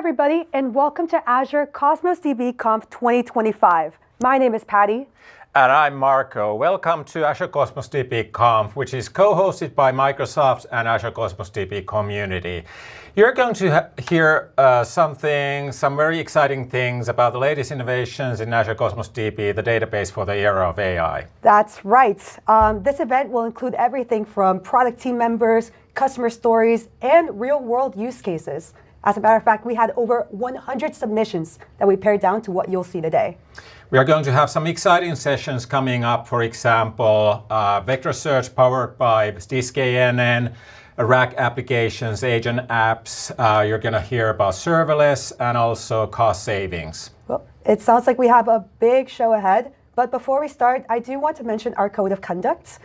everybody, and welcome to Azure Cosmos DB Conf 2025. My name is Patty. And I'm Marco. Welcome to Azure Cosmos DB Conf, which is co-hosted by Microsoft and Azure Cosmos DB community. You're going to hear some very exciting things about the latest innovations in Azure Cosmos DB, the database for the era of AI. That's right. This event will include everything from product team members, customer stories, and real-world use cases. As a matter of fact, we had over 100 submissions that we pared down to what you'll see today. We are going to have some exciting sessions coming up. For example, vector search powered by DiskANN, RAG applications, agent apps. You're going to hear about serverless and also cost savings. Well, it sounds like we have a big show ahead. But before we start, I do want to mention our code of conduct.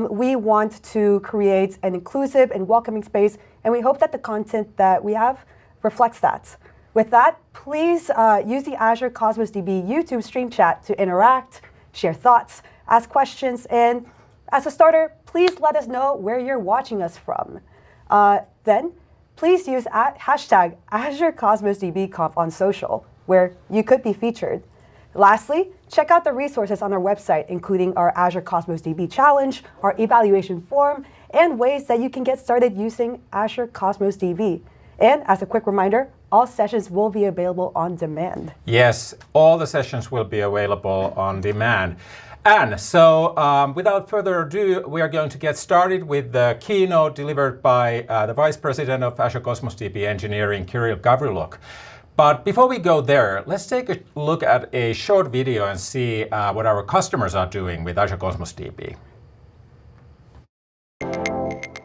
We want to create an inclusive and welcoming space, and we hope that the content that we have reflects that. With that, please use the Azure Cosmos DB YouTube stream chat to interact, share thoughts, ask questions, and as a starter, please let us know where you're watching us from. Then, please use hashtag Azure Cosmos DB Conf on social, where you could be featured. Lastly, check out the resources on our website, including our Azure Cosmos DB Challenge, our evaluation form, and ways that you can get started using Azure Cosmos DB. And as a quick reminder, all sessions will be available on demand. Yes, all the sessions will be available on demand. And so without further ado, we are going to get started with the keynote delivered by the Vice President of Azure Cosmos DB Engineering, Kirill Gavrylyuk. But before we go there, let's take a look at a short video and see what our customers are doing with Azure Cosmos DB.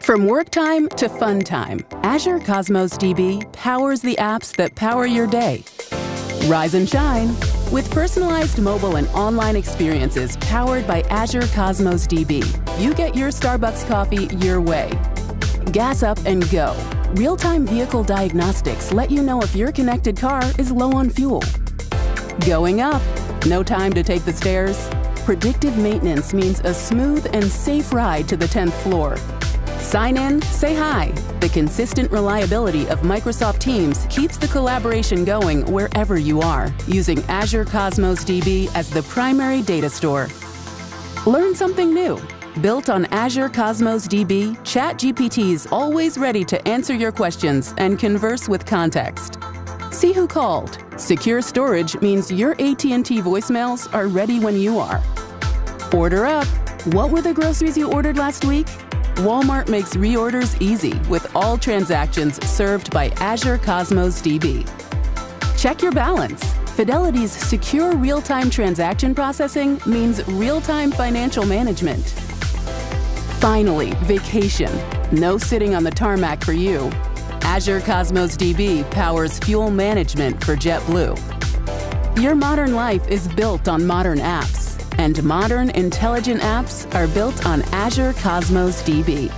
From work time to fun time, Azure Cosmos DB powers the apps that power your day. Rise and shine with personalized mobile and online experiences powered by Azure Cosmos DB. You get your Starbucks coffee your way. Gas up and go. Real-time vehicle diagnostics let you know if your connected car is low on fuel. Going up, no time to take the stairs. Predictive maintenance means a smooth and safe ride to the 10th floor. Sign in, say hi. The consistent reliability of Microsoft Teams keeps the collaboration going wherever you are, using Azure Cosmos DB as the primary data store. Learn something new. Built on Azure Cosmos DB, ChatGPT is always ready to answer your questions and converse with context. See who called. Secure storage means your AT&T voicemails are ready when you are. Order up. What were the groceries you ordered last week? Walmart makes reorders easy with all transactions served by Azure Cosmos DB. Check your balance. Fidelity's secure real-time transaction processing means real-time financial management. Finally, vacation. No sitting on the tarmac for you. Azure Cosmos DB powers fuel management for JetBlue. Your modern life is built on modern apps. And modern intelligent apps are built on Azure Cosmos DB.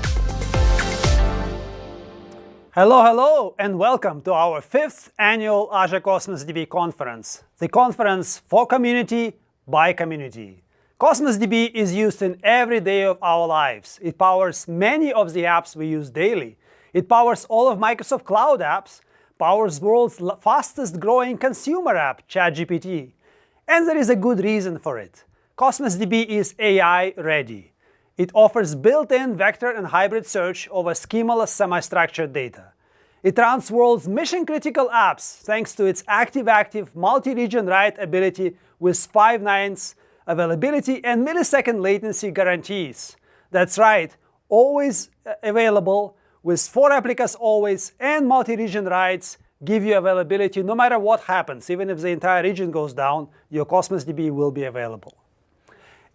Hello, and welcome to our 5th annual Azure Cosmos DB conference, the conference for community by community. Cosmos DB is used in every day of our lives. It powers many of the apps we use daily. It powers all of Microsoft Cloud apps, powers world's fastest growing consumer app, ChatGPT. And there is a good reason for it. Cosmos DB is AI ready. It offers built-in vector and hybrid search over schemaless semi-structured data. It runs world's mission-critical apps thanks to its active-active multi-region write ability with 5 nines availability and millisecond latency guarantees. That's right, always available with 4 replicas always, and multi-region writes give you availability no matter what happens. Even if the entire region goes down, your Cosmos DB will be available.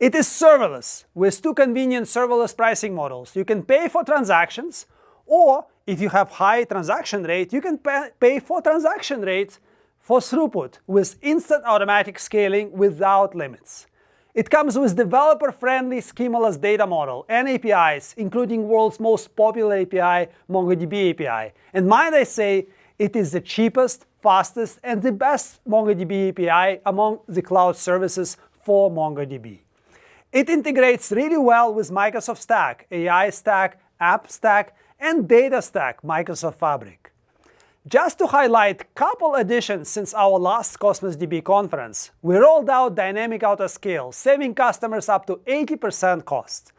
It is serverless with 2 convenient serverless pricing models. You can pay for transactions, or if you have high transaction rate, you can pay for transaction rate for throughput with instant automatic scaling without limits. It comes with developer-friendly schemaless data model and APIs, including world's most popular API, MongoDB API. And might I say, it is the cheapest, fastest, and the best MongoDB API among the cloud services for MongoDB. It integrates really well with Microsoft Stack, AI Stack, App Stack, and Data Stack, Microsoft Fabric. Just to highlight a couple additions since our last Cosmos DB conference, we rolled out dynamic autoscale, saving customers up to 80% cost.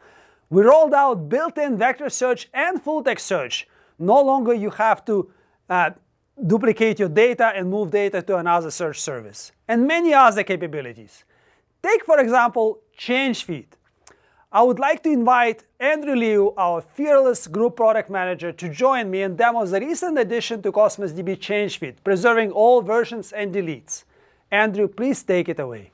We rolled out built-in vector search and full-text search. No longer you have to duplicate your data and move data to another search service, and many other capabilities. Take, for example, change feed. I would like to invite Andrew Liu, our fearless group product manager, to join me and demo the recent addition to Cosmos DB change feed, preserving all versions and deletes. Andrew, please take it away.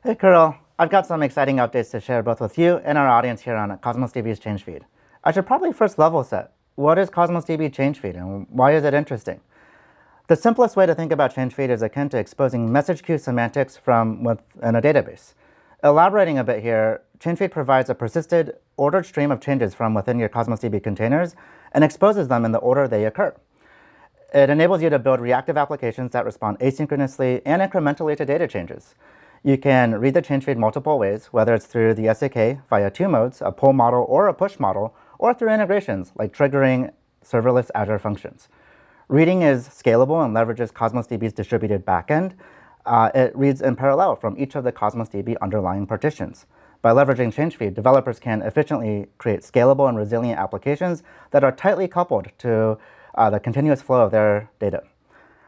Hey, Kirill. I've got some exciting updates to share both with you and our audience here on Cosmos DB's change feed. I should probably first level set. What is Cosmos DB change feed and why is it interesting? The simplest way to think about change feed is akin to exposing message queue semantics from within a database. Elaborating a bit here, change feed provides a persisted, ordered stream of changes from within your Cosmos DB containers and exposes them in the order they occur. It enables you to build reactive applications that respond asynchronously and incrementally to data changes. You can read the change feed multiple ways, whether it's through the SDK via two modes, a pull model or a push model, or through integrations like triggering serverless Azure functions. Reading is scalable and leverages Cosmos DB's distributed backend. It reads in parallel from each of the Cosmos DB underlying partitions. By leveraging change feed, developers can efficiently create scalable and resilient applications that are tightly coupled to the continuous flow of their data.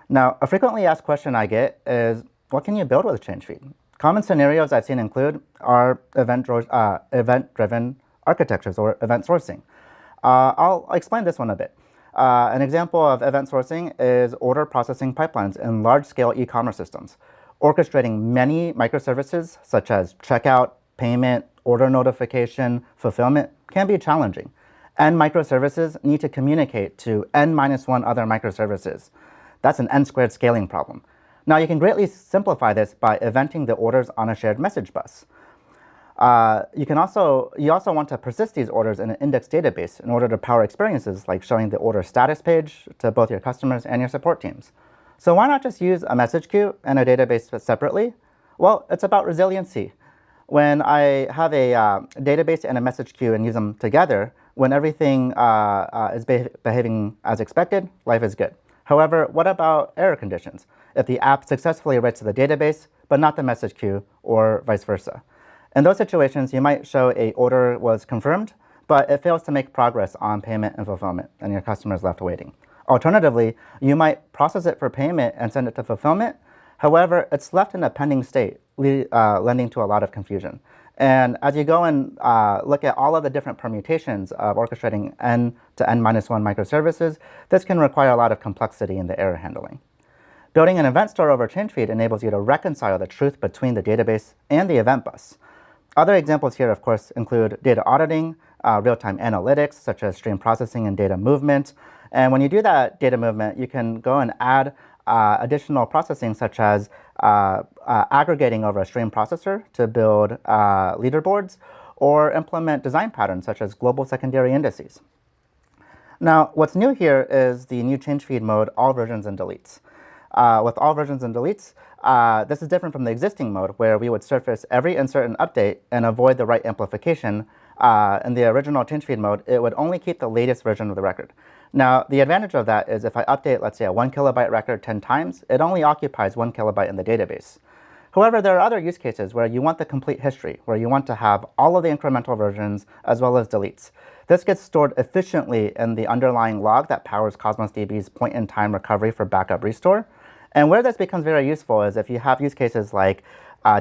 Now, a frequently asked question I get is, what can you build with change feed? Common scenarios I've seen include are event-driven architectures or event sourcing. I'll explain this one a bit. An example of event sourcing is order processing pipelines in large-scale e-commerce systems. Orchestrating many microservices such as checkout, payment, order notification, fulfillment can be challenging. N microservices need to communicate to n-1 other microservices. That's an n-squared scaling problem. Now you can greatly simplify this by eventing the orders on a shared message bus. You also want to persist these orders in an index database in order to power experiences like showing the order status page to both your customers and your support teams. So why not just use a message queue and a database separately? Well, it's about resiliency. When I have a database and a message queue and use them together, when everything is behaving as expected, life is good. However, what about error conditions? If the app successfully writes to the database, but not the message queue, or vice versa. In those situations, you might show an order was confirmed, but it fails to make progress on payment and fulfillment, and your customer is left waiting. Alternatively, you might process it for payment and send it to fulfillment. However, it's left in a pending state, lending to a lot of confusion. And as you go and look at all of the different permutations of orchestrating n to n-1 microservices, this can require a lot of complexity in the error handling. Building an event store over change feed enables you to reconcile the truth between the database and the event bus. Other examples here, of course, include data auditing, real-time analytics, such as stream processing and data movement. And when you do that data movement, you can go and add additional processing, such as aggregating over a stream processor to build leaderboards, or implement design patterns, such as global secondary indices. Now, what's new here is the new change feed mode, all versions and deletes. With all versions and deletes, this is different from the existing mode where we would surface every insert and update and avoid the write amplification. In the original change feed mode, it would only keep the latest version of the record. Now, the advantage of that is if I update, let's say, a 1 kilobyte record 10 times, it only occupies 1 kilobyte in the database. However, there are other use cases where you want the complete history, where you want to have all of the incremental versions as well as deletes. This gets stored efficiently in the underlying log that powers Cosmos DB's point-in-time recovery for backup restore. And where this becomes very useful is if you have use cases like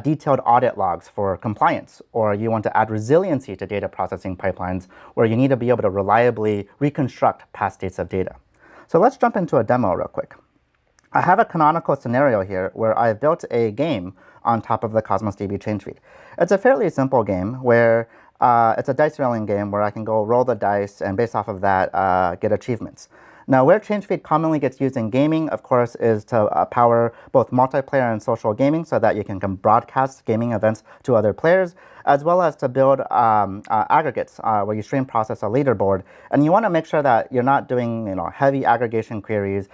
detailed audit logs for compliance, or you want to add resiliency to data processing pipelines where you need to be able to reliably reconstruct past states of data. So let's jump into a demo real quick. I have a canonical scenario here where I've built a game on top of the Cosmos DB change feed. It's a fairly simple game where it's a dice rolling game where I can go roll the dice and based off of that get achievements. Now, where change feed commonly gets used in gaming, of course, is to power both multiplayer and social gaming so that you can broadcast gaming events to other players, as well as to build aggregates where you stream process a leaderboard. And you want to make sure that you're not doing heavy aggregation queries.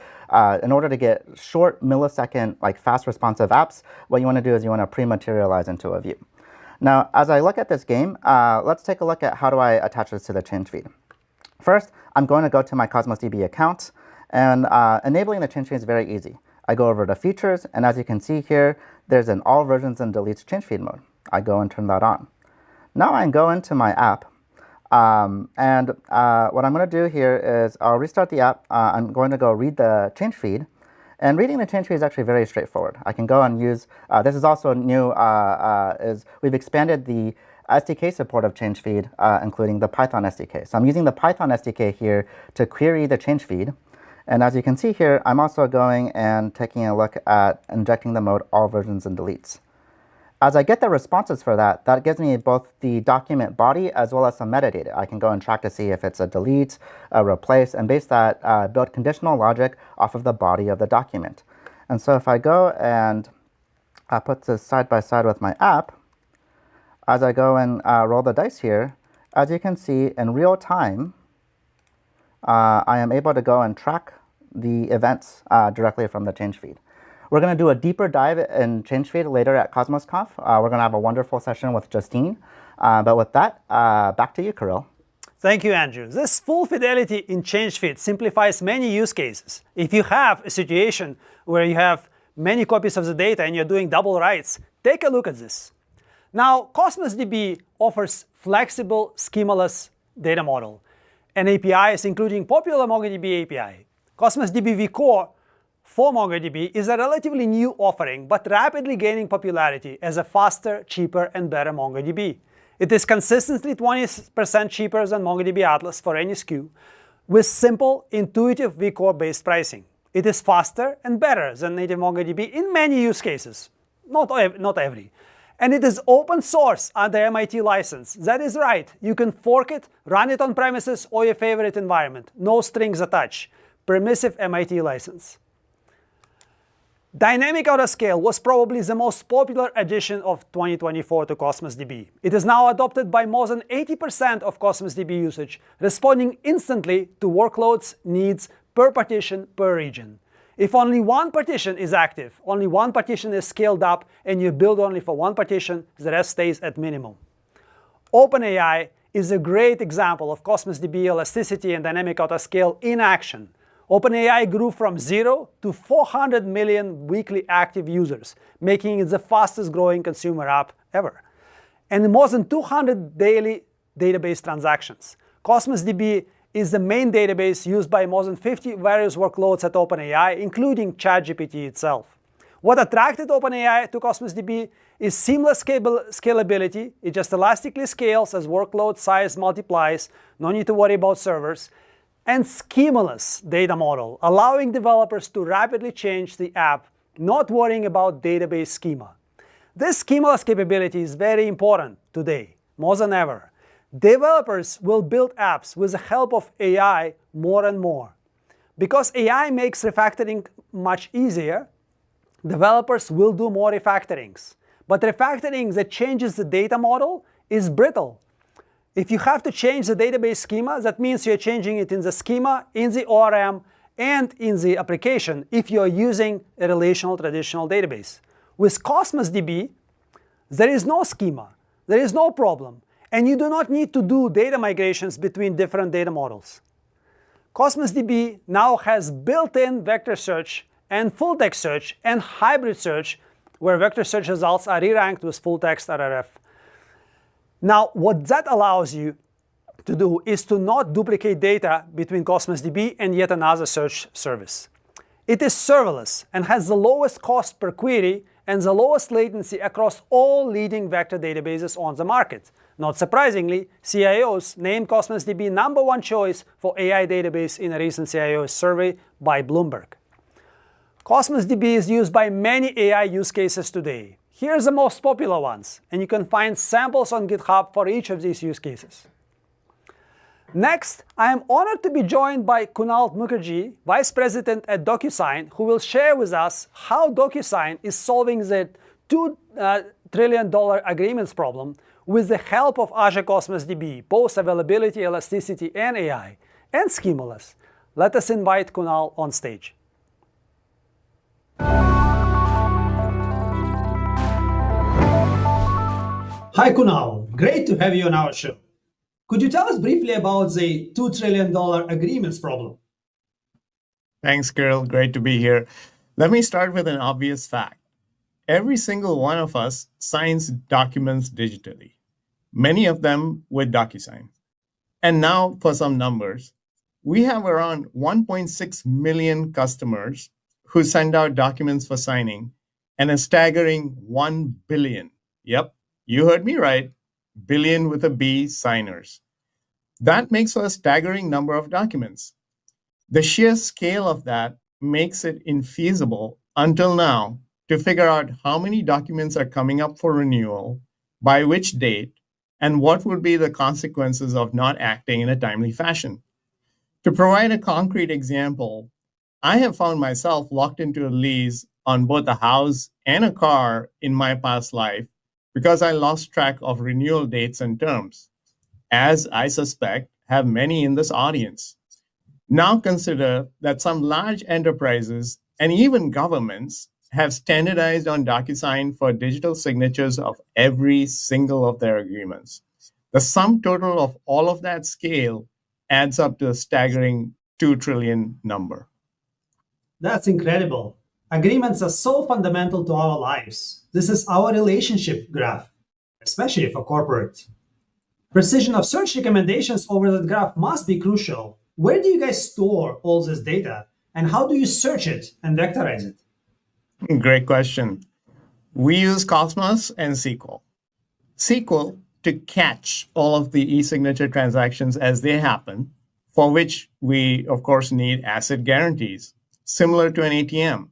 In order to get short millisecond, fast responsive apps, what you want to do is you want to pre-materialize into a view. Now, as I look at this game, let's take a look at how do I attach this to the change feed. First, I'm going to go to my Cosmos DB account, And enabling the change feed is very easy. I go over to features, and as you can see here, there's an all versions and deletes change feed mode. I go and turn that on. Now I can go into my app, and what I'm going to do here is I'll restart the app. I'm going to go read the change feed, and reading the change feed is actually very straightforward. I can go and use, this is also new, is we've expanded the SDK support of change feed, including the Python SDK. So I'm using the Python SDK here to query the change feed. And as you can see here, I'm also going and taking a look at injecting the mode all versions and deletes. As I get the responses for that, that gives me both the document body as well as some metadata. I can go and track to see if it's a delete, a replace, and base that, build conditional logic off of the body of the document. And so if I go and put this side by side with my app, as I go and roll the dice here, as you can see in real time, I am able to go and track the events directly from the change feed. We're going to do a deeper dive in change feed later at Cosmos Conf. We're going to have a wonderful session with Justine. But with that, back to you, Kirill. Thank you, Andrew. This full fidelity in change feed simplifies many use cases. If you have a situation where you have many copies of the data and you're doing double writes, take a look at this. Now, Cosmos DB offers flexible, schemaless data model and APIs, including popular MongoDB API. Cosmos DB vCore for MongoDB is a relatively new offering, but rapidly gaining popularity as a faster, cheaper, and better MongoDB. It is consistently 20% cheaper than MongoDB Atlas for any SKU, with simple, intuitive vCore-based pricing. It is faster and better than native MongoDB in many use cases, not every. And it is open source under MIT license. That is right, you can fork it, run it on premises or your favorite environment. No strings attached. Permissive MIT license. Dynamic autoscale was probably the most popular addition of 2024 to Cosmos DB. It is now adopted by more than 80% of Cosmos DB usage, responding instantly to workloads needs per partition per region. If only one partition is active, only one partition is scaled up, and you build only for one partition, the rest stays at minimum. OpenAI is a great example of Cosmos DB elasticity and dynamic autoscale in action. OpenAI grew from 0 to 400 million weekly active users, making it the fastest growing consumer app ever. And more than 200 daily database transactions. Cosmos DB is the main database used by more than 50 various workloads at OpenAI, including ChatGPT itself. What attracted OpenAI to Cosmos DB is seamless scalability. It just elastically scales as workload size multiplies, no need to worry about servers, and schemaless data model, allowing developers to rapidly change the app, not worrying about database schema. This schemaless capability is very important today, more than ever. Developers will build apps with the help of AI more and more. Because AI makes refactoring much easier, developers will do more refactorings. But refactoring that changes the data model is brittle. If you have to change the database schema, that means you're changing it in the schema, in the ORM, and in the application if you're using a relational traditional database. With Cosmos DB, there is no schema, there is no problem, and you do not need to do data migrations between different data models. Cosmos DB now has built-in vector search and full-text search and hybrid search, where vector search results are re-ranked with full-text RRF. Now, what that allows you to do is to not duplicate data between Cosmos DB and yet another search service. It is serverless and has the lowest cost per query and the lowest latency across all leading vector databases on the market. Not surprisingly, CIOs named Cosmos DB #1 choice for AI database in a recent CIO survey by Bloomberg. Cosmos DB is used by many AI use cases today. Here are the most popular ones, and you can find samples on GitHub for each of these use cases. Next, I am honored to be joined by Kunal Mukherjee, Vice President at DocuSign, who will share with us how DocuSign is solving the $2 trillion agreements problem with the help of Azure Cosmos DB, both availability, elasticity, and AI, and schemaless. Let us invite Kunal on stage. Hi Kunal, great to have you on our show. Could you tell us briefly about the $2 trillion agreements problem? Thanks, Kirill. Great to be here. Let me start with an obvious fact. Every single one of us signs documents digitally, many of them with DocuSign. And now for some numbers. We have around 1.6 million customers who send out documents for signing and a staggering 1 billion. Yep, you heard me right. Billion with a B signers. That makes for a staggering number of documents. The sheer scale of that makes it infeasible until now to figure out how many documents are coming up for renewal, by which date, and what would be the consequences of not acting in a timely fashion. To provide a concrete example, I have found myself locked into a lease on both a house and a car in my past life because I lost track of renewal dates and terms, as I suspect have many in this audience. Now consider that some large enterprises and even governments have standardized on DocuSign for digital signatures of every single of their agreements. The sum total of all of that scale adds up to a staggering 2 trillion number. That's incredible. Agreements are so fundamental to our lives. This is our relationship graph, especially for corporate. Precision of search recommendations over that graph must be crucial. Where do you guys store all this data, and how do you search it and vectorize it? Great question. We use Cosmos and SQL. SQL to catch all of the e-signature transactions as they happen, for which we, of course, need asset guarantees, similar to an ATM.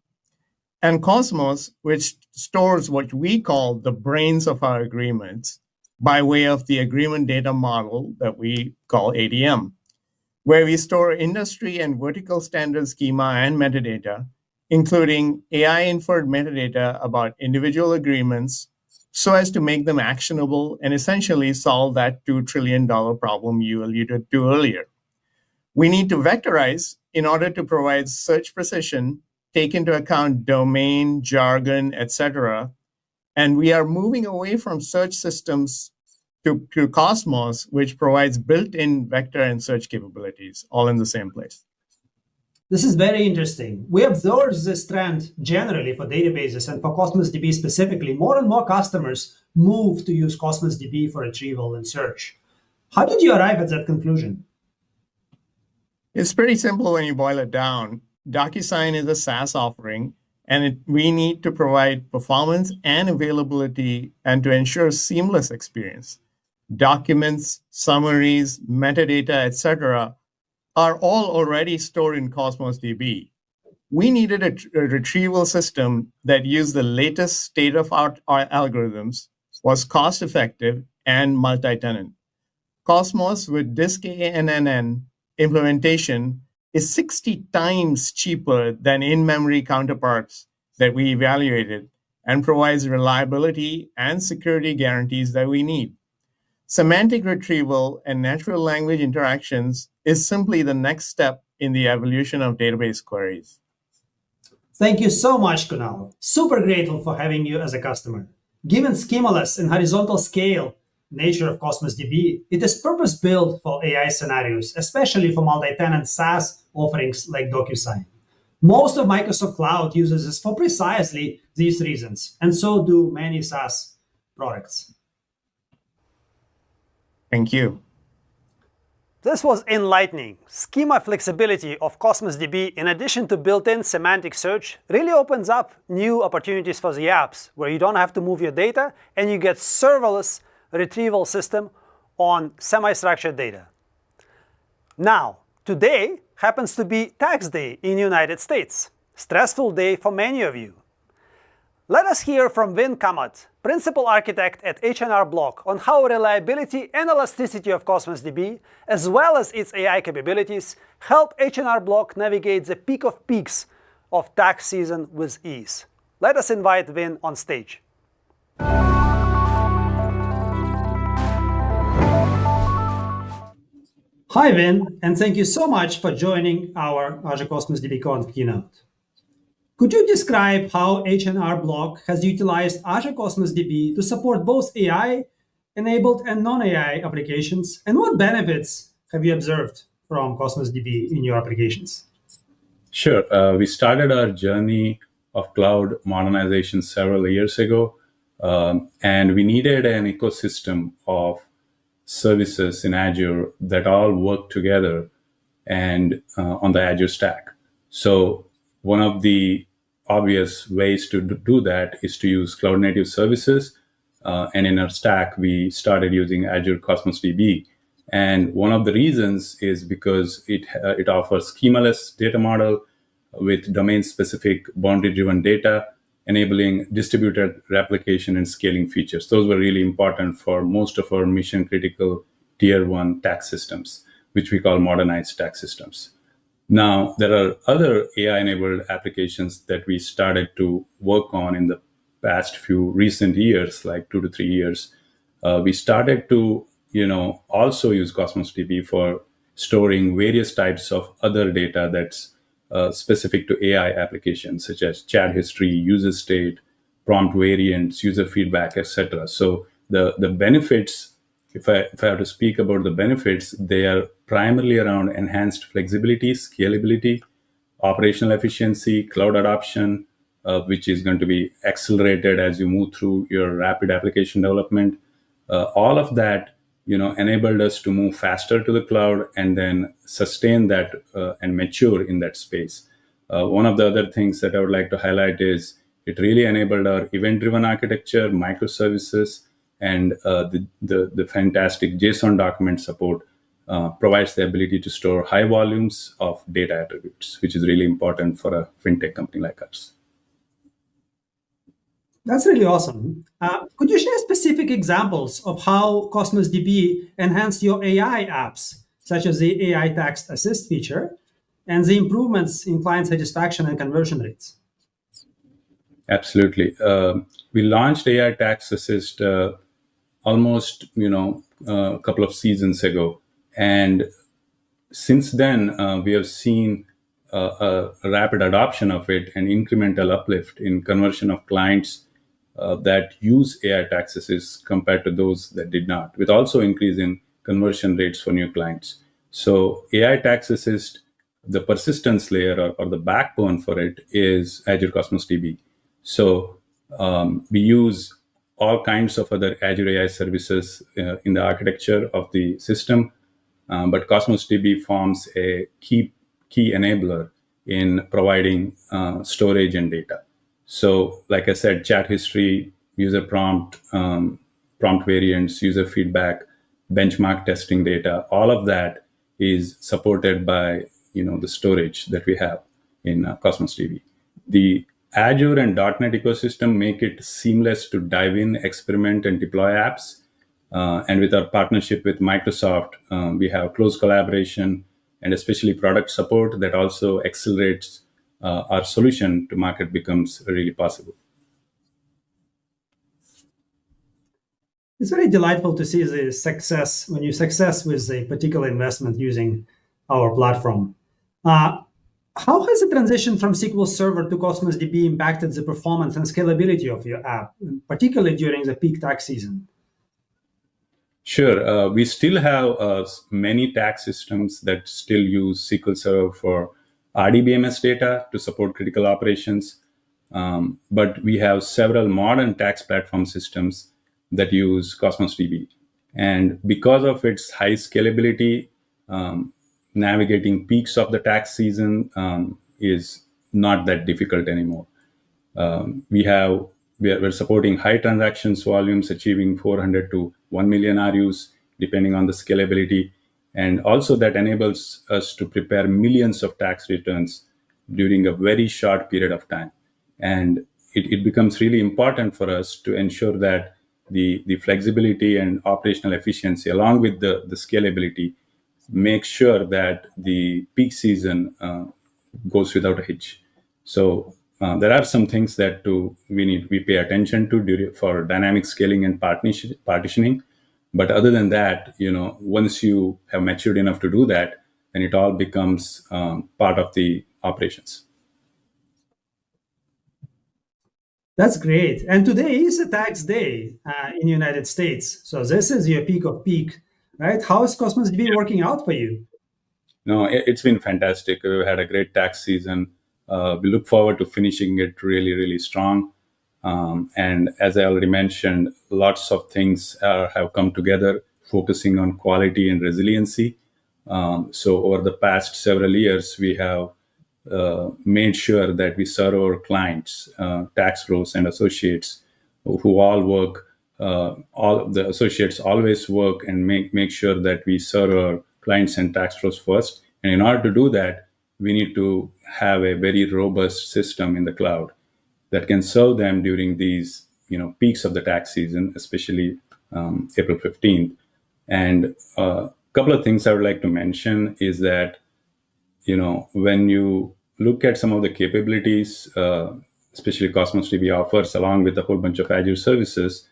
And Cosmos, which stores what we call the brains of our agreements by way of the agreement data model that we call ADM, where we store industry and vertical standard schema and metadata, including AI-inferred metadata about individual agreements, so as to make them actionable and essentially solve that $2 trillion problem you alluded to earlier. We need to vectorize in order to provide search precision, take into account domain, jargon, etc. And we are moving away from search systems to Cosmos, which provides built-in vector and search capabilities, all in the same place. This is very interesting. We observe this trend generally for databases and for Cosmos DB specifically. More and more customers move to use Cosmos DB for retrieval and search. How did you arrive at that conclusion? It's pretty simple when you boil it down. DocuSign is a SaaS offering, and we need to provide performance and availability and to ensure seamless experience. Documents, summaries, metadata, etc. are all already stored in Cosmos DB. We needed a retrieval system that used the latest state-of-art algorithms, was cost-effective, and multi-tenant. Cosmos with DiskANN implementation is 60 times cheaper than in-memory counterparts that we evaluated and provides reliability and security guarantees that we need. Semantic retrieval and natural language interactions is simply the next step in the evolution of database queries. Thank you so much, Kunal. Super grateful for having you as a customer. Given schemaless and horizontal scale nature of Cosmos DB, it is purpose-built for AI scenarios, especially for multi-tenant SaaS offerings like DocuSign. Most of Microsoft Cloud uses this for precisely these reasons, and so do many SaaS products. Thank you. This was enlightening. Schema flexibility of Cosmos DB, in addition to built-in semantic search, really opens up new opportunities for the apps, where you don't have to move your data and you get serverless retrieval system on semi-structured data. Now, today happens to be tax day in the United States. Stressful day for many of you. Let us hear from Vin Kamat, principal architect at H&R Block, on how reliability and elasticity of Cosmos DB, as well as its AI capabilities, help H&R Block navigate the peak of peaks of tax season with ease. Let us invite Vin on stage. Hi, Vin, and thank you so much for joining our Azure Cosmos DB Conf keynote. Could you describe how H&R Block has utilized Azure Cosmos DB to support both AI-enabled and non-AI applications, and what benefits have you observed from Cosmos DB in your applications? Sure. We started our journey of cloud modernization several years ago, and we needed an ecosystem of services in Azure that all work together and on the Azure stack. So one of the obvious ways to do that is to use cloud native services. And in our stack, we started using Azure Cosmos DB. And one of the reasons is because it offers schemaless data model with domain-specific boundary-driven data, enabling distributed replication and scaling features. Those were really important for most of our mission-critical Tier 1 tax systems, which we call modernized tax systems. Now, there are other AI-enabled applications that we started to work on in the past few recent years, like 2 to 3 years. We started to, also use Cosmos DB for storing various types of other data that's specific to AI applications, such as chat history, user state, prompt variants, user feedback, etc. So the benefits, if I have to speak about the benefits, they are primarily around enhanced flexibility, scalability, operational efficiency, cloud adoption, which is going to be accelerated as you move through your rapid application development. All of that, enabled us to move faster to the cloud and then sustain that and mature in that space. One of the other things that I would like to highlight is it really enabled our event-driven architecture, microservices, and the fantastic JSON document support provides the ability to store high volumes of data attributes, which is really important for a fintech company like ours. That's really awesome. Could you share specific examples of how Cosmos DB enhanced your AI apps, such as the AI Text Assist feature, and the improvements in client satisfaction and conversion rates? Absolutely. We launched AI Tax Assist almost, a couple of seasons ago. And since then, we have seen a rapid adoption of it and incremental uplift in conversion of clients that use AI Tax Assist compared to those that did not, with also increase in conversion rates for new clients. So AI Tax Assist, the persistence layer or the backbone for it is Azure Cosmos DB. So we use all kinds of other Azure AI services in the architecture of the system, but Cosmos DB forms a key enabler in providing storage and data. So, like I said, chat history, user prompt variants, user feedback, benchmark testing data, all of that is supported by the storage that we have in Cosmos DB. The Azure and .NET ecosystem make it seamless to dive in, experiment, and deploy apps. And with our partnership with Microsoft, we have close collaboration and especially product support that also accelerates our solution to market becomes really possible. It's very delightful to see the success with a particular investment using our platform. How has the transition from SQL Server to Cosmos DB impacted the performance and scalability of your app, particularly during the peak tax season? Sure. We still have many tax systems that still use SQL Server for RDBMS data to support critical operations. But we have several modern tax platform systems that use Cosmos DB. And because of its high scalability, navigating peaks of the tax season is not that difficult anymore. We're supporting high transactions volumes, achieving 400 to 1 million RUs, depending on the scalability. And also that enables us to prepare millions of tax returns during a very short period of time. And it becomes really important for us to ensure that the flexibility and operational efficiency, along with the scalability, make sure that the peak season goes without a hitch. So there are some things that we pay attention to for dynamic scaling and partitioning. But other than that, once you have matured enough to do that, then it all becomes part of the operations. That's great. And today is a tax day in the United States. So this is your peak of peak, right? How is Cosmos DB working out for you? No, it's been fantastic. We've had a great tax season. We look forward to finishing it really, really strong. And as I already mentioned, lots of things have come together, focusing on quality and resiliency. So over the past several years, we have made sure that we serve our clients, tax pros and associates, who all work. All of the associates always work and make sure that we serve our clients and tax pros first. And in order to do that, we need to have a very robust system in the cloud that can serve them during these peaks of the tax season, especially April 15th. And a couple of things I would like to mention is that when you look at some of the capabilities, especially Cosmos DB offers, along with a whole bunch of Azure services,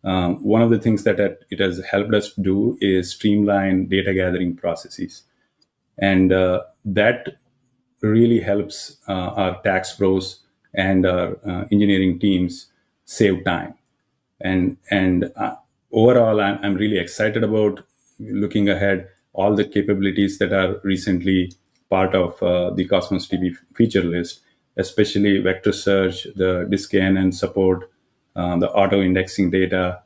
one of the things that it has helped us do is streamline data gathering processes. And that really helps our tax pros and our engineering teams save time. And overall, I'm really excited about looking ahead, all the capabilities that are recently part of the Cosmos DB feature list, especially vector search, the DiskANN support, the auto indexing data,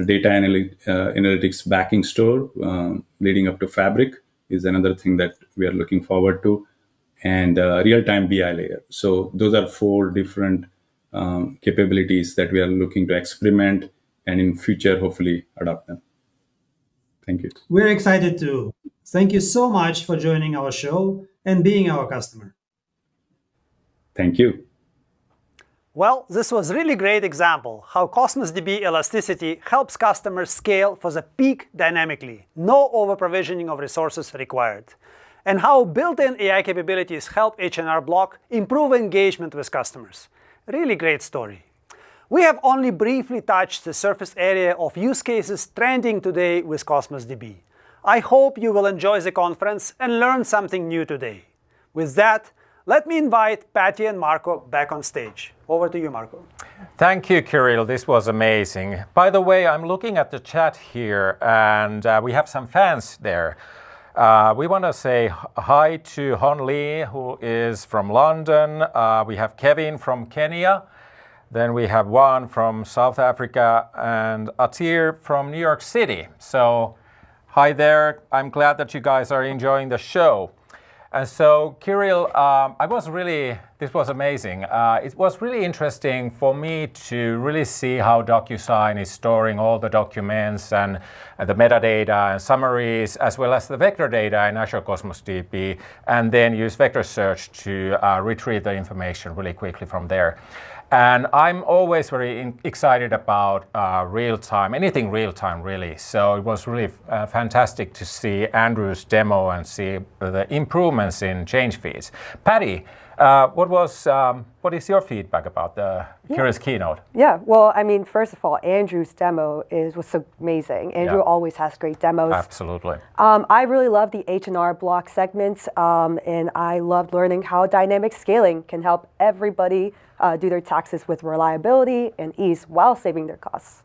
data analytics backing store, leading up to Fabric is another thing that we are looking forward to, and real-time BI layer. So those are 4 different capabilities that we are looking to experiment and in future, hopefully, adopt them. Thank you. We're excited too. Thank you so much for joining our show and being our customer. Thank you. Well, this was a really great example how Cosmos DB elasticity helps customers scale for the peak dynamically, no over-provisioning of resources required, and how built-in AI capabilities help H&R Block improve engagement with customers. Really great story. We have only briefly touched the surface area of use cases trending today with Cosmos DB. I hope you will enjoy the conference and learn something new today. With that, let me invite Patty and Marco back on stage. Over to you, Marco. Thank you, Kirill. This was amazing. By the way, I'm looking at the chat here, and we have some fans there. We want to say hi to Hon Lee, who is from London. We have Kevin from Kenya. Then we have Juan from South Africa and Atir from New York City. So hi there. I'm glad that you guys are enjoying the show. And so, Kirill, this was amazing. It was really interesting for me to really see how DocuSign is storing all the documents and the metadata and summaries, as well as the vector data in Azure Cosmos DB, and then use vector search to retrieve the information really quickly from there. And I'm always very excited about real-time, anything real-time really. So it was really fantastic to see Andrew's demo and see the improvements in change feeds. Patty, what is your feedback about the Kirill's keynote? Yeah, well, I mean, first of all, Andrew's demo was so amazing. Andrew always has great demos. Absolutely. I really love the H&R Block segments, and I loved learning how dynamic scaling can help everybody do their taxes with reliability and ease while saving their costs.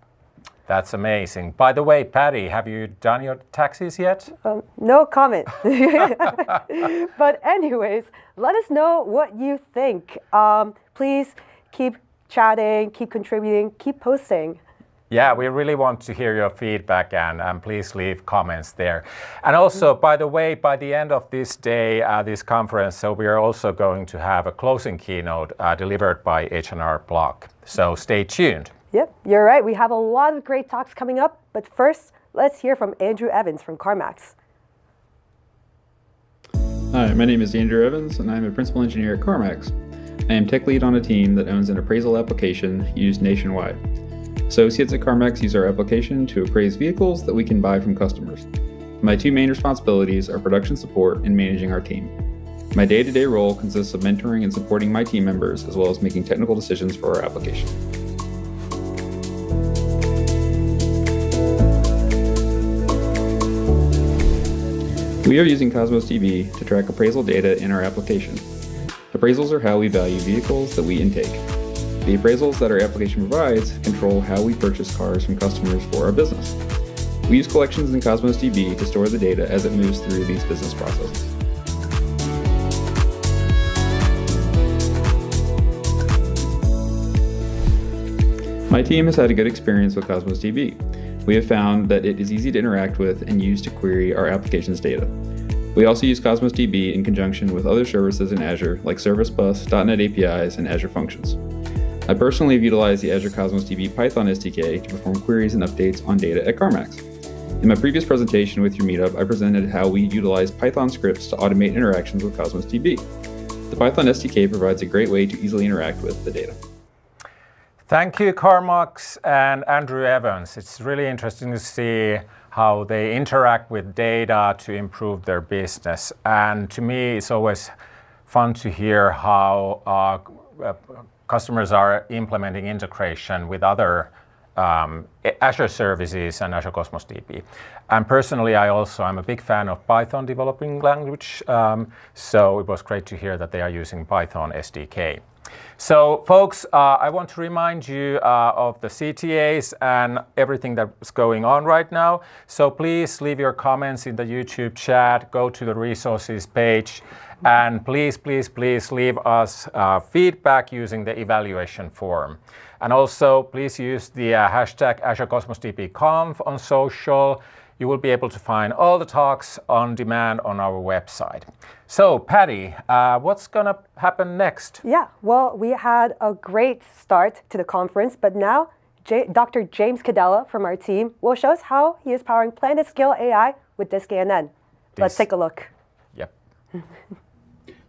That's amazing. By the way, Patty, have you done your taxes yet? No comment. But anyways, let us know what you think. Please keep chatting, keep contributing, keep posting. Yeah, we really want to hear your feedback, and please leave comments there. And also, by the way, by the end of this day, this conference, so we are also going to have a closing keynote delivered by H&R Block. So stay tuned. Yep, you're right. We have a lot of great talks coming up. But first, let's hear from Andrew Evans from CarMax. Hi, my name is Andrew Evans, and I'm a principal engineer at CarMax. I am tech lead on a team that owns an appraisal application used nationwide. Associates at CarMax use our application to appraise vehicles that we can buy from customers. My 2 main responsibilities are production support and managing our team. My day-to-day role consists of mentoring and supporting my team members, as well as making technical decisions for our application. We are using Cosmos DB to track appraisal data in our application. Appraisals are how we value vehicles that we intake. The appraisals that our application provides control how we purchase cars from customers for our business. We use collections in Cosmos DB to store the data as it moves through these business processes. My team has had a good experience with Cosmos DB. We have found that it is easy to interact with and use to query our application's data. We also use Cosmos DB in conjunction with other services in Azure like Service Bus, .NET APIs, and Azure Functions. I personally have utilized the Azure Cosmos DB Python SDK to perform queries and updates on data at CarMax. In my previous presentation with your meetup, I presented how we utilize Python scripts to automate interactions with Cosmos DB. The Python SDK provides a great way to easily interact with the data. Thank you, CarMax and Andrew Evans. It's really interesting to see how they interact with data to improve their business. And to me, it's always fun to hear how customers are implementing integration with other Azure services and Azure Cosmos DB. And personally, I'm a big fan of Python developing language, so it was great to hear that they are using Python SDK. So folks, I want to remind you of the CTAs and everything that's going on right now. So please leave your comments in the YouTube chat, go to the resources page, and please leave us feedback using the evaluation form. And also, please use the hashtag Azure Cosmos DB Conf on social. You will be able to find all the talks on demand on our website. So, Patty, what's going to happen next? Yeah, well, we had a great start to the conference, but now Dr. James Cadella from our team will show us how he is powering planet-scale AI with DiskANN. Let's take a look. Yep.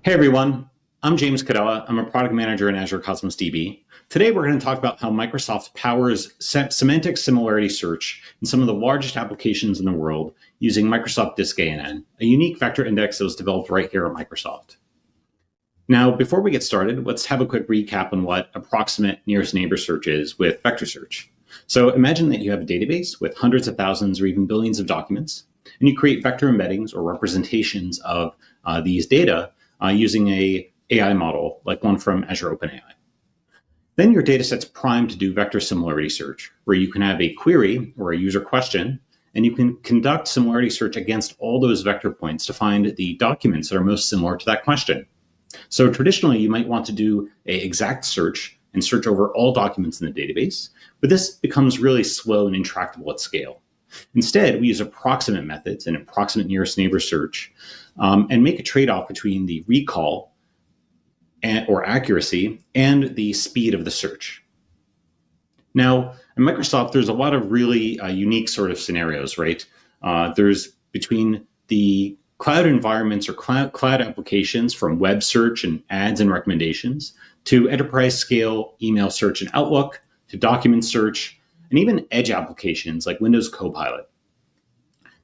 Hey, everyone. I'm James Cadella. I'm a product manager in Azure Cosmos DB. Today, we're going to talk about how Microsoft powers semantic similarity search in some of the largest applications in the world using Microsoft DiskANN, a unique vector index that was developed right here at Microsoft. Now, before we get started, let's have a quick recap on what approximate nearest neighbor search is with vector search. So imagine that you have a database with hundreds of thousands or even billions of documents, and you create vector embeddings or representations of these data using a AI model like one from Azure OpenAI. Then your data set's primed to do vector similarity search, where you can have a query or a user question, and you can conduct similarity search against all those vector points to find the documents that are most similar to that question. So traditionally, you might want to do an exact search and search over all documents in the database, but this becomes really slow and intractable at scale. Instead, we use approximate methods and approximate nearest neighbor search and make a trade-off between the recall or accuracy and the speed of the search. Now, in Microsoft, there's a lot of really unique sort of scenarios, right? There's between the cloud environments or cloud applications from web search and ads and recommendations to enterprise scale email search and Outlook to document search and even edge applications like Windows Copilot.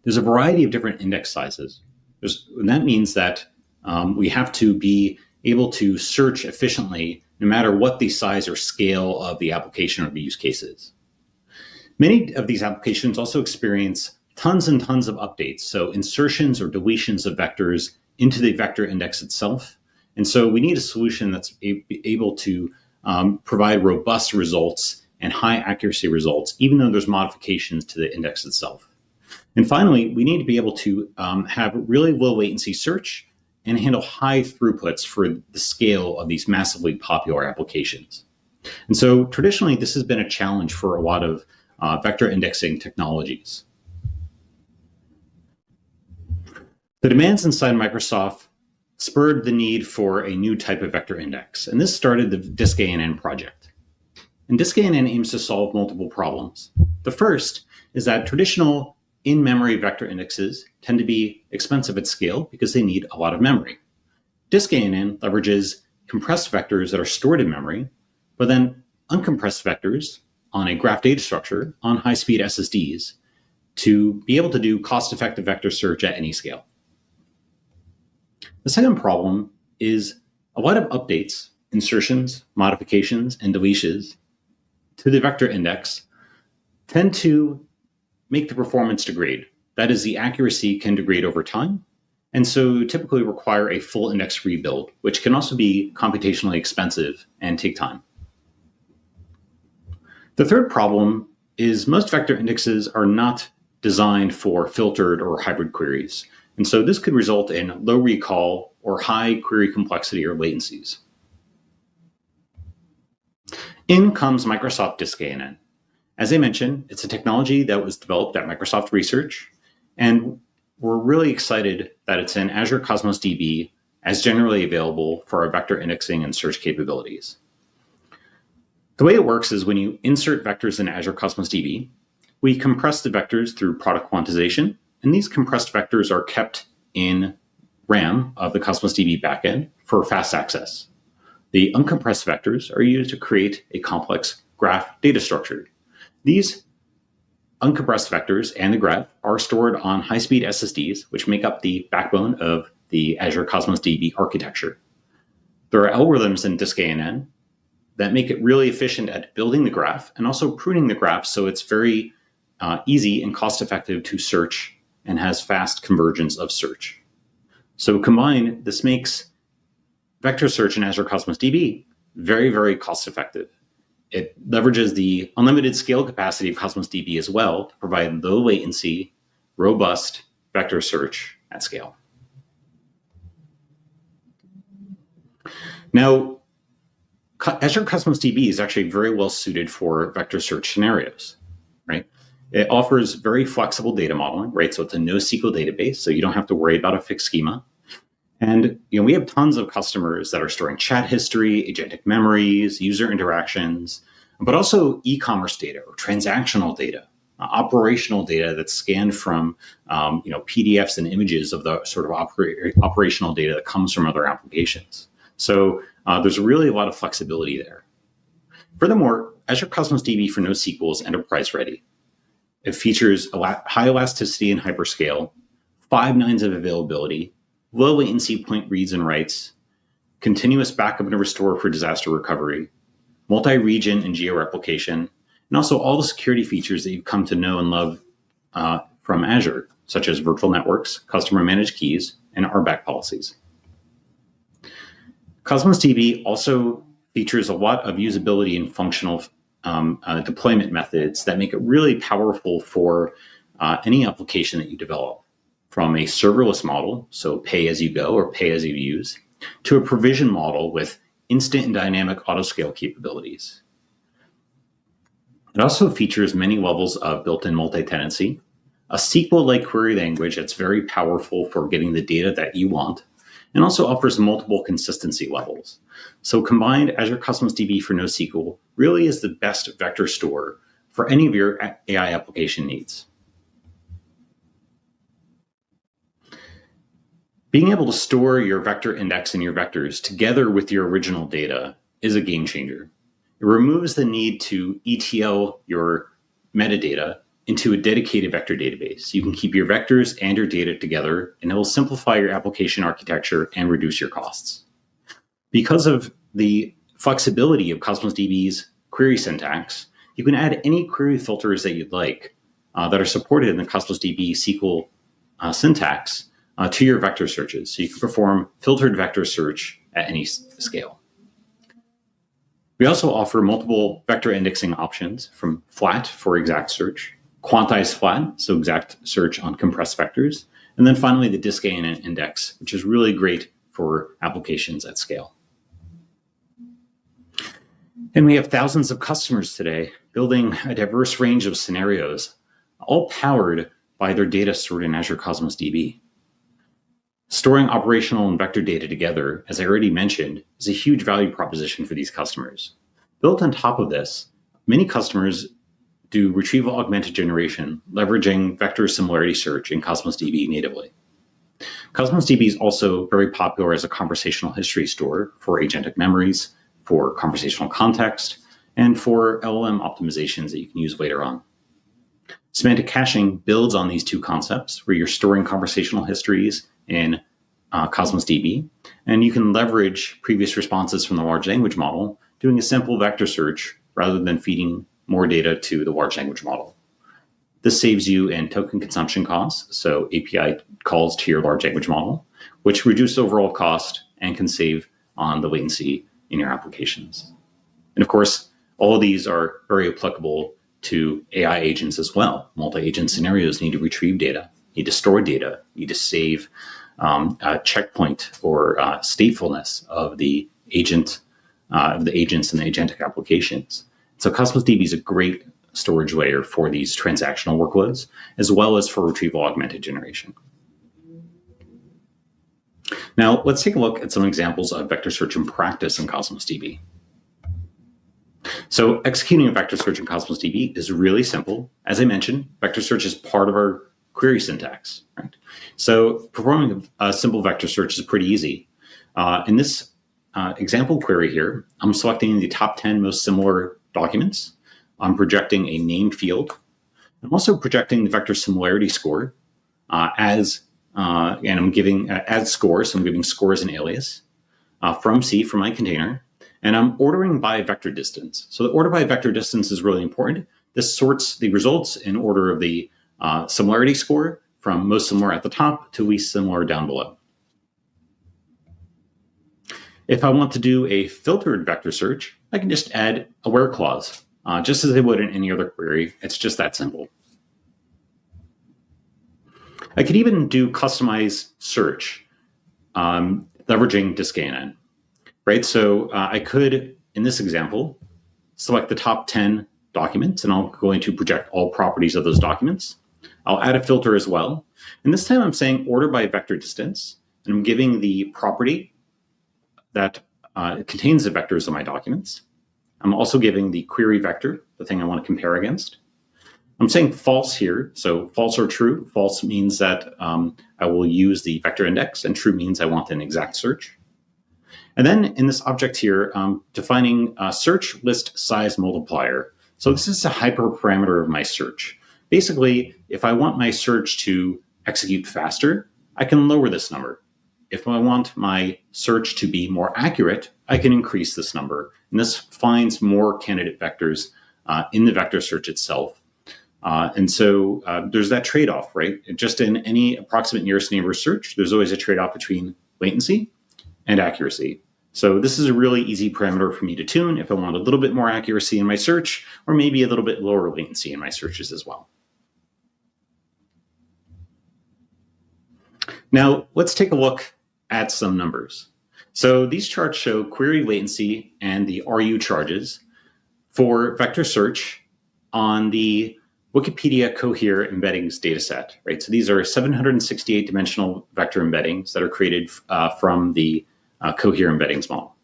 There's a variety of different index sizes. And that means that we have to be able to search efficiently no matter what the size or scale of the application or the use cases. Many of these applications also experience tons and tons of updates, so insertions or deletions of vectors into the vector index itself. And so we need a solution that's able to provide robust results and high accuracy results, even though there's modifications to the index itself. And finally, we need to be able to have really low latency search and handle high throughputs for the scale of these massively popular applications. And so traditionally, this has been a challenge for a lot of vector indexing technologies. The demands inside Microsoft spurred the need for a new type of vector index, and this started the DiskANN project. And DiskANN aims to solve multiple problems. The first is that traditional in-memory vector indexes tend to be expensive at scale because they need a lot of memory. DiskANN leverages compressed vectors that are stored in memory, but then uncompressed vectors on a graph data structure on high-speed SSDs to be able to do cost-effective vector search at any scale. The second problem is a lot of updates, insertions, modifications, and deletions to the vector index tend to make the performance degrade. That is, the accuracy can degrade over time, and so typically require a full index rebuild, which can also be computationally expensive and take time. The third problem is most vector indexes are not designed for filtered or hybrid queries, and so this could result in low recall or high query complexity or latencies. In comes Microsoft DiskANN. As I mentioned, it's a technology that was developed at Microsoft Research, and we're really excited that it's in Azure Cosmos DB as generally available for our vector indexing and search capabilities. The way it works is when you insert vectors in Azure Cosmos DB, we compress the vectors through product quantization, and these compressed vectors are kept in RAM of the Cosmos DB backend for fast access. The uncompressed vectors are used to create a complex graph data structure. These uncompressed vectors and the graph are stored on high-speed SSDs, which make up the backbone of the Azure Cosmos DB architecture. There are algorithms in DiskANN that make it really efficient at building the graph and also pruning the graph so it's very easy and cost-effective to search and has fast convergence of search. So combined, this makes vector search in Azure Cosmos DB very, very cost-effective. It leverages the unlimited scale capacity of Cosmos DB as well to provide low latency, robust vector search at scale. Now, Azure Cosmos DB is actually very well suited for vector search scenarios, right? It offers very flexible data modeling, right? So it's a NoSQL database, so you don't have to worry about a fixed schema. And we have tons of customers that are storing chat history, agentic memories, user interactions, but also e-commerce data or transactional data, operational data that's scanned from PDFs and images of the sort of operational data that comes from other applications. So there's really a lot of flexibility there. Furthermore, Azure Cosmos DB for NoSQL is enterprise ready. It features high elasticity and hyperscale, 5 nines of availability, low latency point reads and writes, continuous backup and restore for disaster recovery, multi-region and geo-replication, and also all the security features that you've come to know and love from Azure, such as virtual networks, customer managed keys, and RBAC policies. Cosmos DB also features a lot of usability and functional deployment methods that make it really powerful for any application that you develop, from a serverless model, so pay as you go or pay as you use, to a provision model with instant and dynamic autoscale capabilities. It also features many levels of built-in multi-tenancy, a SQL-like query language that's very powerful for getting the data that you want, and also offers multiple consistency levels. So combined, Azure Cosmos DB for NoSQL really is the best vector store for any of your AI application needs. Being able to store your vector index and your vectors together with your original data is a game changer. It removes the need to ETL your metadata into a dedicated vector database. You can keep your vectors and your data together, and it will simplify your application architecture and reduce your costs. Because of the flexibility of Cosmos DB's query syntax, you can add any query filters that you'd like that are supported in the Cosmos DB SQL syntax to your vector searches. So you can perform filtered vector search at any scale. We also offer multiple vector indexing options, from flat for exact search, quantized flat, so exact search on compressed vectors, and then finally the DiskANN index, which is really great for applications at scale. And we have thousands of customers today building a diverse range of scenarios, all powered by their data stored in Azure Cosmos DB. Storing operational and vector data together, as I already mentioned, is a huge value proposition for these customers. Built on top of this, many customers do retrieval-augmented generation, leveraging vector similarity search in Cosmos DB natively. Cosmos DB is also very popular as a conversational history store for agentic memories, for conversational context, and for LLM optimizations that you can use later on. Semantic caching builds on these two concepts, where you're storing conversational histories in Cosmos DB, and you can leverage previous responses from the large language model, doing a simple vector search rather than feeding more data to the large language model. This saves you in token consumption costs, so API calls to your large language model, which reduce overall cost and can save on the latency in your applications. And of course, all of these are very applicable to AI agents as well. Multi-agent scenarios need to retrieve data, need to store data, need to save a checkpoint or statefulness of the agent of the agents and the agentic applications. So Cosmos DB is a great storage layer for these transactional workloads, as well as for retrieval-augmented generation. Now, let's take a look at some examples of vector search in practice in Cosmos DB. So executing a vector search in Cosmos DB is really simple. As I mentioned, vector search is part of our query syntax, right? So performing a simple vector search is pretty easy. In this example query here, I'm selecting the top 10 most similar documents. I'm projecting a name field. I'm also projecting the vector similarity score and I'm giving as scores. So I'm giving scores and alias from C for my container. And I'm ordering by vector distance. So the order by vector distance is really important. This sorts the results in order of the similarity score from most similar at the top to least similar down below. If I want to do a filtered vector search, I can just add a where clause, just as I would in any other query. It's just that simple. I could even do customized search, leveraging DiskANN. Right, so I could, in this example, select the top 10 documents, and I'm going to project all properties of those documents. I'll add a filter as well. And this time I'm saying order by vector distance, and I'm giving the property that contains the vectors of my documents. I'm also giving the query vector, the thing I want to compare against. I'm saying false here, so false or true. False means that I will use the vector index, and true means I want an exact search. And then in this object here, defining a search list size multiplier. So this is a hyperparameter of my search. Basically, if I want my search to execute faster, I can lower this number. If I want my search to be more accurate, I can increase this number. And this finds more candidate vectors in the vector search itself. And so there's that trade-off, right? Just in any approximate nearest neighbor search, there's always a trade-off between latency and accuracy. So this is a really easy parameter for me to tune if I want a little bit more accuracy in my search, or maybe a little bit lower latency in my searches as well. Now, let's take a look at some numbers. So these charts show query latency and the RU charges for vector search on the Wikipedia Cohere embeddings dataset, right? So these are 768 dimensional vector embeddings that are created from the Cohere embeddings model.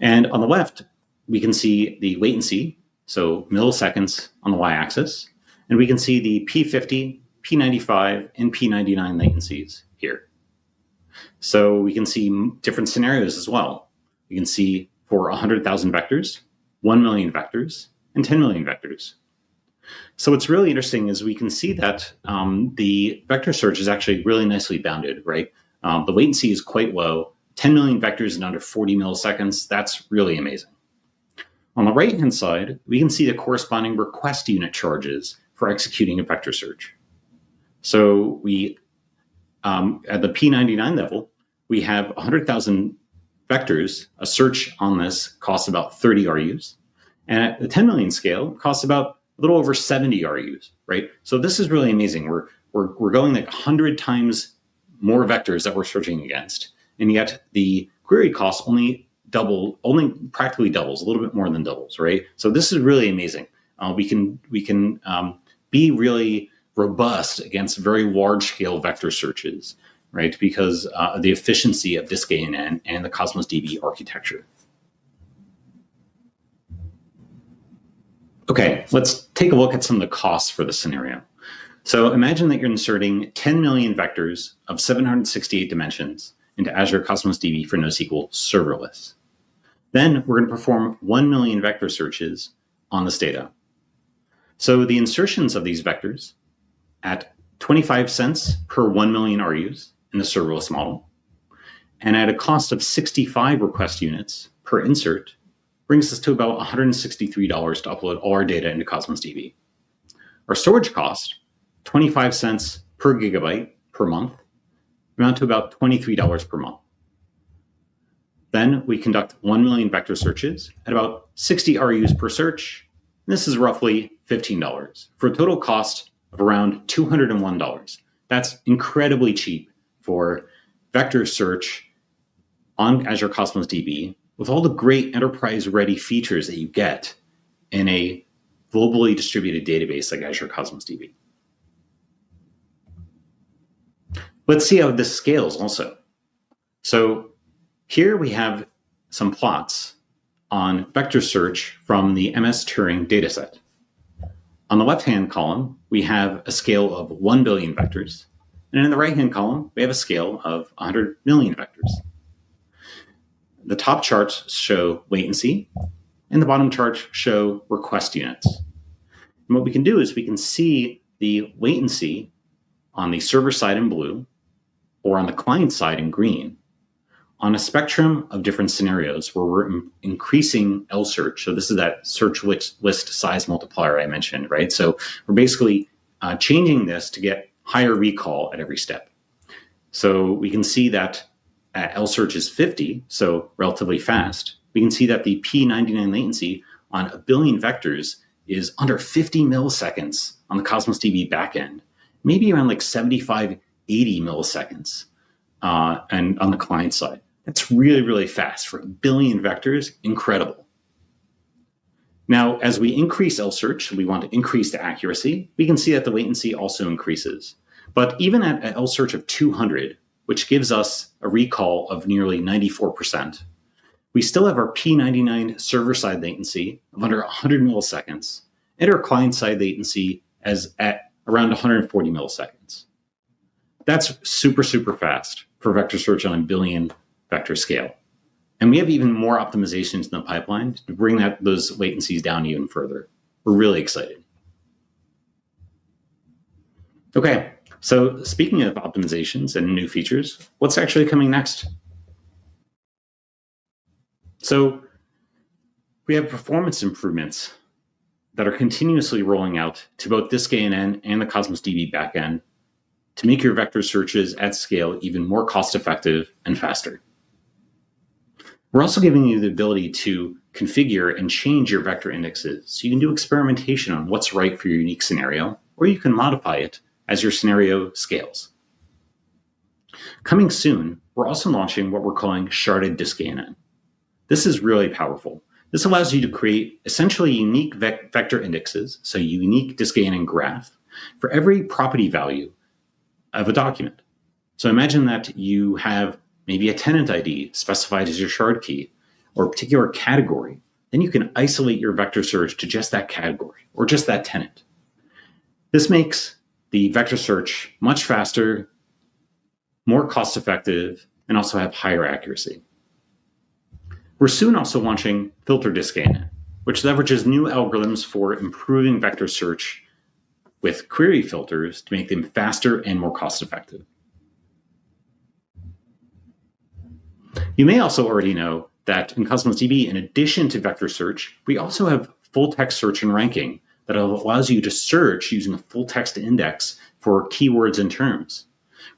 And on the left, we can see the latency, so milliseconds on the y-axis, and we can see the P50, P95, and P99 latencies here. So we can see different scenarios as well. We can see for 100,000 vectors, 1 million vectors, and 10 million vectors. So what's really interesting is we can see that the vector search is actually really nicely bounded, right? The latency is quite low. 10 million vectors in under 40 milliseconds, that's really amazing. On the right-hand side, we can see the corresponding request unit charges for executing a vector search. So we, at the P99 level, we have 100,000 vectors. A search on this costs about 30 RUs. And at the 10 million scale, it costs about a little over 70 RUs, right? So this is really amazing. We're going like 100 times more vectors that we're searching against. And yet the query cost only practically doubles, a little bit more than doubles, right? So this is really amazing. We can be really robust against very large scale vector searches, right? Because of the efficiency of DiskANN and the Cosmos DB architecture. Okay, let's take a look at some of the costs for this scenario. So imagine that you're inserting 10 million vectors of 768 dimensions into Azure Cosmos DB for NoSQL serverless. Then we're going to perform 1 million vector searches on this data. So the insertions of these vectors at 25 cents per 1 million RUs in the serverless model, and at a cost of 65 request units per insert, brings us to about $163 to upload all our data into Cosmos DB. Our storage cost, 25 cents per gigabyte per month, amount to about $23 per month. Then we conduct 1 million vector searches at about 60 RUs per search. This is roughly $15 for a total cost of around $201. That's incredibly cheap for vector search on Azure Cosmos DB with all the great enterprise-ready features that you get in a globally distributed database like Azure Cosmos DB. Let's see how this scales also. So here we have some plots on vector search from the MS Turing dataset. On the left-hand column, we have a scale of 1 billion vectors. And in the right-hand column, we have a scale of 100 million vectors. The top charts show latency, and the bottom charts show request units. And what we can do is we can see the latency on the server side in blue, or on the client side in green, on a spectrum of different scenarios where we're increasing L search. So this is that search list size multiplier I mentioned, right? So we're basically changing this to get higher recall at every step. So we can see that L search is 50, so relatively fast. We can see that the P99 latency on a billion vectors is under 50 milliseconds on the Cosmos DB backend, maybe around like 75, 80 milliseconds and on the client side. That's really, really fast for a billion vectors, incredible. Now, as we increase L search, we want to increase the accuracy. We can see that the latency also increases. But even at an L search of 200, which gives us a recall of nearly 94%, we still have our P99 server-side latency of under 100 milliseconds and our client-side latency as at around 140 milliseconds. That's super, super fast for vector search on a billion vector scale. And we have even more optimizations in the pipeline to bring those latencies down even further. We're really excited. Okay, so speaking of optimizations and new features, what's actually coming next? So we have performance improvements that are continuously rolling out to both DiskANN and the Cosmos DB backend to make your vector searches at scale even more cost-effective and faster. We're also giving you the ability to configure and change your vector indexes so you can do experimentation on what's right for your unique scenario, or you can modify it as your scenario scales. Coming soon, we're also launching what we're calling sharded DiskANN. This is really powerful. This allows you to create essentially unique vector indexes, so a unique DiskANN graph, for every property value of a document. So imagine that you have maybe a tenant ID specified as your shard key or a particular category. Then you can isolate your vector search to just that category or just that tenant. This makes the vector search much faster, more cost-effective, and also have higher accuracy. We're soon also launching filter DiskANN, which leverages new algorithms for improving vector search with query filters to make them faster and more cost-effective. You may also already know that in Cosmos DB, in addition to vector search, we also have full text search and ranking that allows you to search using a full text index for keywords and terms.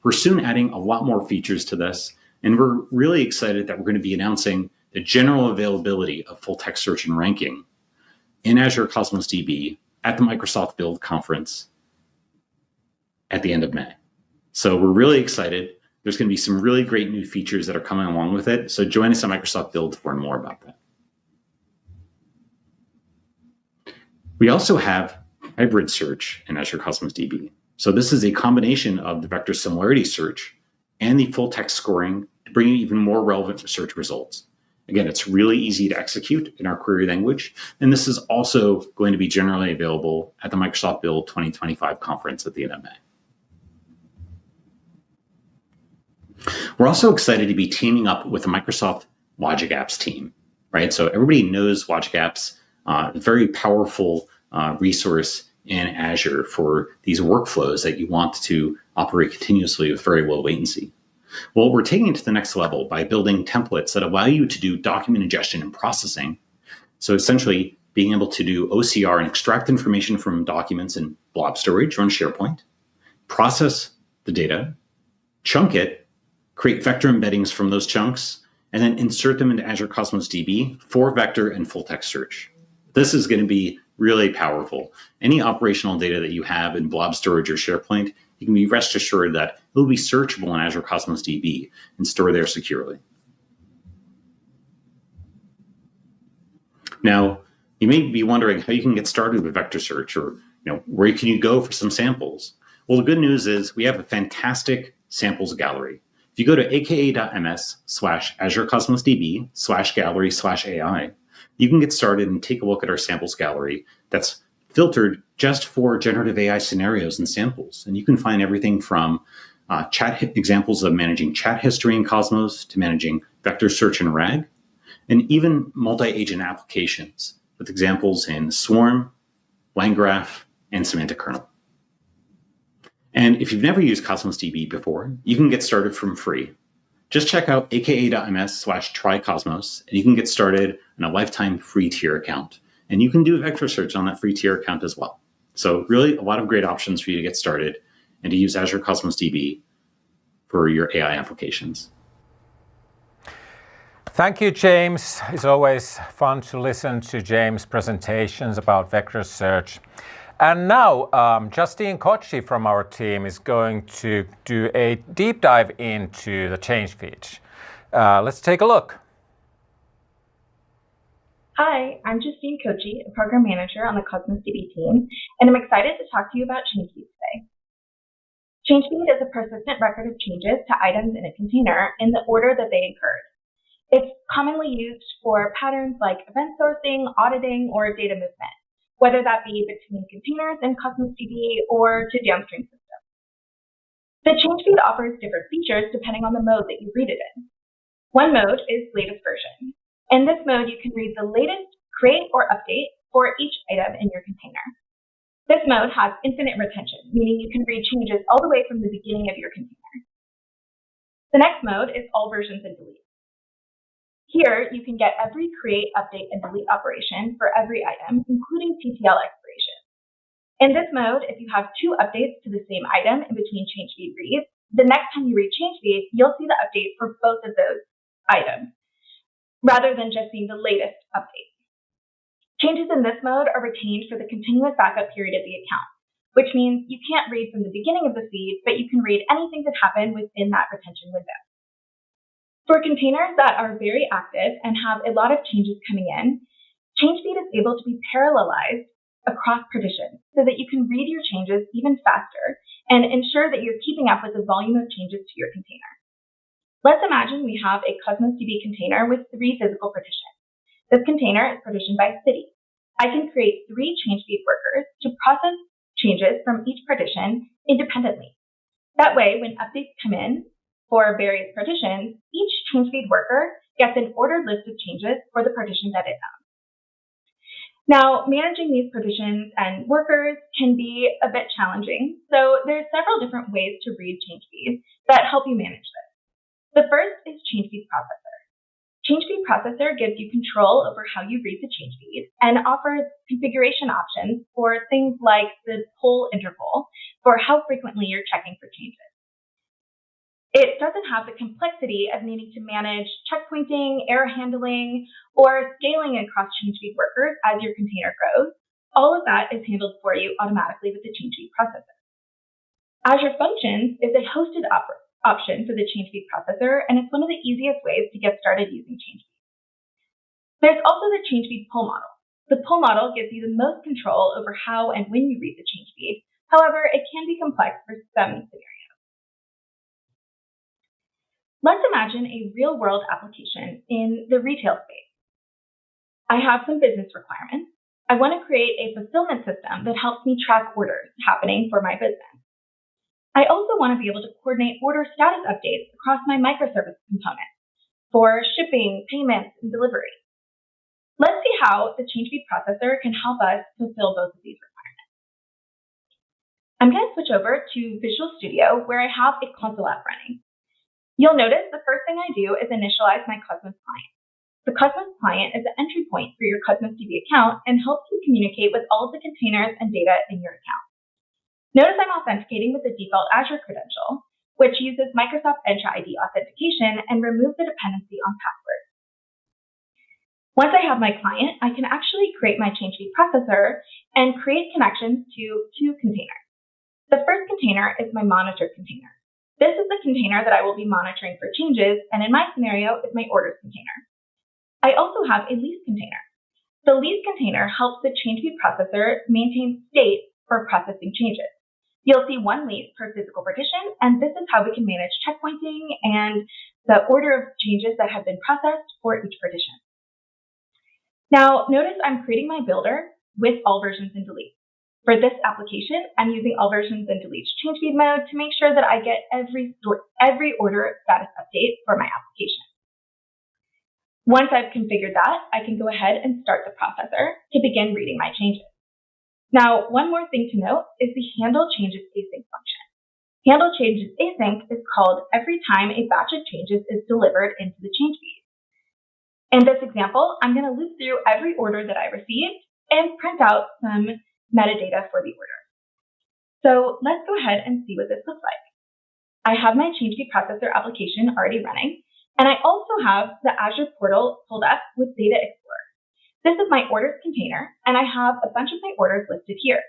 We're soon adding a lot more features to this, and we're really excited that we're going to be announcing the general availability of full text search and ranking in Azure Cosmos DB at the Microsoft Build conference at the end of May. So we're really excited. There's going to be some really great new features that are coming along with it. So join us at Microsoft Build to learn more about that. We also have hybrid search in Azure Cosmos DB. So this is a combination of the vector similarity search and the full text scoring to bring you even more relevant search results. Again, it's really easy to execute in our query language. And this is also going to be generally available at the Microsoft Build 2025 conference at the end of May. We're also excited to be teaming up with the Microsoft Logic Apps team, right? So everybody knows Logic Apps, a very powerful resource in Azure for these workflows that you want to operate continuously with very low latency. Well, we're taking it to the next level by building templates that allow you to do document ingestion and processing. So essentially being able to do OCR and extract information from documents in blob storage or on SharePoint, process the data, chunk it, create vector embeddings from those chunks, and then insert them into Azure Cosmos DB for vector and full text search. This is going to be really powerful. Any operational data that you have in blob storage or SharePoint, you can be rest assured that it will be searchable in Azure Cosmos DB and stored there securely. Now, you may be wondering how you can get started with vector search, or where can you go for some samples? Well, the good news is we have a fantastic samples gallery. If you go to aka.ms/Azure Cosmos DB/gallery/AI, you can get started and take a look at our samples gallery that's filtered just for generative AI scenarios and samples. And you can find everything from examples of managing chat history in Cosmos to managing vector search in RAG, and even multi-agent applications with examples in Swarm, LangGraph, and Semantic Kernel. And if you've never used Cosmos DB before, you can get started from free. Just check out aka.ms/trycosmos, and you can get started on a lifetime free tier account. And you can do vector search on that free tier account as well. So really a lot of great options for you to get started and to use Azure Cosmos DB for your AI applications. Thank you, James. It's always fun to listen to James' presentations about vector search. And now, Justine Kochi from our team is going to do a deep dive into the change feed. Let's take a look. Hi, I'm Justine Kochi, a program manager on the Cosmos DB team, and I'm excited to talk to you about change feed today. Change feed is a persistent record of changes to items in a container in the order that they occurred. It's commonly used for patterns like event sourcing, auditing, or data movement, whether that be between containers in Cosmos DB or to downstream systems. The change feed offers different features depending on the mode that you read it in. One mode is latest version. In this mode, you can read the latest create or update for each item in your container. This mode has infinite retention, meaning you can read changes all the way from the beginning of your container. The next mode is all versions and delete. Here, you can get every create, update, and delete operation for every item, including TTL expiration. In this mode, if you have two updates to the same item in between change feed reads, the next time you read change feed, you'll see the update for both of those items, rather than just seeing the latest update. Changes in this mode are retained for the continuous backup period of the account, which means you can't read from the beginning of the feed, but you can read anything that happened within that retention window. For containers that are very active and have a lot of changes coming in, change feed is able to be parallelized across partitions so that you can read your changes even faster and ensure that you're keeping up with the volume of changes to your container. Let's imagine we have a Cosmos DB container with 3 physical partitions. This container is partitioned by city. I can create 3 change feed workers to process changes from each partition independently. That way, when updates come in for various partitions, each change feed worker gets an ordered list of changes for the partition that it owns. Now, managing these partitions and workers can be a bit challenging, so there's several different ways to read change feeds that help you manage this. The first is change feed processor. Change feed processor gives you control over how you read the change feed and offers configuration options for things like the poll interval for how frequently you're checking for changes. It doesn't have the complexity of needing to manage checkpointing, error handling, or scaling across change feed workers as your container grows. All of that is handled for you automatically with the change feed processor. Azure Functions is a hosted option for the change feed processor, and it's one of the easiest ways to get started using change feed. There's also the change feed poll model. The poll model gives you the most control over how and when you read the change feed. However, it can be complex for some scenarios. Let's imagine a real-world application in the retail space. I have some business requirements. I want to create a fulfillment system that helps me track orders happening for my business. I also want to be able to coordinate order status updates across my microservice components for shipping, payments, and delivery. Let's see how the change feed processor can help us fulfill both of these requirements. I'm going to switch over to Visual Studio, where I have a console app running. You'll notice the first thing I do is initialize my Cosmos client. The Cosmos client is the entry point for your Cosmos DB account and helps you communicate with all of the containers and data in your account. Notice I'm authenticating with the default Azure credential, which uses Microsoft Entra ID authentication and removes the dependency on passwords. Once I have my client, I can actually create my change feed processor and create connections to 2 containers. The first container is my monitor container. This is the container that I will be monitoring for changes, and in my scenario, is my orders container. I also have a lease container. The lease container helps the ChangeFeed processor maintain state for processing changes. You'll see one lease per physical partition, and this is how we can manage checkpointing and the order of changes that have been processed for each partition. Now, notice I'm creating my builder with all versions and deletes. For this application, I'm using all versions and deletes ChangeFeed mode to make sure that I get every order status update for my application. Once I've configured that, I can go ahead and start the processor to begin reading my changes. Now, one more thing to note is the handle changes async function. Handle changes async is called every time a batch of changes is delivered into the ChangeFeed. In this example, I'm going to loop through every order that I received and print out some metadata for the order. So let's go ahead and see what this looks like. I have my ChangeFeed processor application already running, and I also have the Azure portal pulled up with Data Explorer. This is my orders container, and I have a bunch of my orders listed here.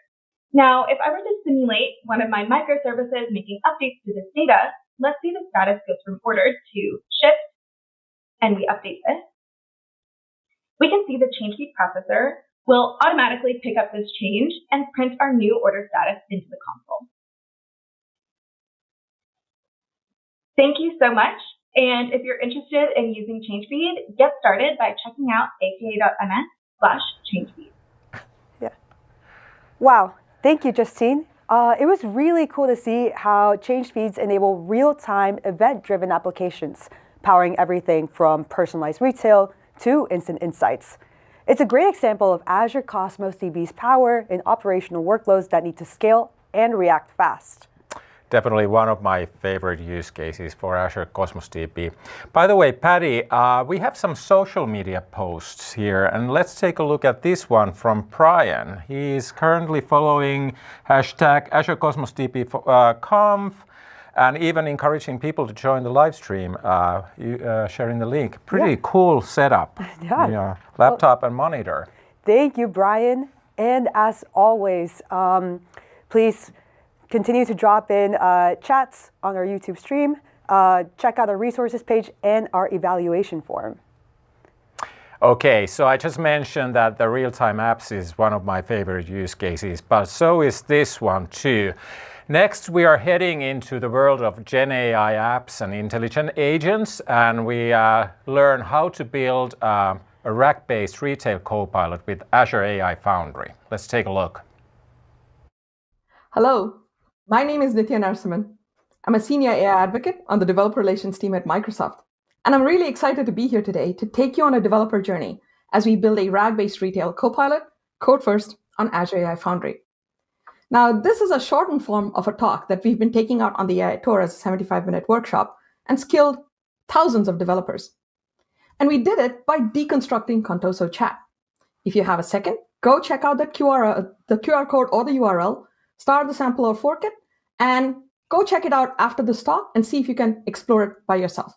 Now, if I were to simulate one of my microservices making updates to this data, let's see the status goes from ordered to shipped, and we update this. We can see the ChangeFeed processor will automatically pick up this change and print our new order status into the console. Thank you so much. And if you're interested in using ChangeFeed, get started by checking out aka.ms/ChangeFeed. Yeah. Wow. Thank you, Justine. It was really cool to see how ChangeFeeds enable real-time event-driven applications, powering everything from personalized retail to instant insights. It's a great example of Azure Cosmos DB's power in operational workloads that need to scale and react fast. Definitely one of my favorite use cases for Azure Cosmos DB. By the way, Patty, we have some social media posts here, and let's take a look at this one from Brian. He's currently following hashtag Azure Cosmos DB Conf, and even encouraging people to join the live stream, sharing the link. Pretty cool setup. Yeah. Laptop and monitor. Thank you, Brian. And as always, please continue to drop in chats on our YouTube stream. Check out our resources page and our evaluation form. Okay, so I just mentioned that the real-time apps is one of my favorite use cases, but so is this one too. Next, we are heading into the world of Gen AI apps and intelligent agents, and we learn how to build a rack-based retail copilot with Azure AI Foundry. Let's take a look. Hello, my name is Nithya Narasimhan. I'm a senior AI advocate on the developer relations team at Microsoft, and I'm really excited to be here today to take you on a developer journey as we build a RAG-based retail copilot, code first, on Azure AI Foundry. Now, this is a shortened form of a talk that we've been taking out on the AI Tour as a 75-minute workshop and skilled thousands of developers. And we did it by deconstructing Contoso Chat. If you have a second, go check out the QR code or the URL, start the sample or fork it, and go check it out after this talk and see if you can explore it by yourself.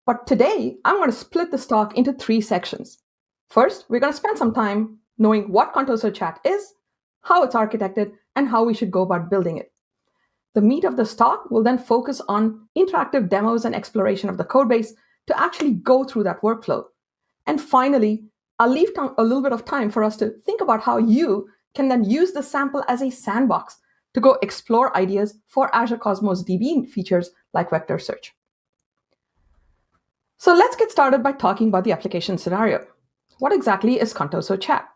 But today, I'm going to split this talk into 3 sections. First, we're going to spend some time knowing what Contoso Chat is, how it's architected, and how we should go about building it. The meat of this talk will then focus on interactive demos and exploration of the codebase to actually go through that workflow. And finally, I'll leave a little bit of time for us to think about how you can then use the sample as a sandbox to go explore ideas for Azure Cosmos DB features like vector search. So let's get started by talking about the application scenario. What exactly is Contoso Chat?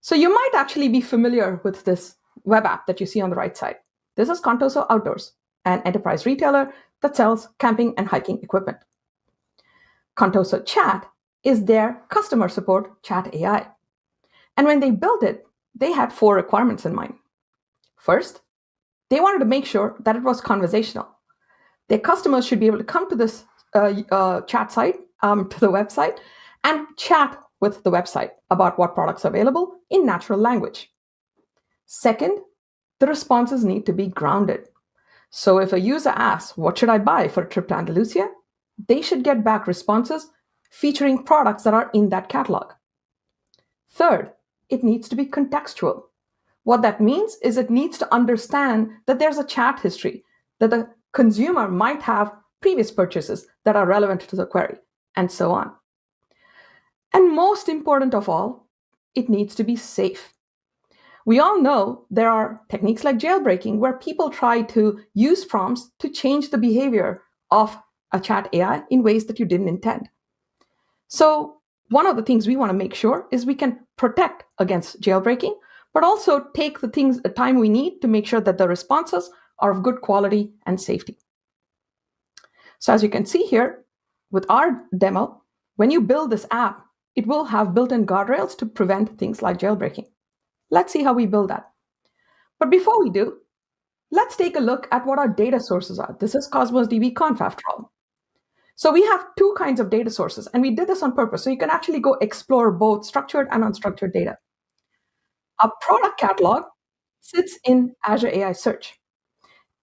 So you might actually be familiar with this web app that you see on the right side. This is Contoso Outdoors, an enterprise retailer that sells camping and hiking equipment. Contoso Chat is their customer support chat AI. And when they built it, they had 4 requirements in mind. First, they wanted to make sure that it was conversational. Their customers should be able to come to this chat site, to the website, and chat with the website about what products are available in natural language. Second, the responses need to be grounded. So if a user asks, what should I buy for a trip to Andalusia? They should get back responses featuring products that are in that catalog. Third, it needs to be contextual. What that means is it needs to understand that there's a chat history, that the consumer might have previous purchases that are relevant to the query, and so on. And most important of all, it needs to be safe. We all know there are techniques like jailbreaking where people try to use prompts to change the behavior of a chat AI in ways that you didn't intend. So one of the things we want to make sure is we can protect against jailbreaking, but also take the time we need to make sure that the responses are of good quality and safety. So as you can see here with our demo, when you build this app, it will have built-in guardrails to prevent things like jailbreaking. Let's see how we build that. But before we do, let's take a look at what our data sources are. This is Cosmos DB Conf after all. So we have two kinds of data sources, and we did this on purpose. So you can actually go explore both structured and unstructured data. Our product catalog sits in Azure AI Search.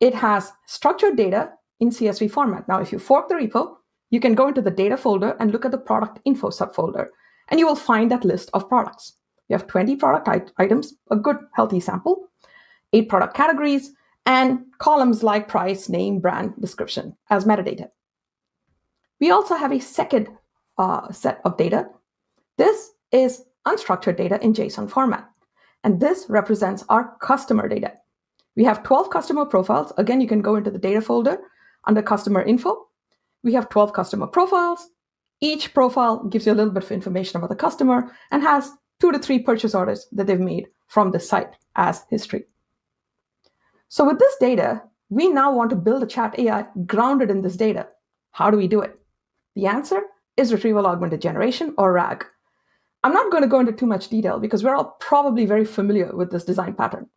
It has structured data in CSV format. Now, if you fork the repo, you can go into the data folder and look at the product info subfolder, and you will find that list of products. You have 20 product items, a good healthy sample, 8 product categories, and columns like price, name, brand, description as metadata. We also have a second set of data. This is unstructured data in JSON format, and this represents our customer data. We have 12 customer profiles. Again, you can go into the data folder under customer info. We have 12 customer profiles. Each profile gives you a little bit of information about the customer and has 2 to 3 purchase orders that they've made from the site as history. So with this data, we now want to build a chat AI grounded in this data. How do we do it? The answer is retrieval-augmented generation, or RAG. I'm not going to go into too much detail because we're all probably very familiar with this design pattern.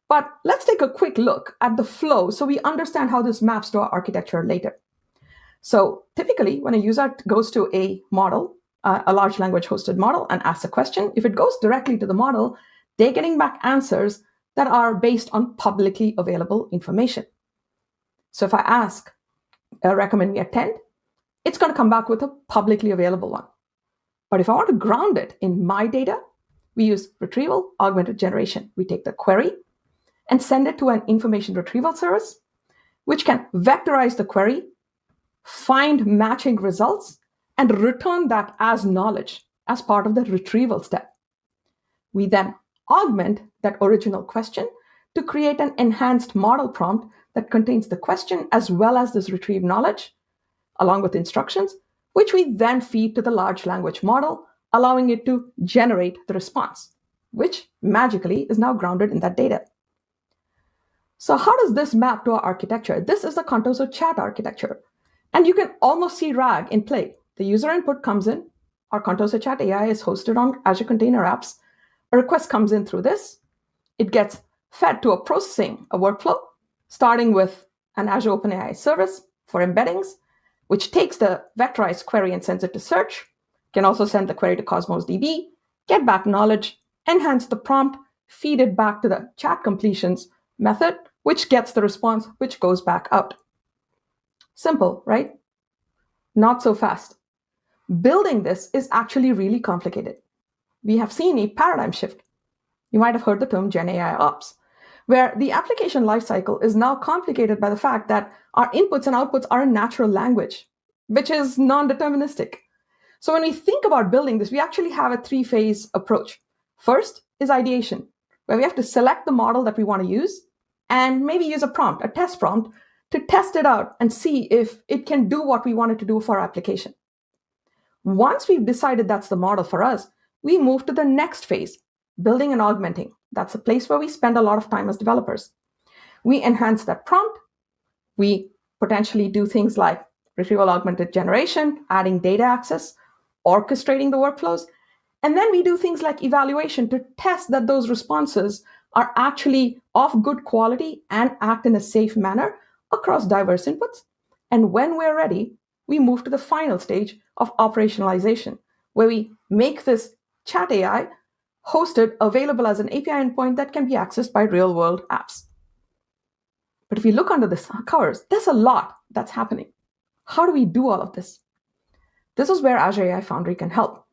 But let's take a quick look at the flow so we understand how this maps to our architecture later. So typically, when a user goes to a model, a large language hosted model, and asks a question, if it goes directly to the model, they're getting back answers that are based on publicly available information. So if I ask, recommend me a tent, it's going to come back with a publicly available one. But if I want to ground it in my data, we use retrieval-augmented generation. We take the query and send it to an information retrieval service, which can vectorize the query, find matching results, and return that as knowledge as part of the retrieval step. We then augment that original question to create an enhanced model prompt that contains the question as well as this retrieved knowledge, along with instructions, which we then feed to the large language model, allowing it to generate the response, which magically is now grounded in that data. So how does this map to our architecture? This is the Contoso chat architecture. And you can almost see RAG in play. The user input comes in. Our Contoso chat AI is hosted on Azure Container Apps. A request comes in through this. It gets fed to a workflow, starting with an Azure OpenAI service for embeddings, which takes the vectorized query and sends it to search. Can also send the query to Cosmos DB, get back knowledge, enhance the prompt, feed it back to the chat completions method, which gets the response, which goes back out. Simple, right? Not so fast. Building this is actually really complicated. We have seen a paradigm shift. You might have heard the term Gen AI Ops, where the application lifecycle is now complicated by the fact that our inputs and outputs are in natural language, which is non-deterministic. So when we think about building this, we actually have a 3-phase approach. First is ideation, where we have to select the model that we want to use and maybe use a test prompt, to test it out and see if it can do what we want it to do for our application. Once we've decided that's the model for us, we move to the next phase, building and augmenting. That's a place where we spend a lot of time as developers. We enhance that prompt. We potentially do things like retrieval-augmented generation, adding data access, orchestrating the workflows. And then we do things like evaluation to test that those responses are actually of good quality and act in a safe manner across diverse inputs. And when we're ready, we move to the final stage of operationalization, where we make this chat AI hosted, available as an API endpoint that can be accessed by real-world apps. But if you look under the covers, there's a lot that's happening. How do we do all of this? This is where Azure AI Foundry can help.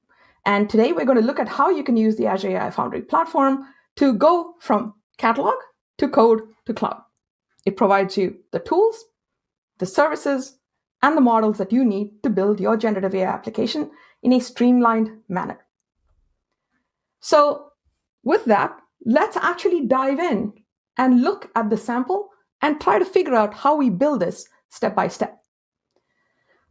And today we're going to look at how you can use the Azure AI Foundry platform to go from catalog to code to cloud. It provides you the tools, the services, and the models that you need to build your generative AI application in a streamlined manner. So with that, let's actually dive in and look at the sample and try to figure out how we build this step by step.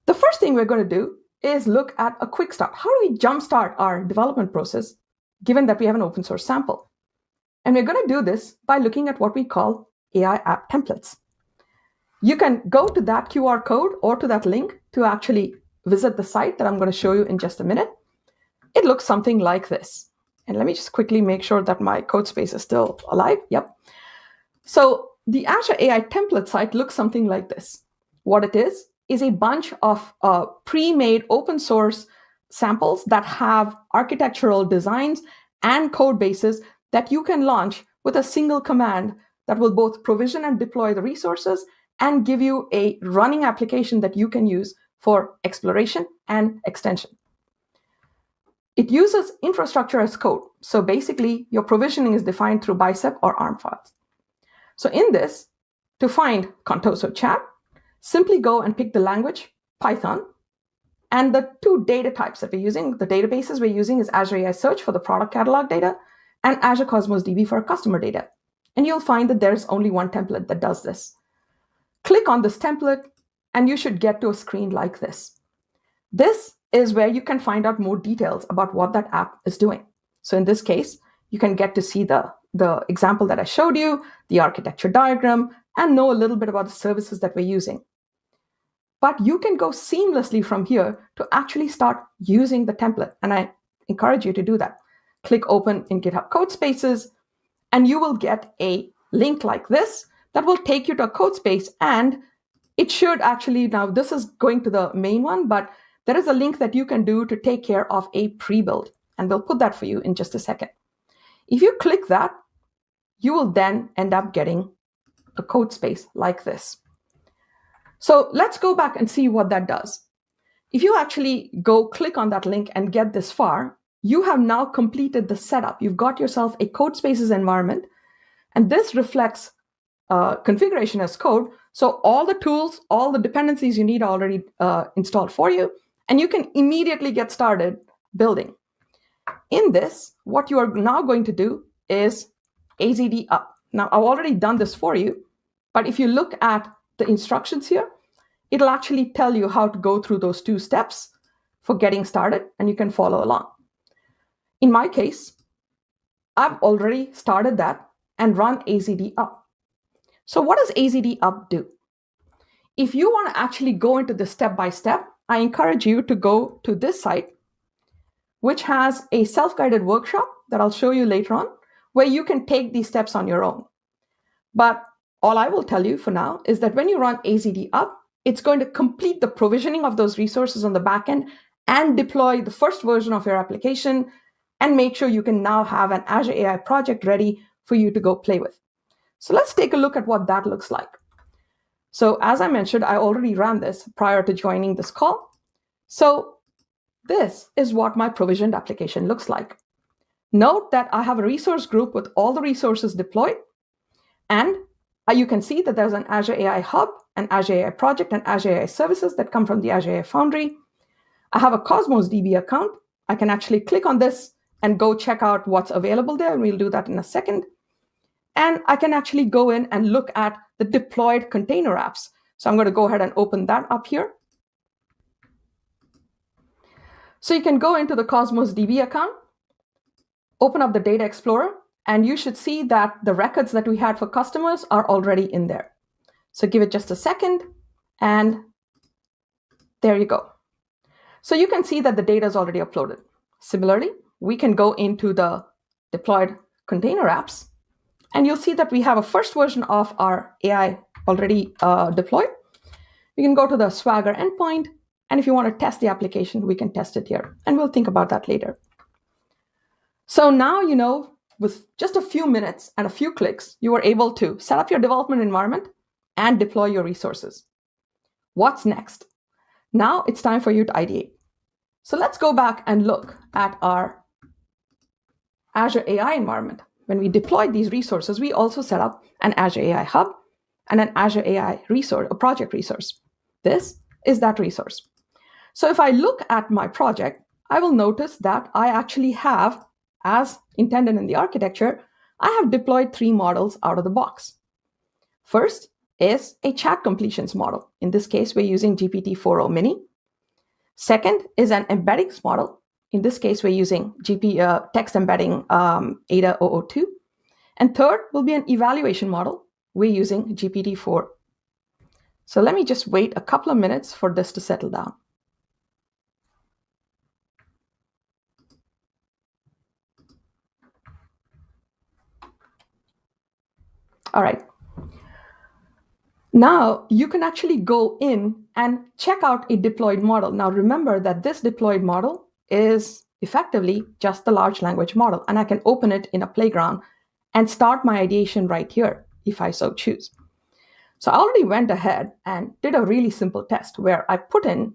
The first thing we're going to do is look at a quick start. How do we jumpstart our development process given that we have an open source sample? And we're going to do this by looking at what we call AI app templates. You can go to that QR code or to that link to actually visit the site that I'm going to show you in just a minute. It looks something like this. And let me just quickly make sure that my code space is still alive. Yep. So the Azure AI template site looks something like this. What it is a bunch of pre-made open source samples that have architectural designs and code bases that you can launch with a single command that will both provision and deploy the resources and give you a running application that you can use for exploration and extension. It uses infrastructure as code. So basically, your provisioning is defined through bicep or ARM files. So in this, to find Contoso chat, simply go and pick the language, Python, and the two data types that we're using, the databases we're using is Azure AI Search for the product catalog data and Azure Cosmos DB for customer data. And you'll find that there's only one template that does this. Click on this template, and you should get to a screen like this. This is where you can find out more details about what that app is doing. So in this case, you can get to see the example that I showed you, the architecture diagram, and know a little bit about the services that we're using. But you can go seamlessly from here to actually start using the template. And I encourage you to do that. Click open in GitHub Codespaces, and you will get a link like this that will take you to a code space. And it should actually, now this is going to the main one, but there is a link that you can do to take care of a pre-build. And we'll put that for you in just a second. If you click that, you will then end up getting a code space like this. So let's go back and see what that does. If you actually go click on that link and get this far, you have now completed the setup. You've got yourself a code spaces environment, and this reflects configuration as code. So all the tools, all the dependencies you need are already installed for you, and you can immediately get started building. In this, what you are now going to do is AZD up. Now, I've already done this for you, but if you look at the instructions here, it'll actually tell you how to go through those two steps for getting started, and you can follow along. In my case, I've already started that and run AZD up. So what does AZD up do? If you want to actually go into the step-by-step, I encourage you to go to this site, which has a self-guided workshop that I'll show you later on, where you can take these steps on your own. But all I will tell you for now is that when you run AZD up, it's going to complete the provisioning of those resources on the backend and deploy the first version of your application and make sure you can now have an Azure AI project ready for you to go play with. So let's take a look at what that looks like. So as I mentioned, I already ran this prior to joining this call. So this is what my provisioned application looks like. Note that I have a resource group with all the resources deployed, and you can see that there's an Azure AI Hub, an Azure AI project, and Azure AI services that come from the Azure AI Foundry. I have a Cosmos DB account. I can actually click on this and go check out what's available there, and we'll do that in a second. And I can actually go in and look at the deployed container apps. So I'm going to go ahead and open that up here. So you can go into the Cosmos DB account, open up the Data Explorer, and you should see that the records that we had for customers are already in there. So give it just a second, and there you go. So you can see that the data is already uploaded. Similarly, we can go into the deployed container apps, and you'll see that we have a first version of our AI already deployed. We can go to the Swagger endpoint, and if you want to test the application, we can test it here, and we'll think about that later. So now you know, with just a few minutes and a few clicks, you are able to set up your development environment and deploy your resources. What's next? Now it's time for you to ideate. So let's go back and look at our Azure AI environment. When we deployed these resources, we also set up an Azure AI Hub and an Azure AI resource, a project resource. This is that resource. So if I look at my project, I will notice that I actually have, as intended in the architecture, I have deployed 3 models out of the box. First is a chat completions model. In this case, we're using GPT-4o Mini. Second is an embeddings model. In this case, we're using text embedding Ada 002. And third will be an evaluation model. We're using GPT-4. So let me just wait a couple of minutes for this to settle down. All right. Now you can actually go in and check out a deployed model. Now remember that this deployed model is effectively just the large language model, and I can open it in a playground and start my ideation right here if I so choose. So I already went ahead and did a really simple test where I put in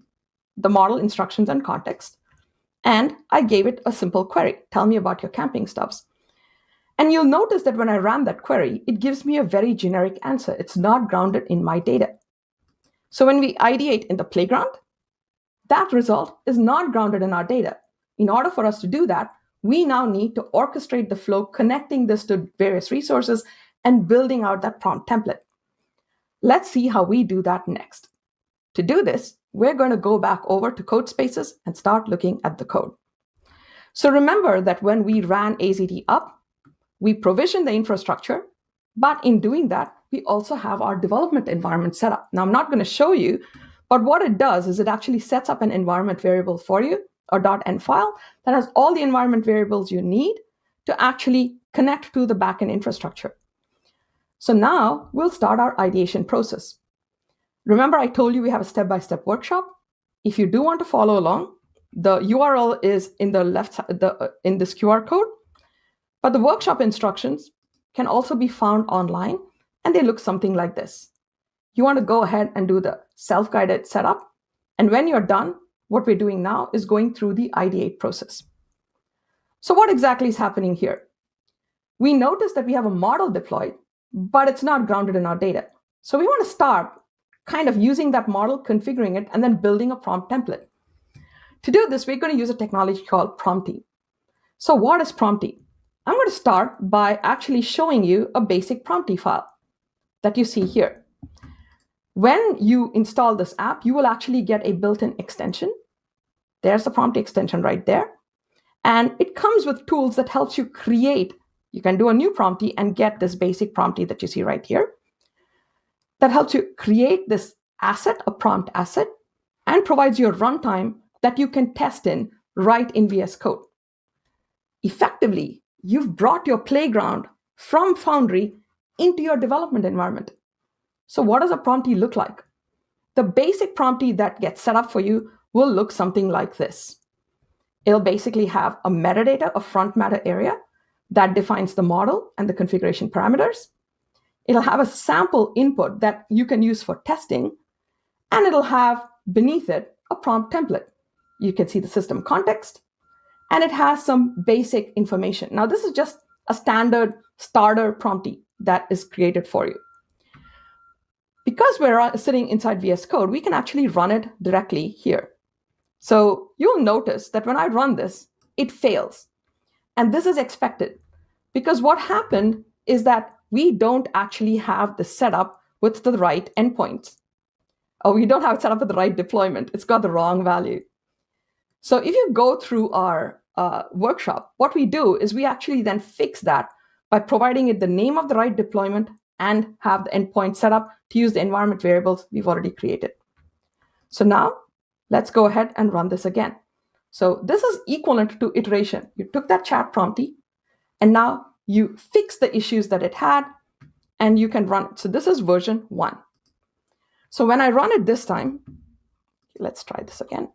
the model instructions and context, and I gave it a simple query. Tell me about your camping stubs. And you'll notice that when I ran that query, it gives me a very generic answer. It's not grounded in my data. So when we ideate in the playground, that result is not grounded in our data. In order for us to do that, we now need to orchestrate the flow, connecting this to various resources and building out that prompt template. Let's see how we do that next. To do this, we're going to go back over to code spaces and start looking at the code. So remember that when we ran AZT up, we provision the infrastructure, but in doing that, we also have our development environment set up. Now, I'm not going to show you, but what it does is it actually sets up an environment variable for you, or .env file, that has all the environment variables you need to actually connect to the backend infrastructure. So now we'll start our ideation process. Remember, I told you we have a step-by-step workshop. If you do want to follow along, the URL is in the left side, in this QR code. But the workshop instructions can also be found online, and they look something like this. You want to go ahead and do the self-guided setup. And when you're done, what we're doing now is going through the ideate process. So what exactly is happening here? We notice that we have a model deployed, but it's not grounded in our data. So we want to start kind of using that model, configuring it, and then building a prompt template. To do this, we're going to use a technology called Prompty. So what is Prompty? I'm going to start by actually showing you a basic Prompty file that you see here. When you install this app, you will actually get a built-in extension. There's the Prompty extension right there. And it comes with tools that helps you create. You can do a new Prompty and get this basic Prompty that you see right here. That helps you create this asset, a prompt asset, and provides you a runtime that you can test in right in VS Code. Effectively, you've brought your playground from Foundry into your development environment. So what does a Prompty look like? The basic Prompty that gets set up for you will look something like this. It'll basically have a metadata, a front matter area that defines the model and the configuration parameters. It'll have a sample input that you can use for testing, and it'll have beneath it a prompt template. You can see the system context, and it has some basic information. Now, this is just a standard starter Prompty that is created for you. Because we're sitting inside VS Code, we can actually run it directly here. So you'll notice that when I run this, it fails. And this is expected because what happened is that we don't actually have the setup with the right endpoints. Or we don't have it set up with the right deployment. It's got the wrong value. So if you go through our workshop, what we do is we actually then fix that by providing it the name of the right deployment and have the endpoint set up to use the environment variables we've already created. So now let's go ahead and run this again. So this is equivalent to iteration. You took that chat Prompty, and now you fix the issues that it had, and you can run it. So this is version 1. So when I run it this time, let's try this again.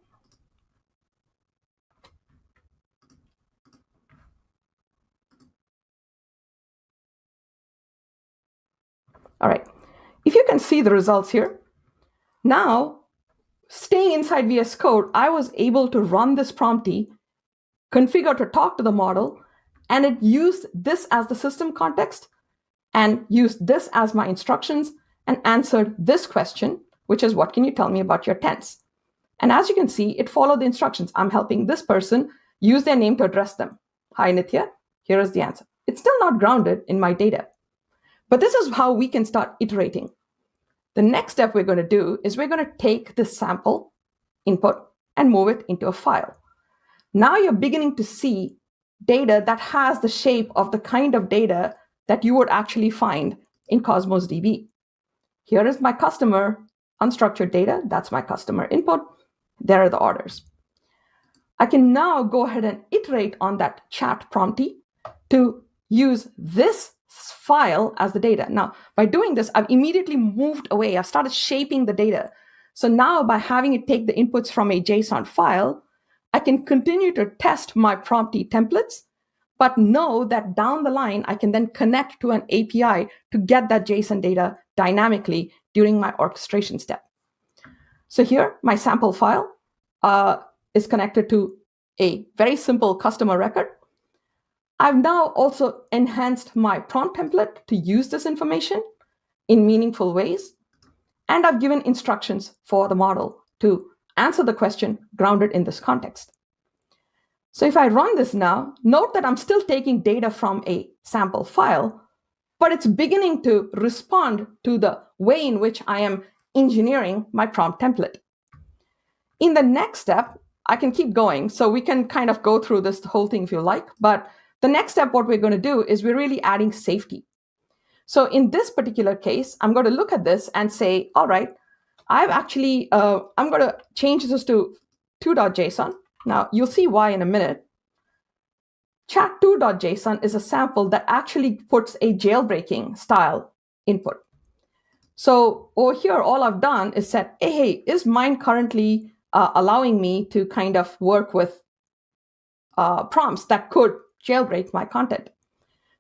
All right, if you can see the results here, now staying inside VS Code, I was able to run this Prompty, configure to talk to the model, and it used this as the system context and used this as my instructions and answered this question, which is, what can you tell me about your tents? And as you can see, it followed the instructions. I'm helping this person use their name to address them. Hi, Nithya. Here is the answer. It's still not grounded in my data. But this is how we can start iterating. The next step we're going to do is we're going to take this sample input and move it into a file. Now you're beginning to see data that has the shape of the kind of data that you would actually find in Cosmos DB. Here is my customer unstructured data. That's my customer input. There are the orders. I can now go ahead and iterate on that chat promptee to use this file as the data. Now, by doing this, I've immediately moved away. I've started shaping the data. So now by having it take the inputs from a JSON file, I can continue to test my promptee templates, but know that down the line, I can then connect to an API to get that JSON data dynamically during my orchestration step. So here, my sample file is connected to a very simple customer record. I've now also enhanced my prompt template to use this information in meaningful ways. And I've given instructions for the model to answer the question grounded in this context. So if I run this now, note that I'm still taking data from a sample file, but it's beginning to respond to the way in which I am engineering my prompt template. In the next step, I can keep going. So we can kind of go through this whole thing if you like, but the next step, what we're going to do is we're really adding safety. So in this particular case, I'm going to look at this and say, all right, I'm going to change this to 2.json. Now you'll see why in a minute. Chat2.json is a sample that actually puts a jailbreaking style input. So over here, all I've done is said, hey, is mine currently allowing me to kind of work with prompts that could jailbreak my content?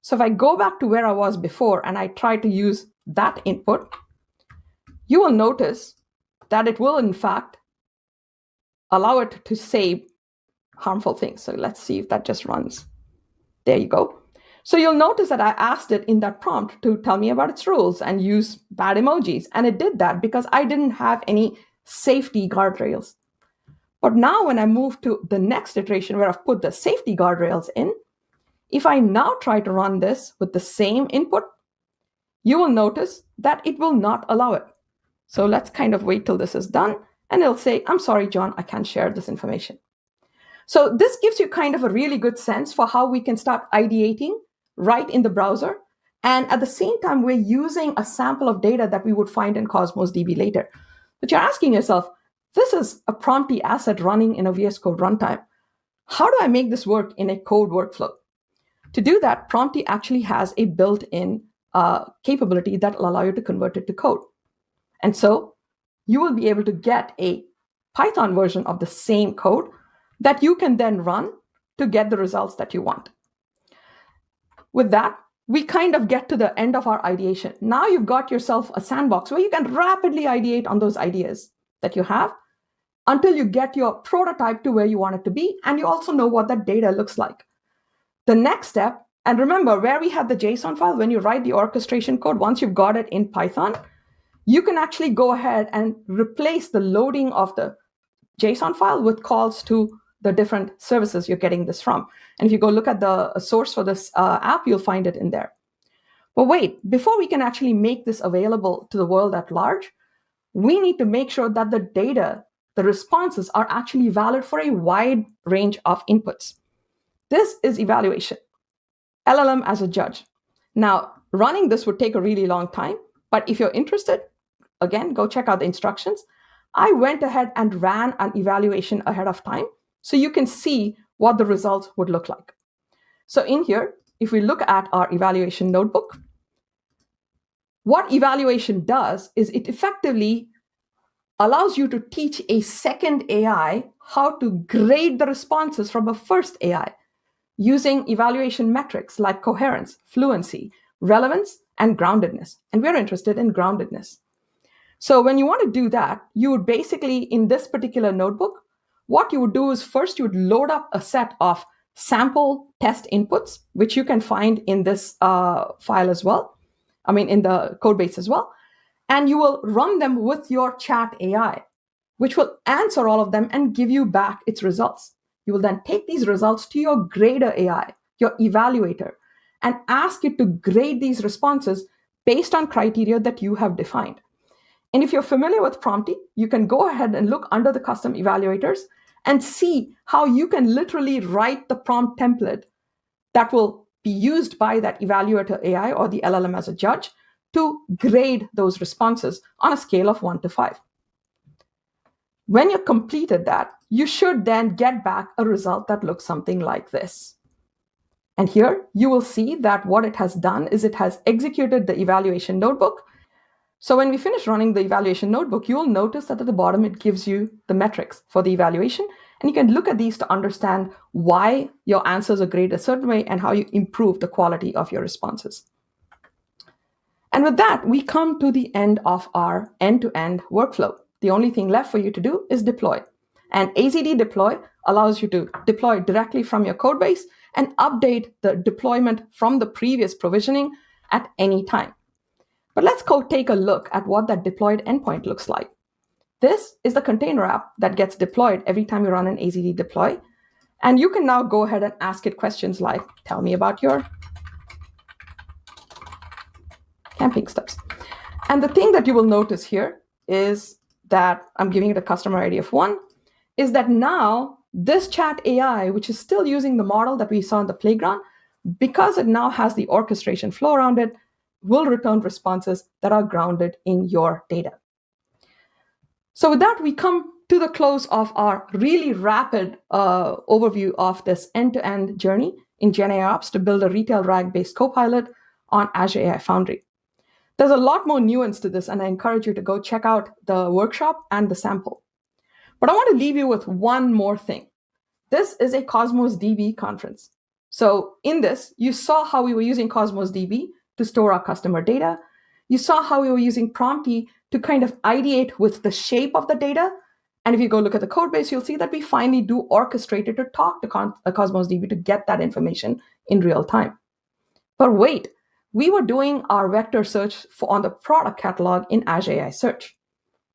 So if I go back to where I was before and I try to use that input, you will notice that it will, in fact, allow it to say harmful things. So let's see if that just runs. There you go. So you'll notice that I asked it in that prompt to tell me about its rules and use bad emojis. And it did that because I didn't have any safety guardrails. But now when I move to the next iteration where I've put the safety guardrails in, if I now try to run this with the same input, you will notice that it will not allow it. So let's kind of wait till this is done. And it'll say, I'm sorry, John, I can't share this information. So this gives you kind of a really good sense for how we can start ideating right in the browser. And at the same time, we're using a sample of data that we would find in Cosmos DB later. But you're asking yourself, this is a promptee asset running in a VS Code runtime. How do I make this work in a code workflow? To do that, promptee actually has a built-in capability that will allow you to convert it to code. And so you will be able to get a Python version of the same code that you can then run to get the results that you want. With that, we kind of get to the end of our ideation. Now you've got yourself a sandbox where you can rapidly ideate on those ideas that you have until you get your prototype to where you want it to be, and you also know what that data looks like. The next step, and remember where we had the JSON file, when you write the orchestration code, once you've got it in Python, you can actually go ahead and replace the loading of the JSON file with calls to the different services you're getting this from. And if you go look at the source for this app, you'll find it in there. But wait, before we can actually make this available to the world at large, we need to make sure that the data, the responses are actually valid for a wide range of inputs. This is evaluation. LLM as a judge. Now, running this would take a really long time, but if you're interested, again, go check out the instructions. I went ahead and ran an evaluation ahead of time so you can see what the results would look like. So in here, if we look at our evaluation notebook, what evaluation does is it effectively allows you to teach a second AI how to grade the responses from a first AI using evaluation metrics like coherence, fluency, relevance, and groundedness. And we're interested in groundedness. So when you want to do that, you would basically, in this particular notebook, what you would do is first you would load up a set of sample test inputs, which you can find in this file as well. In the code base as well. And you will run them with your chat AI. which will answer all of them and give you back its results. You will then take these results to your grader AI, your evaluator, and ask it to grade these responses based on criteria that you have defined. And if you're familiar with prompting, you can go ahead and look under the custom evaluators and see how you can literally write the prompt template that will be used by that evaluator AI or the LLM as a judge to grade those responses on a scale of 1 to 5. When you've completed that, you should then get back a result that looks something like this. And here you will see that what it has done is it has executed the evaluation notebook. So when we finish running the evaluation notebook, you will notice that at the bottom it gives you the metrics for the evaluation. And you can look at these to understand why your answers are graded a certain way and how you improve the quality of your responses. And with that, we come to the end of our end-to-end workflow. The only thing left for you to do is deploy. And AZD deploy allows you to deploy directly from your code base and update the deployment from the previous provisioning at any time. But let's go take a look at what that deployed endpoint looks like. This is the container app that gets deployed every time you run an AZD deploy. And you can now go ahead and ask it questions like, tell me about your camping steps. And the thing that you will notice here is that I'm giving it a customer ID of 1, is that now this chat AI, which is still using the model that we saw in the playground, because it now has the orchestration flow around it, will return responses that are grounded in your data. So with that, we come to the close of our really rapid overview of this end-to-end journey in GenAI to build a retail RAG-based copilot on Azure AI Foundry. There's a lot more nuance to this, and I encourage you to go check out the workshop and the sample. But I want to leave you with one more thing. This is a Cosmos DB conference. So in this, you saw how we were using Cosmos DB to store our customer data. You saw how we were using Prompty to kind of ideate with the shape of the data. And if you go look at the code base, you'll see that we finally do orchestrate it to talk to Cosmos DB to get that information in real time. But wait, we were doing our vector search on the product catalog in Azure AI Search.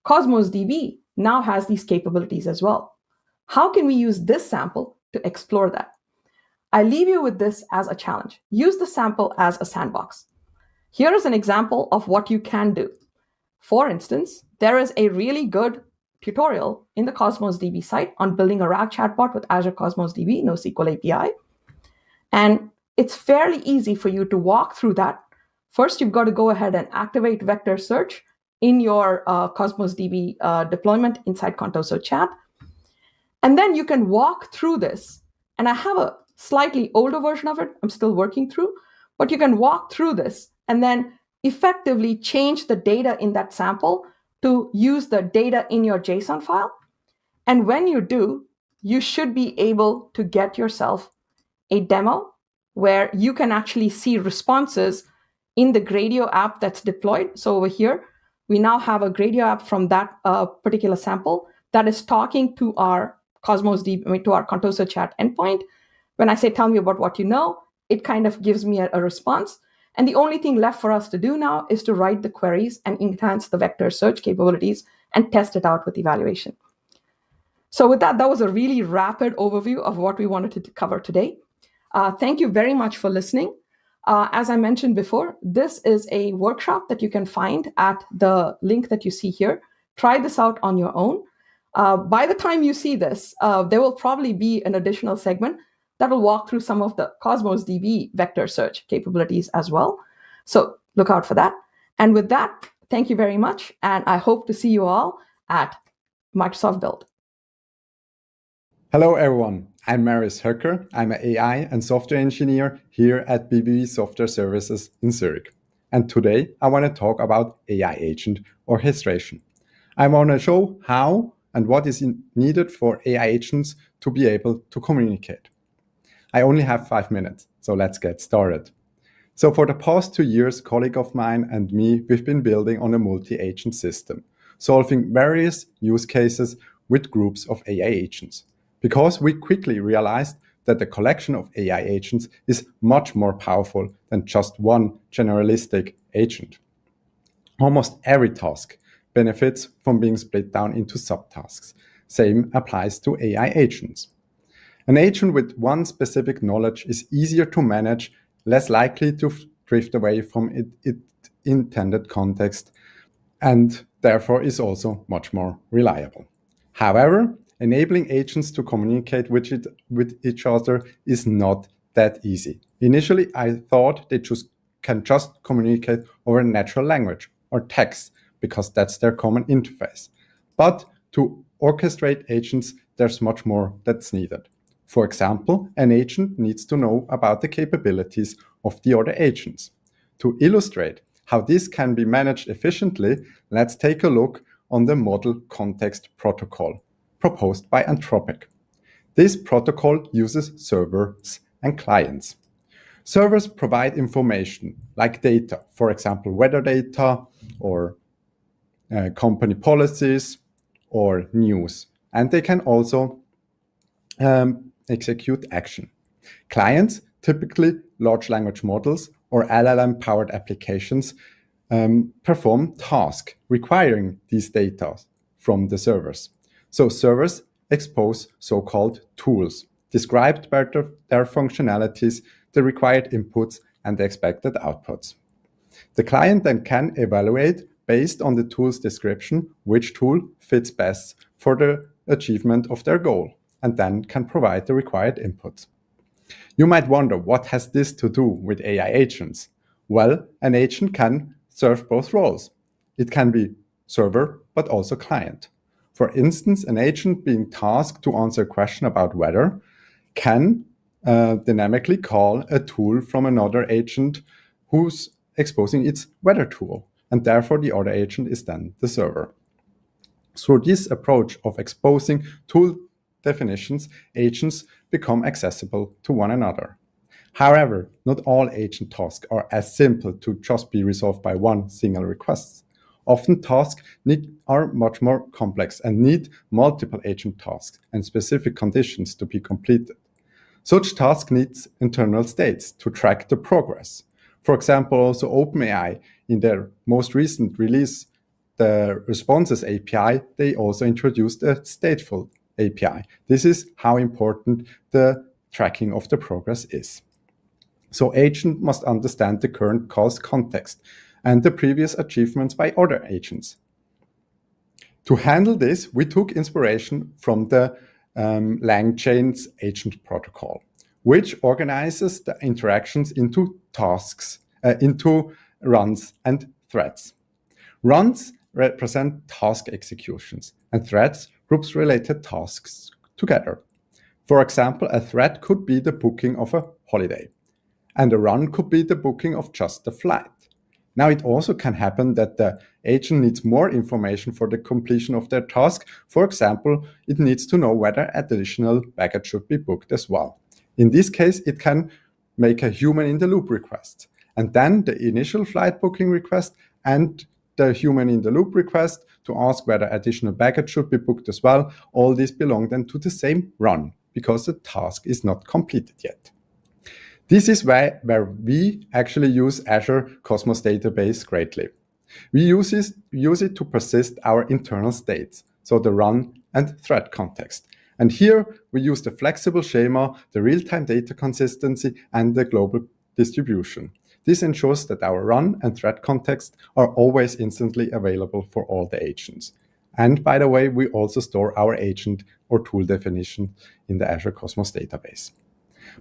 Cosmos DB now has these capabilities as well. How can we use this sample to explore that? I leave you with this as a challenge. Use the sample as a sandbox. Here is an example of what you can do. For instance, there is a really good tutorial in the Cosmos DB site on building a RAG chatbot with Azure Cosmos DB NoSQL API. And it's fairly easy for you to walk through that. First, you've got to go ahead and activate vector search in your Cosmos DB deployment inside Contoso Chat. And then you can walk through this. And I have a slightly older version of it I'm still working through, but you can walk through this and then effectively change the data in that sample to use the data in your JSON file. And when you do, you should be able to get yourself a demo where you can actually see responses in the Gradio app that's deployed. So over here, we now have a Gradio app from that particular sample that is talking to our Cosmos DB, to our Contoso Chat endpoint. When I say, tell me about what you know, it kind of gives me a response. And the only thing left for us to do now is to write the queries and enhance the vector search capabilities and test it out with evaluation. So with that, that was a really rapid overview of what we wanted to cover today. Thank you very much for listening. As I mentioned before, this is a workshop that you can find at the link that you see here. Try this out on your own. By the time you see this, there will probably be an additional segment that will walk through some of the Cosmos DB vector search capabilities as well. So look out for that. And with that, thank you very much. And I hope to see you all at Microsoft Build. Hello, everyone. I'm Marius Höcker. I'm an AI and software engineer here at BBB Software Services in Zurich. And today I want to talk about AI agent orchestration. I want to show how and what is needed for AI agents to be able to communicate. I only have 5 minutes, so let's get started. So for the past 2 years, a colleague of mine and me, we've been building on a multi-agent system, solving various use cases with groups of AI agents. Because we quickly realized that the collection of AI agents is much more powerful than just one generalistic agent. Almost every task benefits from being split down into subtasks. Same applies to AI agents. An agent with one specific knowledge is easier to manage, less likely to drift away from its intended context, and therefore is also much more reliable. However, enabling agents to communicate with each other is not that easy. Initially, I thought they can just communicate over natural language or text because that's their common interface. But to orchestrate agents, there's much more that's needed. For example, an agent needs to know about the capabilities of the other agents. To illustrate how this can be managed efficiently, let's take a look on the Model Context Protocol proposed by Anthropic. This protocol uses servers and clients. Servers provide information like data, for example, weather data or company policies or news, and they can also execute action. Clients, typically large language models or LLM-powered applications, perform tasks requiring these data from the servers. So servers expose so-called tools, described by their functionalities, the required inputs, and the expected outputs. The client then can evaluate, based on the tool's description, which tool fits best for the achievement of their goal, and then can provide the required inputs. You might wonder, what has this to do with AI agents? Well, an agent can serve both roles. It can be server, but also client. For instance, an agent being tasked to answer a question about weather can dynamically call a tool from another agent who's exposing its weather tool, and therefore the other agent is then the server. Through this approach of exposing tool definitions, agents become accessible to one another. However, not all agent tasks are as simple to just be resolved by one single request. Often tasks are much more complex and need multiple agent tasks and specific conditions to be completed. Such tasks need internal states to track the progress. For example, also OpenAI, in their most recent release, the Responses API, they also introduced a stateful API. This is how important the tracking of the progress is. So agent must understand the current cause context and the previous achievements by other agents. To handle this, we took inspiration from the LangChain's agent protocol, which organizes the interactions into tasks, into runs and threads. Runs represent task executions, and threads groups related tasks together. For example, a thread could be the booking of a holiday, and a run could be the booking of just a flight. Now, it also can happen that the agent needs more information for the completion of their task. For example, it needs to know whether additional baggage should be booked as well. In this case, it can make a human-in-the-loop request, and then the initial flight booking request and the human-in-the-loop request to ask whether additional baggage should be booked as well. All these belong then to the same run because the task is not completed yet. This is where we actually use Azure Cosmos database greatly. We use it to persist our internal states, so the run and thread context. And here we use the flexible schema, the real-time data consistency, and the global distribution. This ensures that our run and thread context are always instantly available for all the agents. And by the way, we also store our agent or tool definition in the Azure Cosmos database.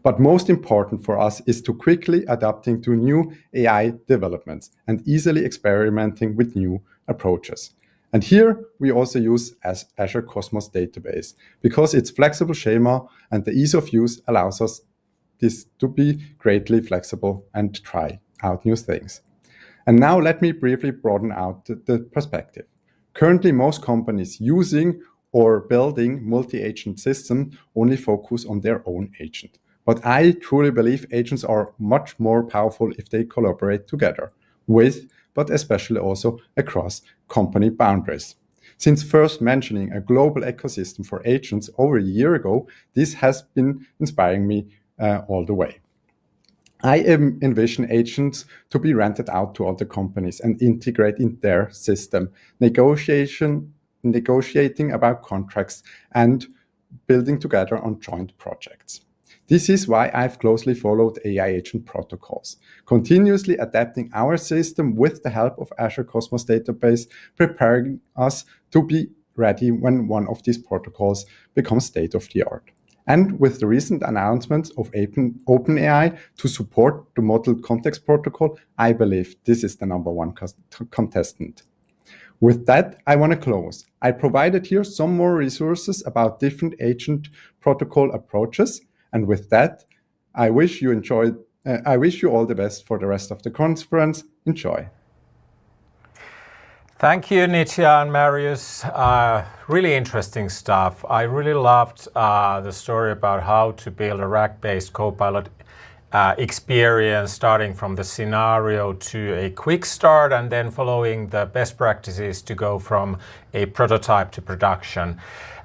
But most important for us is to quickly adapting to new AI developments and easily experimenting with new approaches. And here we also use Azure Cosmos database because its flexible schema and the ease of use allows us this to be greatly flexible and try out new things. And now let me briefly broaden out the perspective. Currently, most companies using or building multi-agent systems only focus on their own agent. But I truly believe agents are much more powerful if they collaborate together with, but especially also across company boundaries. Since first mentioning a global ecosystem for agents over a year ago, this has been inspiring me all the way. I envision agents to be rented out to other companies and integrate in their system, negotiating about contracts and building together on joint projects. This is why I've closely followed AI agent protocols, continuously adapting our system with the help of Azure Cosmos Database, preparing us to be ready when one of these protocols becomes state-of-the-art. And with the recent announcements of OpenAI to support the Model Context Protocol, I believe this is the number one contestant. With that, I want to close. I provided here some more resources about different agent protocol approaches. And with that, I wish you all the best for the rest of the conference. Enjoy. Thank you, Nitya and Marius. Really interesting stuff. I really loved the story about how to build a RAG-based Copilot experience, starting from the scenario to a quick start and then following the best practices to go from a prototype to production.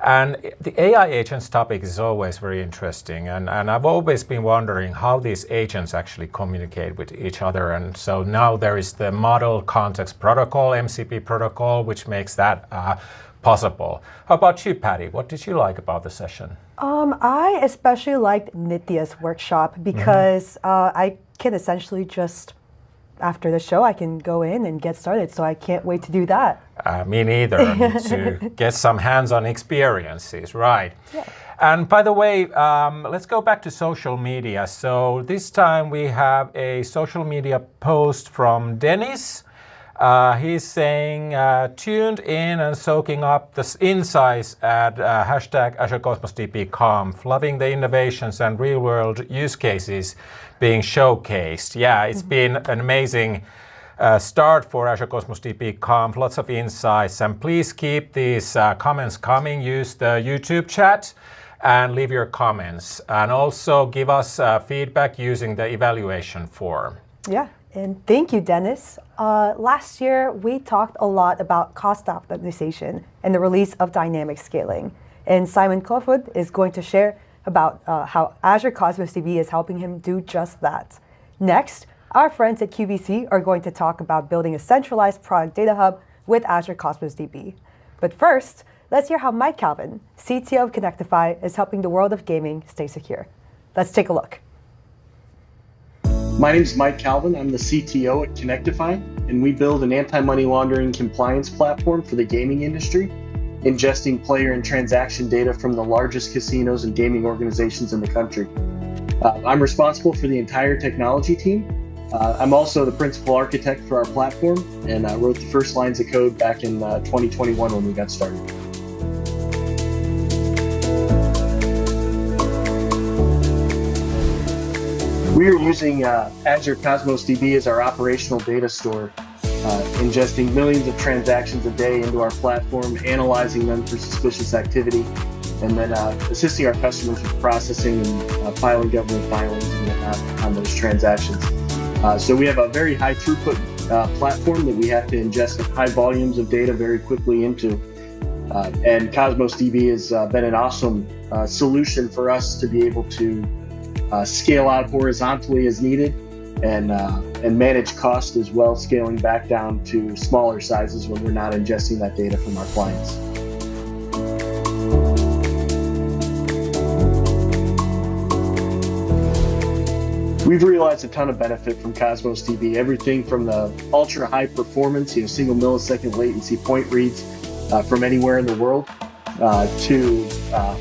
And the AI agents topic is always very interesting. And I've always been wondering how these agents actually communicate with each other. And so now there is the Model Context Protocol, MCP protocol, which makes that possible. How about you, Patty? What did you like about the session? I especially liked Nitya's workshop because I can essentially just, after the show, I can go in and get started. So I can't wait to do that. Me neither. I need to get some hands-on experiences, right? Yeah. And by the way, let's go back to social media. So this time we have a social media post from Dennis. He's saying, tuned in and soaking up the insights at hashtag Azure Cosmos DB Conf, loving the innovations and real-world use cases being showcased. Yeah, it's been an amazing start for Azure Cosmos DB Conf, lots of insights, and please keep these comments coming. Use the YouTube chat and leave your comments, and also give us feedback using the evaluation form. Yeah. And thank you, Dennis. Last year, we talked a lot about cost optimization and the release of dynamic scaling. And Simon Kofod is going to share about how Azure Cosmos DB is helping him do just that. Next, our friends at QVC are going to talk about building a centralized product data hub with Azure Cosmos DB. But first, let's hear how Mike Calvin, CTO of Connectify, is helping the world of gaming stay secure. Let's take a look. My name is Mike Calvin. I'm the CTO at Connectify, and we build an anti-money laundering compliance platform for the gaming industry, ingesting player and transaction data from the largest casinos and gaming organizations in the country. I'm responsible for the entire technology team. I'm also the principal architect for our platform, and I wrote the first lines of code back in 2021 when we got started. We are using Azure Cosmos DB as our operational data store, ingesting millions of transactions a day into our platform, analyzing them for suspicious activity, and then assisting our customers with processing and filing government filings and whatnot on those transactions. So we have a very high throughput platform that we have to ingest high volumes of data very quickly into. And Cosmos DB has been an awesome solution for us to be able to scale out horizontally as needed and manage cost as well, scaling back down to smaller sizes when we're not ingesting that data from our clients. We've realized a ton of benefit from Cosmos DB, everything from the ultra high performance, single millisecond latency point reads from anywhere in the world, to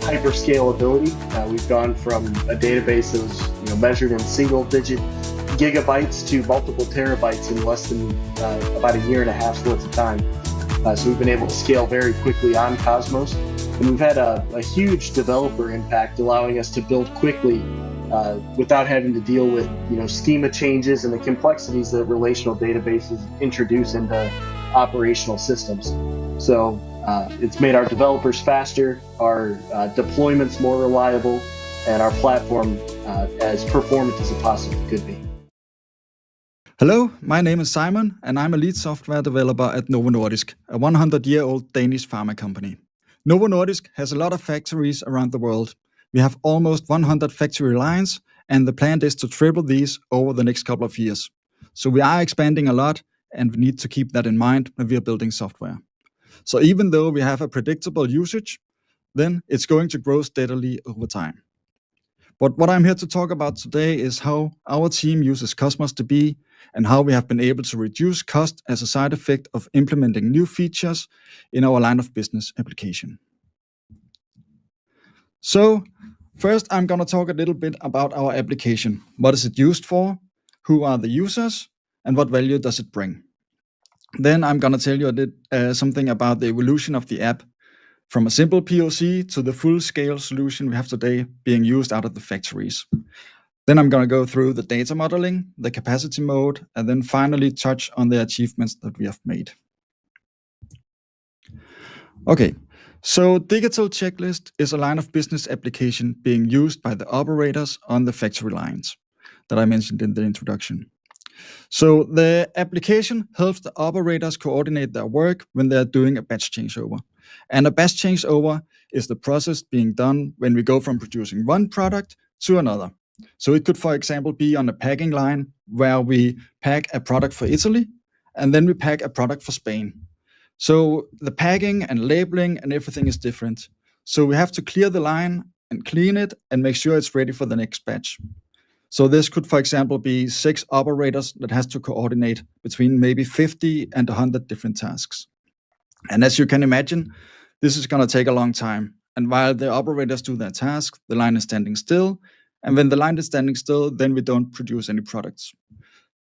hyper scalability. We've gone from a database that was measured in single digit gigabytes to multiple terabytes in less than about a year and a half's worth of time. So we've been able to scale very quickly on Cosmos, and we've had a huge developer impact, allowing us to build quickly without having to deal with schema changes and the complexities that relational databases introduce into operational systems. So it's made our developers faster, our deployments more reliable, and our platform as performant as it possibly could be. Hello, my name is Simon, and I'm a lead software developer at Novo Nordisk, a 100-year-old Danish pharma company. Novo Nordisk has a lot of factories around the world. We have almost 100 factory lines, and the plan is to triple these over the next couple of years. So we are expanding a lot, and we need to keep that in mind when we are building software. So even though we have a predictable usage, then it's going to grow steadily over time. But what I'm here to talk about today is how our team uses Cosmos DB and how we have been able to reduce cost as a side effect of implementing new features in our line of business application. So first, I'm going to talk a little bit about our application. What is it used for? Who are the users? And what value does it bring? Then I'm going to tell you something about the evolution of the app from a simple POC to the full-scale solution we have today being used out of the factories. Then I'm going to go through the data modeling, the capacity mode, and then finally touch on the achievements that we have made. Okay, so Digital Checklist is a line of business application being used by the operators on the factory lines that I mentioned in the introduction. So the application helps the operators coordinate their work when they're doing a batch changeover. And a batch changeover is the process being done when we go from producing one product to another. So it could, for example, be on a packing line where we pack a product for Italy, and then we pack a product for Spain. So the packing and labeling and everything is different. So we have to clear the line and clean it and make sure it's ready for the next batch. So this could, for example, be 6 operators that has to coordinate between maybe 50 and 100 different tasks. And as you can imagine, this is going to take a long time. And while the operators do their task, the line is standing still. And when the line is standing still, then we don't produce any products.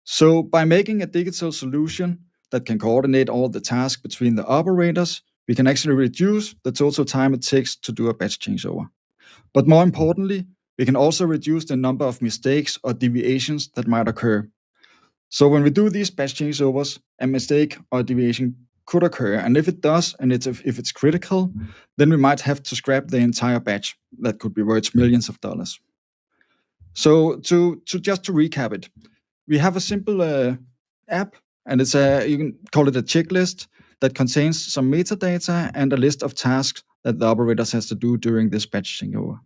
So by making a digital solution that can coordinate all the tasks between the operators, we can actually reduce the total time it takes to do a batch changeover. But more importantly, we can also reduce the number of mistakes or deviations that might occur. So when we do these batch changeovers, a mistake or deviation could occur. And if it does, and if it's critical, then we might have to scrap the entire batch. That could be worth millions of dollars. So to recap it, we have a simple app, and you can call it a checklist that contains some metadata and a list of tasks that the operators has to do during this batch changeover.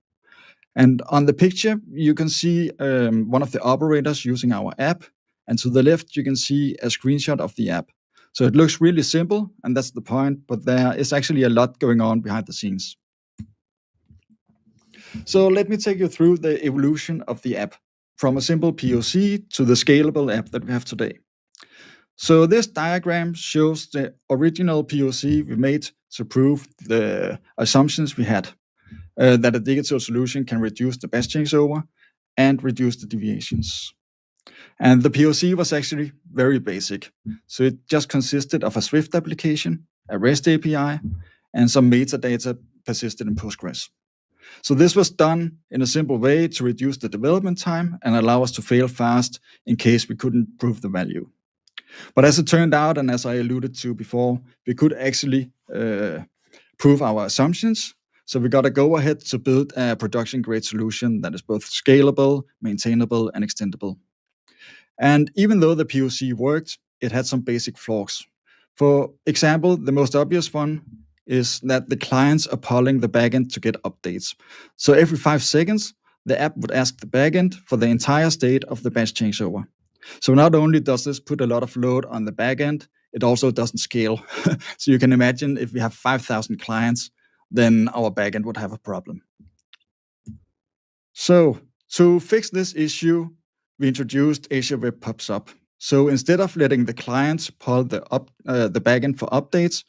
And on the picture, you can see one of the operators using our app, and to the left, you can see a screenshot of the app. So it looks really simple, and that's the point, but there is actually a lot going on behind the scenes. So let me take you through the evolution of the app from a simple POC to the scalable app that we have today. So this diagram shows the original POC we made to prove the assumptions we had, that a digital solution can reduce the batch changeover and reduce the deviations. And the POC was actually very basic. So it just consisted of a Swift application, a REST API, and some metadata persisted in Postgres. So this was done in a simple way to reduce the development time and allow us to fail fast in case we couldn't prove the value. But as it turned out, and as I alluded to before, we could actually prove our assumptions. So we got to go ahead to build a production-grade solution that is both scalable, maintainable, and extendable. And even though the POC worked, it had some basic flaws. For example, the most obvious one is that the clients are polling the backend to get updates. So every 5 seconds, the app would ask the backend for the entire state of the batch changeover. So not only does this put a lot of load on the backend, it also doesn't scale. So you can imagine if we have 5,000 clients, then our backend would have a problem. So to fix this issue, we introduced Azure Web Pub/Sub. So instead of letting the clients poll the backend for updates,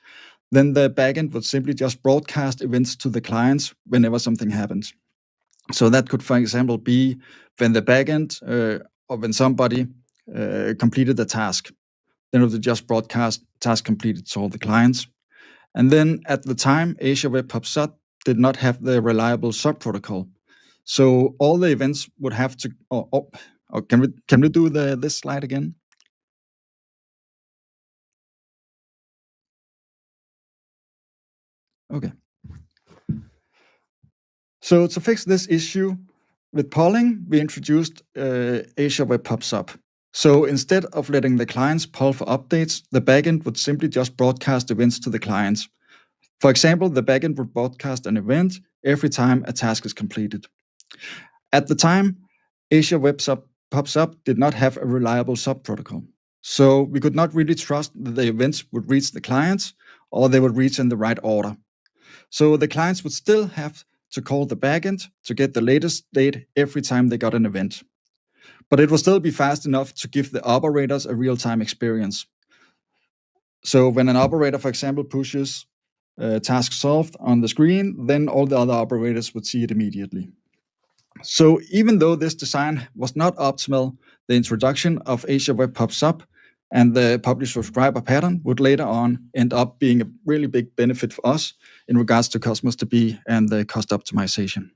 then the backend would simply just broadcast events to the clients whenever something happens. So that could, for example, be when the backend or when somebody completed a task. Then it would just broadcast task completed to all the clients. And then at the time, Azure Web Pub/Sub did not have the reliable sub protocol. So all the events would have to. Can we do this slide again? Okay. So to fix this issue with polling, we introduced Azure Web Pub/Sub. So instead of letting the clients poll for updates, the backend would simply just broadcast events to the clients. For example, the backend would broadcast an event every time a task is completed. At the time, Azure Web Pops Up did not have a reliable sub-protocol. So we could not really trust that the events would reach the clients or they would reach in the right order. So the clients would still have to call the backend to get the latest date every time they got an event. But it will still be fast enough to give the operators a real-time experience. So when an operator, for example, pushes task solved on the screen, then all the other operators would see it immediately. So even though this design was not optimal, the introduction of Azure Web Pops Up and the publish-subscriber pattern would later on end up being a really big benefit for us in regards to Cosmos DB and the cost optimization.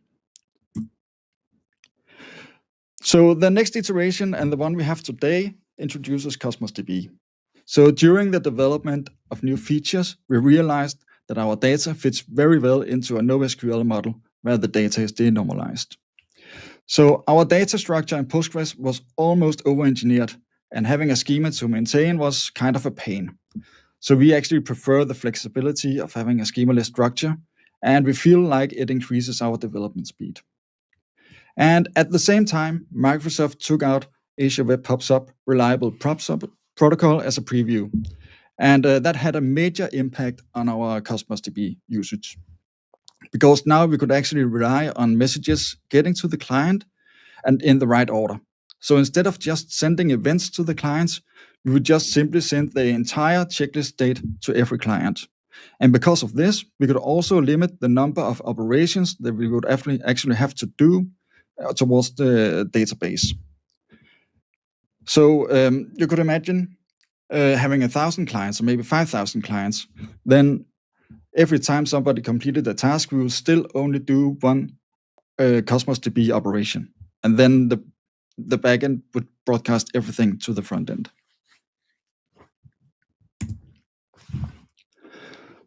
So the next iteration, and the one we have today, introduces Cosmos DB. So during the development of new features, we realized that our data fits very well into a NoSQL model where the data is denormalized. So our data structure in Postgres was almost over-engineered, and having a schema to maintain was kind of a pain. So we actually prefer the flexibility of having a schemaless structure, and we feel like it increases our development speed. And at the same time, Microsoft took out Azure Web Pops Up reliable protocol as a preview. And that had a major impact on our Cosmos DB usage. Because now we could actually rely on messages getting to the client and in the right order. So instead of just sending events to the clients, we would just simply send the entire checklist date to every client. And because of this, we could also limit the number of operations that we would actually have to do towards the database. So you could imagine having 1,000 clients or maybe 5,000 clients. Then every time somebody completed a task, we will still only do one Cosmos DB operation. And then the backend would broadcast everything to the front end.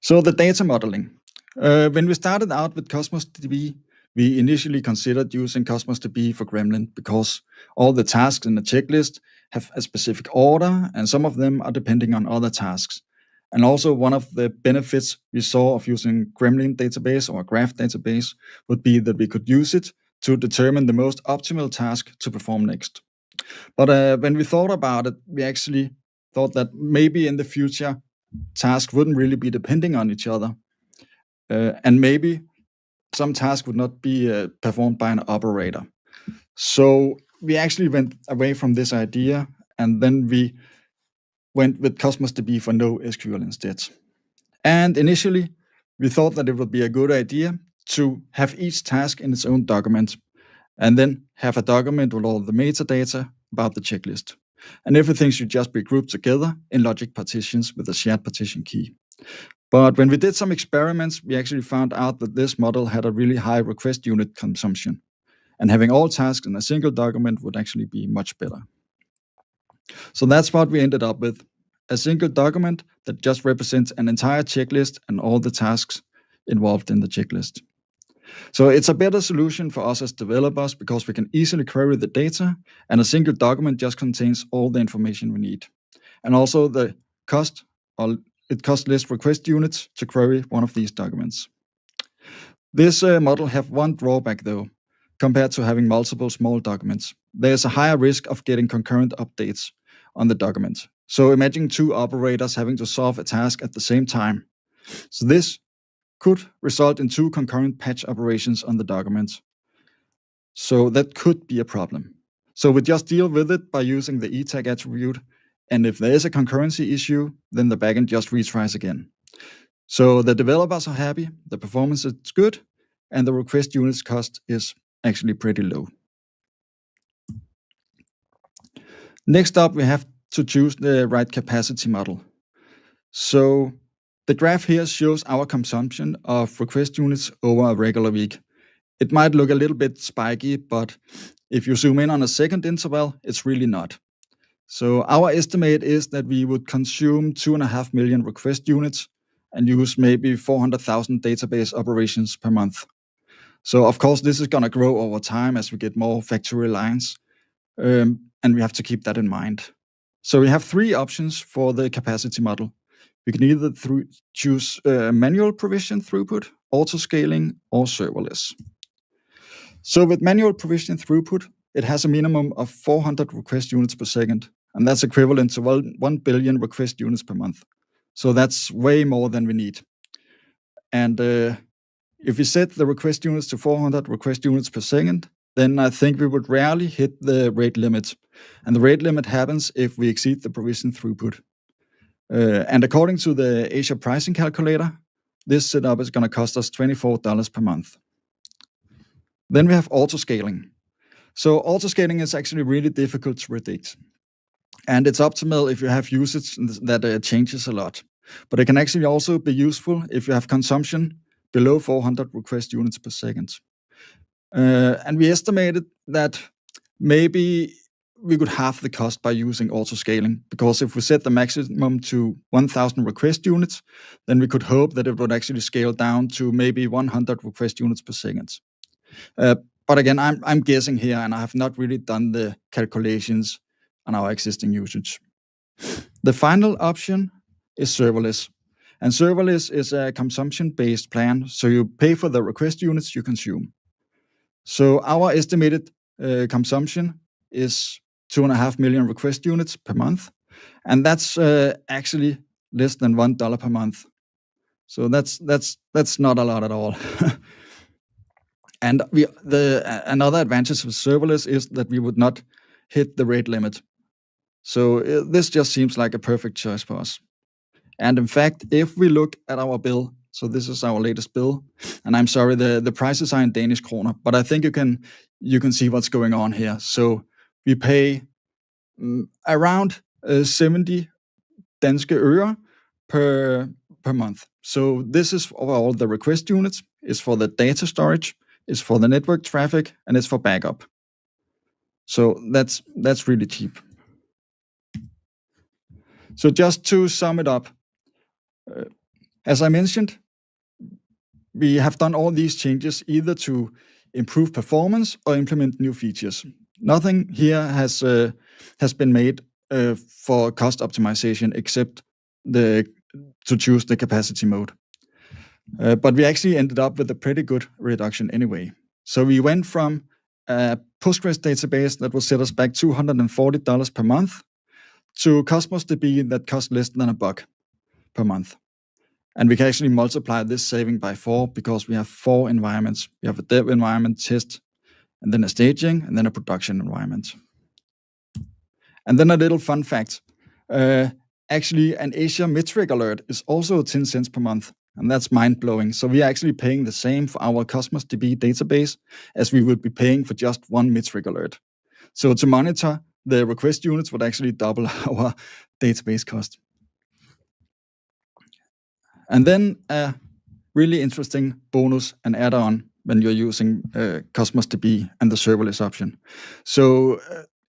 So the data modeling. When we started out with Cosmos DB, we initially considered using Cosmos DB for Gremlin because all the tasks in the checklist have a specific order, and some of them are depending on other tasks. And also one of the benefits we saw of using Gremlin database or a graph database would be that we could use it to determine the most optimal task to perform next. But when we thought about it, we actually thought that maybe in the future, tasks wouldn't really be depending on each other. And maybe some tasks would not be performed by an operator. So we actually went away from this idea, and then we went with Cosmos DB for NoSQL instead. And initially, we thought that it would be a good idea to have each task in its own document, and then have a document with all the metadata about the checklist. And everything should just be grouped together in logic partitions with a shared partition key. But when we did some experiments, we actually found out that this model had a really high request unit consumption. And having all tasks in a single document would actually be much better. So that's what we ended up with, a single document that just represents an entire checklist and all the tasks involved in the checklist. So it's a better solution for us as developers because we can easily query the data, and a single document just contains all the information we need. And also it costs less request units to query one of these documents. This model have one drawback though, compared to having multiple small documents. There's a higher risk of getting concurrent updates on the document. So imagine two operators having to solve a task at the same time. So this could result in two concurrent patch operations on the document. So that could be a problem. So we just deal with it by using the etag attribute. And if there is a concurrency issue, then the backend just retries again. So the developers are happy, the performance is good, and the request units cost is actually pretty low. Next up, we have to choose the right capacity model. So the graph here shows our consumption of request units over a regular week. It might look a little bit spiky, but if you zoom in on a second interval, it's really not. So our estimate is that we would consume 2.5 million request units and use maybe 400,000 database operations per month. So of course, this is going to grow over time as we get more factory lines, and we have to keep that in mind. So we have three options for the capacity model. We can either choose manual provision throughput, auto-scaling, or serverless. So with manual provision throughput, it has a minimum of 400 request units per second, and that's equivalent to 1 billion request units per month. So that's way more than we need. And if we set the request units to 400 request units per second, then I think we would rarely hit the rate limit. And the rate limit happens if we exceed the provision throughput. And according to the Azure pricing calculator, this setup is going to cost us $24 per month. Then we have auto-scaling. So auto-scaling is actually really difficult to predict. And it's optimal if you have usage that changes a lot. But it can actually also be useful if you have consumption below 400 request units per second. And we estimated that maybe we could halve the cost by using auto-scaling, because if we set the maximum to 1,000 request units, then we could hope that it would actually scale down to maybe 100 request units per second. But again, I'm guessing here, and I have not really done the calculations on our existing usage. The final option is serverless. And serverless is a consumption-based plan, so you pay for the request units you consume. So our estimated consumption is 2.5 million request units per month, and that's actually less than $1 per month. So that's not a lot at all. And another advantage of serverless is that we would not hit the rate limit. So this just seems like a perfect choice for us. And in fact, if we look at our bill, so this is our latest bill, and I'm sorry, the prices are in Danish kroner, but I think you can see what's going on here. So we pay around 70 danske øre per month. So this is for all the request units, it's for the data storage, it's for the network traffic, and it's for backup. So that's really cheap. So just to sum it up, as I mentioned, we have done all these changes either to improve performance or implement new features. Nothing here has been made for cost optimization except to choose the capacity mode. But we actually ended up with a pretty good reduction anyway. So we went from a Postgres database that will set us back $240 per month to Cosmos DB that costs less than $1 per month. And we can actually multiply this saving by 4 because we have 4 environments. We have a dev environment, test, and then a staging, and then a production environment. And then a little fun fact. Actually, an Azure metric alert is also 10 cents per month, and that's mind-blowing. So we are actually paying the same for our Cosmos DB database as we would be paying for just one metric alert. So to monitor the request units would actually double our database cost. And then a really interesting bonus and add-on when you're using Cosmos DB and the serverless option. So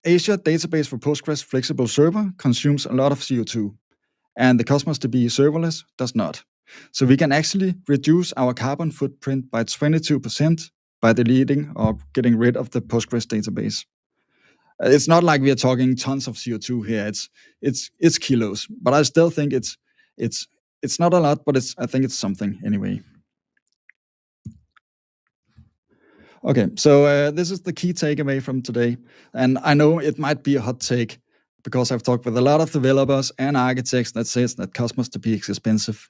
Azure Database for Postgres Flexible Server consumes a lot of CO2, and the Cosmos DB serverless does not. So we can actually reduce our carbon footprint by 22% by deleting or getting rid of the Postgres database. It's not like we are talking tons of CO2 here. It's kilos, but I still think it's not a lot, but I think it's something anyway. Okay, so this is the key takeaway from today. And I know it might be a hot take because I've talked with a lot of developers and architects that says that Cosmos DB is expensive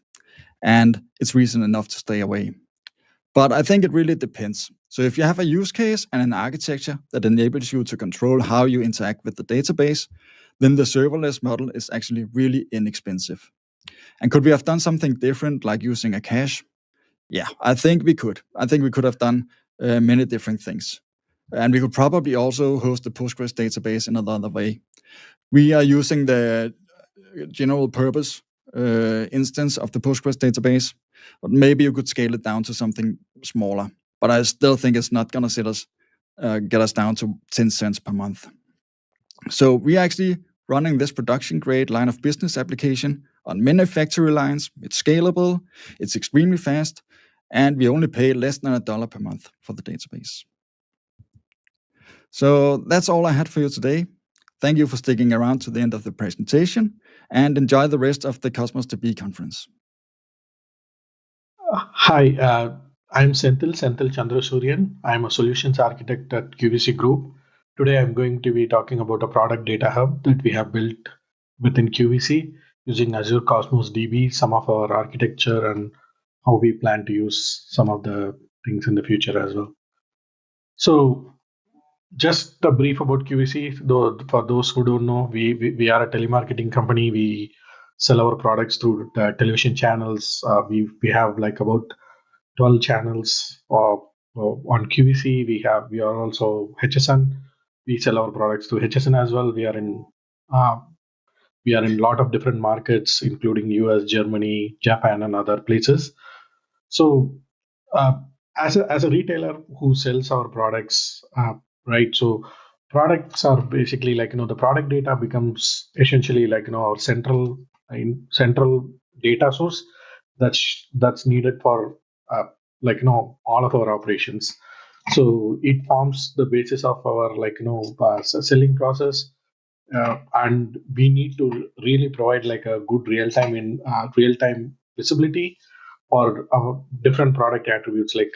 and it's reason enough to stay away. But I think it really depends. So if you have a use case and an architecture that enables you to control how you interact with the database, then the serverless model is actually really inexpensive. And could we have done something different, like using a cache? Yeah, I think we could. I think we could have done many different things. And we could probably also host the Postgres database in another way. We are using the general purpose instance of the Postgres database, but maybe you could scale it down to something smaller. But I still think it's not going to get us down to 10 cents per month. So we are actually running this production-grade line of business application on many factory lines. It's scalable, it's extremely fast, and we only pay less than $1 per month for the database. So that's all I had for you today. Thank you for sticking around to the end of the presentation, and enjoy the rest of the Cosmos DB conference. Hi, I'm Senthil Chandrasuryan. I'm a solutions architect at QVC Group. Today I'm going to be talking about a product data hub that we have built within QVC using Azure Cosmos DB, some of our architecture, and how we plan to use some of the things in the future as well. So just a brief about QVC. Though, for those who don't know, we are a telemarketing company. We sell our products through the television channels. We have like about 12 channels on QVC. We are also HSN. We sell our products through HSN as well. We are in a lot of different markets, including US, Germany, Japan, and other places. So as a retailer who sells our products, right? So products are basically like the product data becomes essentially like our central data source that's needed for all of our operations. So it forms the basis of our selling process, and we need to really provide like a good real time visibility for our different product attributes, like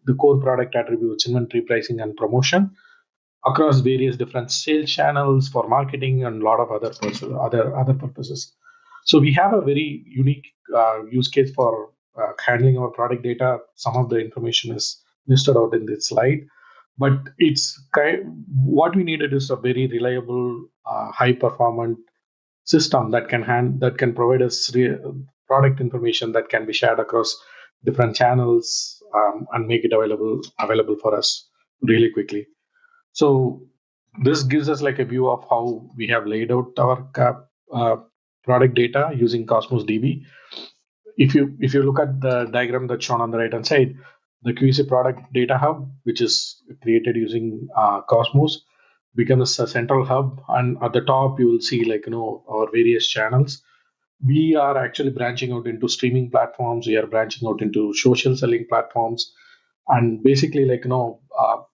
the core product attributes, inventory, pricing, and promotion across various different sales channels for marketing and a lot of other purposes. So we have a very unique use case for handling our product data. Some of the information is listed out in this slide, but what we needed is a very reliable, high performant system that can provide us product information that can be shared across different channels, and make it available for us really quickly. So this gives us like a view of how we have laid out our product data using Cosmos DB. If you look at the diagram that's shown on the right hand side, the QVC product data hub, which is created using Cosmos, becomes a central hub, and at the top you will see our various channels. We are actually branching out into streaming platforms. We are branching out into social selling platforms, and basically for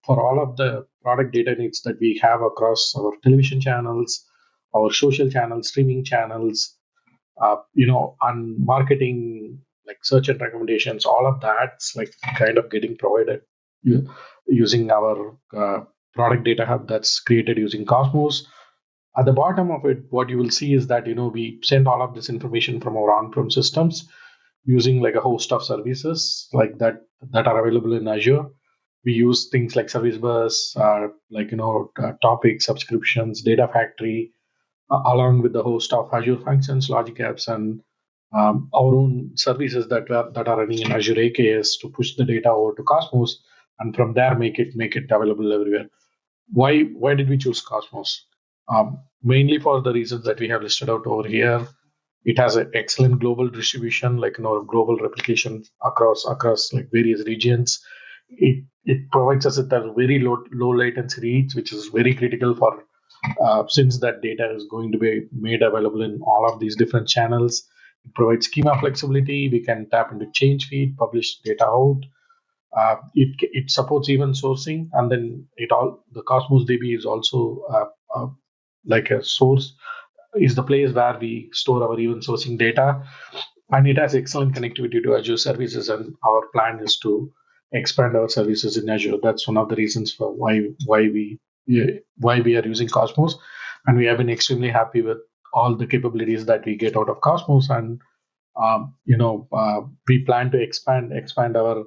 all of the product data needs that we have across our television channels, our social channels, streaming channels, on marketing, like search and recommendations, all of that's like kind of getting provided using our product data hub that's created using Cosmos. At the bottom of it, what you will see is that we send all of this information from our on-prem systems using like a host of services like that are available in Azure. We use things like Service Bus, topic subscriptions, Data Factory, along with the host of Azure Functions, Logic Apps, and our own services that are running in Azure AKS to push the data over to Cosmos, and from there make it available everywhere. Why did we choose Cosmos? Mainly for the reasons that we have listed out over here. It has an excellent global distribution, global replication across like various regions. It provides us with a very low latency reach, which is very critical for since that data is going to be made available in all of these different channels. It provides schema flexibility. We can tap into change feed, publish data out. It supports event sourcing, and then the Cosmos DB is also like a source, is the place where we store our event sourcing data, and it has excellent connectivity to Azure services. And our plan is to expand our services in Azure. That's one of the reasons for why we are using Cosmos, and we have been extremely happy with all the capabilities that we get out of Cosmos. And we plan to expand our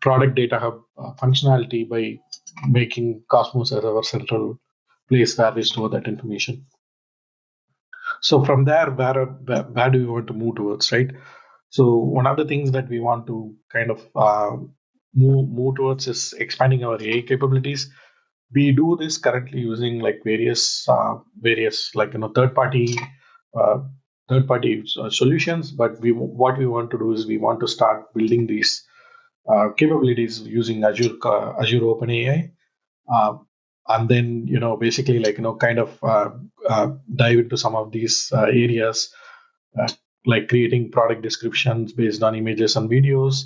product data hub functionality by making Cosmos as our central place where we store that information. So from there, where do we want to move towards, right? So one of the things that we want to kind of move towards is expanding our AI capabilities. We do this currently using like various third party solutions, but what we want to do is we want to start building these capabilities using Azure OpenAI, and then basically kind of dive into some of these areas, like creating product descriptions based on images and videos,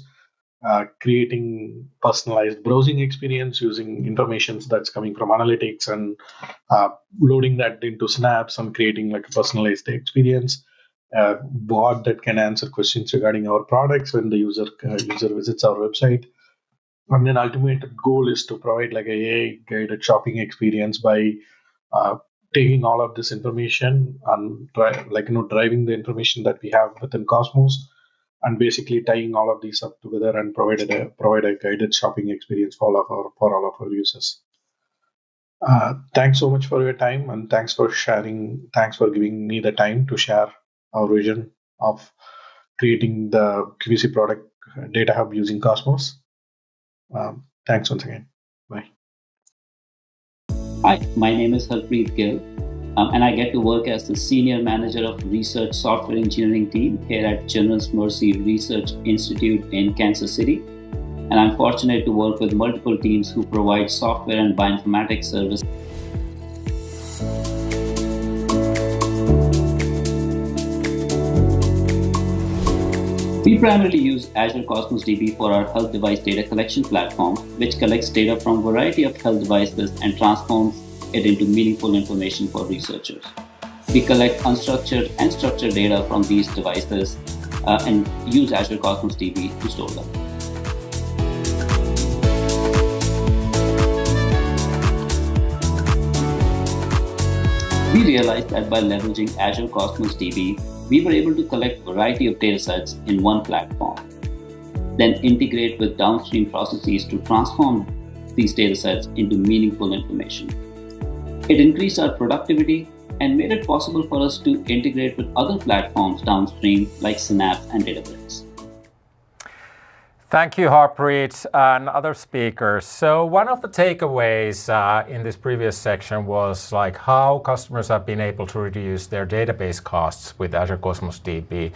creating personalized browsing experience using information that's coming from analytics, and loading that into snaps and creating like a personalized experience, bot that can answer questions regarding our products when the user visits our website. And then ultimate goal is to provide like a AI guided shopping experience by taking all of this information and driving the information that we have within Cosmos and basically tying all of these up together and provide a guided shopping experience for all of our users. Thanks so much for your time, and thanks for sharing. Thanks for giving me the time to share our vision of creating the QVC product data hub using Cosmos. Thanks once again. Bye. Hi, my name is Harpreet Gill, and I get to work as the Senior Manager of Research Software Engineering team here at General's Mercy Research Institute in Kansas City. And I'm fortunate to work with multiple teams who provide software and bioinformatics services. We primarily use Azure Cosmos DB for our health device data collection platform, which collects data from a variety of health devices and transforms it into meaningful information for researchers. We collect unstructured and structured data from these devices and use Azure Cosmos DB to store them. We realized that by leveraging Azure Cosmos DB, we were able to collect a variety of datasets in one platform, then integrate with downstream processes to transform these datasets into meaningful information. It increased our productivity and made it possible for us to integrate with other platforms downstream like Synapse and Databricks. Thank you, Harpreet, and other speakers. So one of the takeaways in this previous section was like how customers have been able to reduce their database costs with Azure Cosmos DB.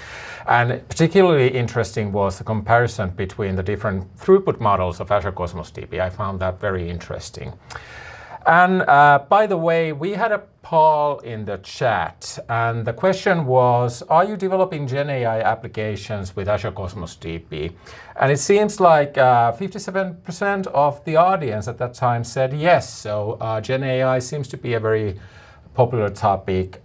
And particularly interesting was the comparison between the different throughput models of Azure Cosmos DB. I found that very interesting. And by the way, we had a poll in the chat, and the question was, are you developing Gen AI applications with Azure Cosmos DB? And it seems like 57% of the audience at that time said yes. So Gen AI seems to be a very popular topic.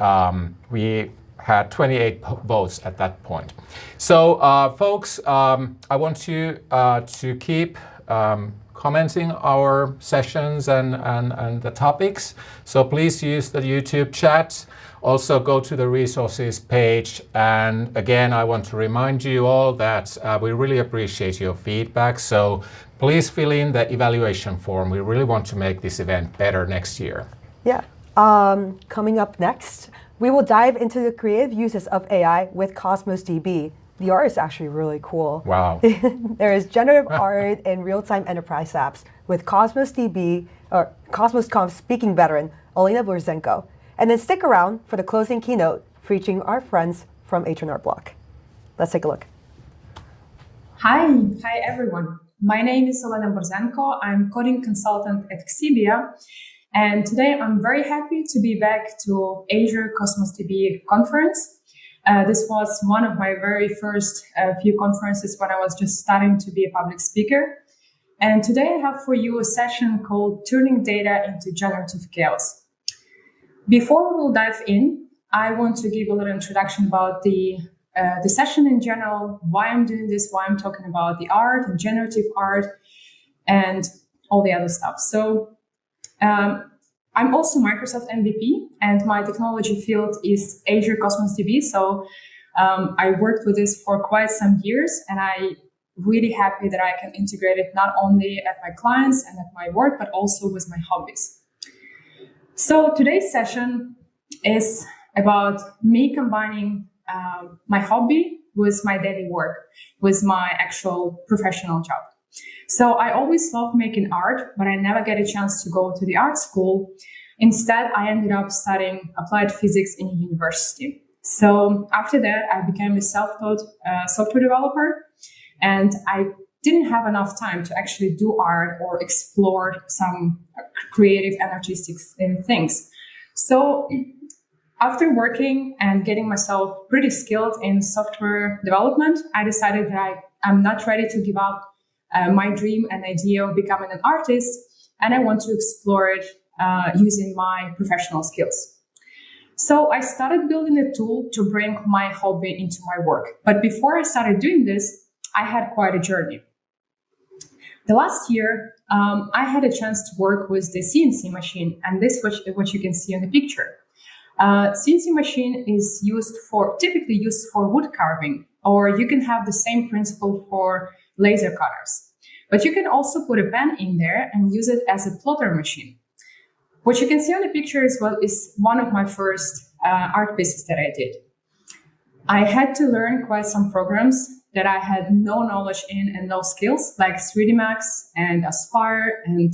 We had 28 votes at that point. So folks, I want you to keep commenting our sessions and the topics. So please use the YouTube chat. Also go to the resources page. And again, I want to remind you all that we really appreciate your feedback. So please fill in the evaluation form. We really want to make this event better next year. Yeah. Coming up next, we will dive into the creative uses of AI with Cosmos DB. The art is actually really cool. Wow. There is generative art and real-time enterprise apps with Cosmos DB, or Cosmos Conf speaking veteran, Olena Borzenko. And then stick around for the closing keynote featuring our friends from H&R Block. Let's take a look. Hi everyone. My name is Olena Borzenko. I'm coding consultant at Xebia. And today I'm very happy to be back to Azure Cosmos DB conference. This was one of my very first few conferences when I was just starting to be a public speaker. And today I have for you a session called Turning Data into Generative Chaos. Before we will dive in, I want to give a little introduction about the session in general, why I'm doing this, why I'm talking about the art and generative art and all the other stuff. So I'm also Microsoft MVP, and my technology field is Azure Cosmos DB. So I worked with this for quite some years, and I'm really happy that I can integrate it not only at my clients and at my work, but also with my hobbies. So today's session is about me combining my hobby with my daily work, with my actual professional job. So I always loved making art, but I never get a chance to go to the art school. Instead, I ended up studying applied physics in a university. So after that, I became a self-taught software developer, and I didn't have enough time to actually do art or explore some creative and artistic things. So after working and getting myself pretty skilled in software development, I decided that I'm not ready to give up my dream and idea of becoming an artist, and I want to explore it using my professional skills. So I started building a tool to bring my hobby into my work. But before I started doing this, I had quite a journey. The last year, I had a chance to work with the CNC machine, and this is what you can see in the picture. CNC machine is typically used for wood carving, or you can have the same principle for laser cutters. But you can also put a pen in there and use it as a plotter machine. What you can see on the picture as well is one of my first art pieces that I did. I had to learn quite some programs that I had no knowledge in and no skills, like 3D Max and Aspire and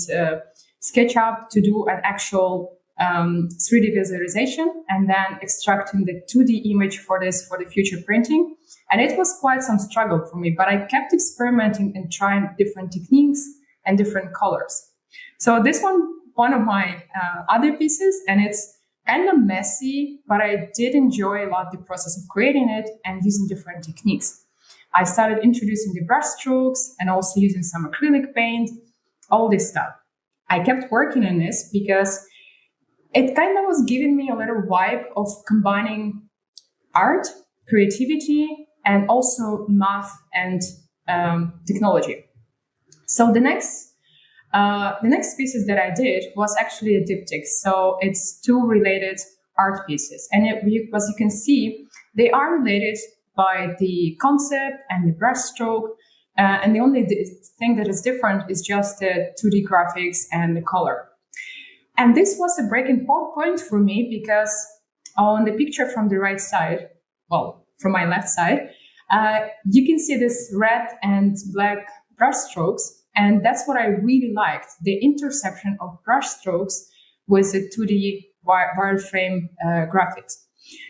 SketchUp, to do an actual 3D visualization and then extracting the 2D image for the future printing. And it was quite some struggle for me, but I kept experimenting and trying different techniques and different colors. So this one of my other pieces, and it's kind of messy, but I did enjoy a lot the process of creating it and using different techniques. I started introducing the brush strokes and also using some acrylic paint, all this stuff. I kept working on this because it kind of was giving me a little vibe of combining art, creativity, and also math and technology. So the next pieces that I did was actually a diptych. So it's two related art pieces. And as you can see, they are related by the concept and the brush stroke. And the only thing that is different is just the 2D graphics and the color. And this was a breaking point for me because on the picture from the right side, well, from my left side, you can see this red and black brush strokes. And that's what I really liked, the intersection of brush strokes with the 2D wireframe graphics.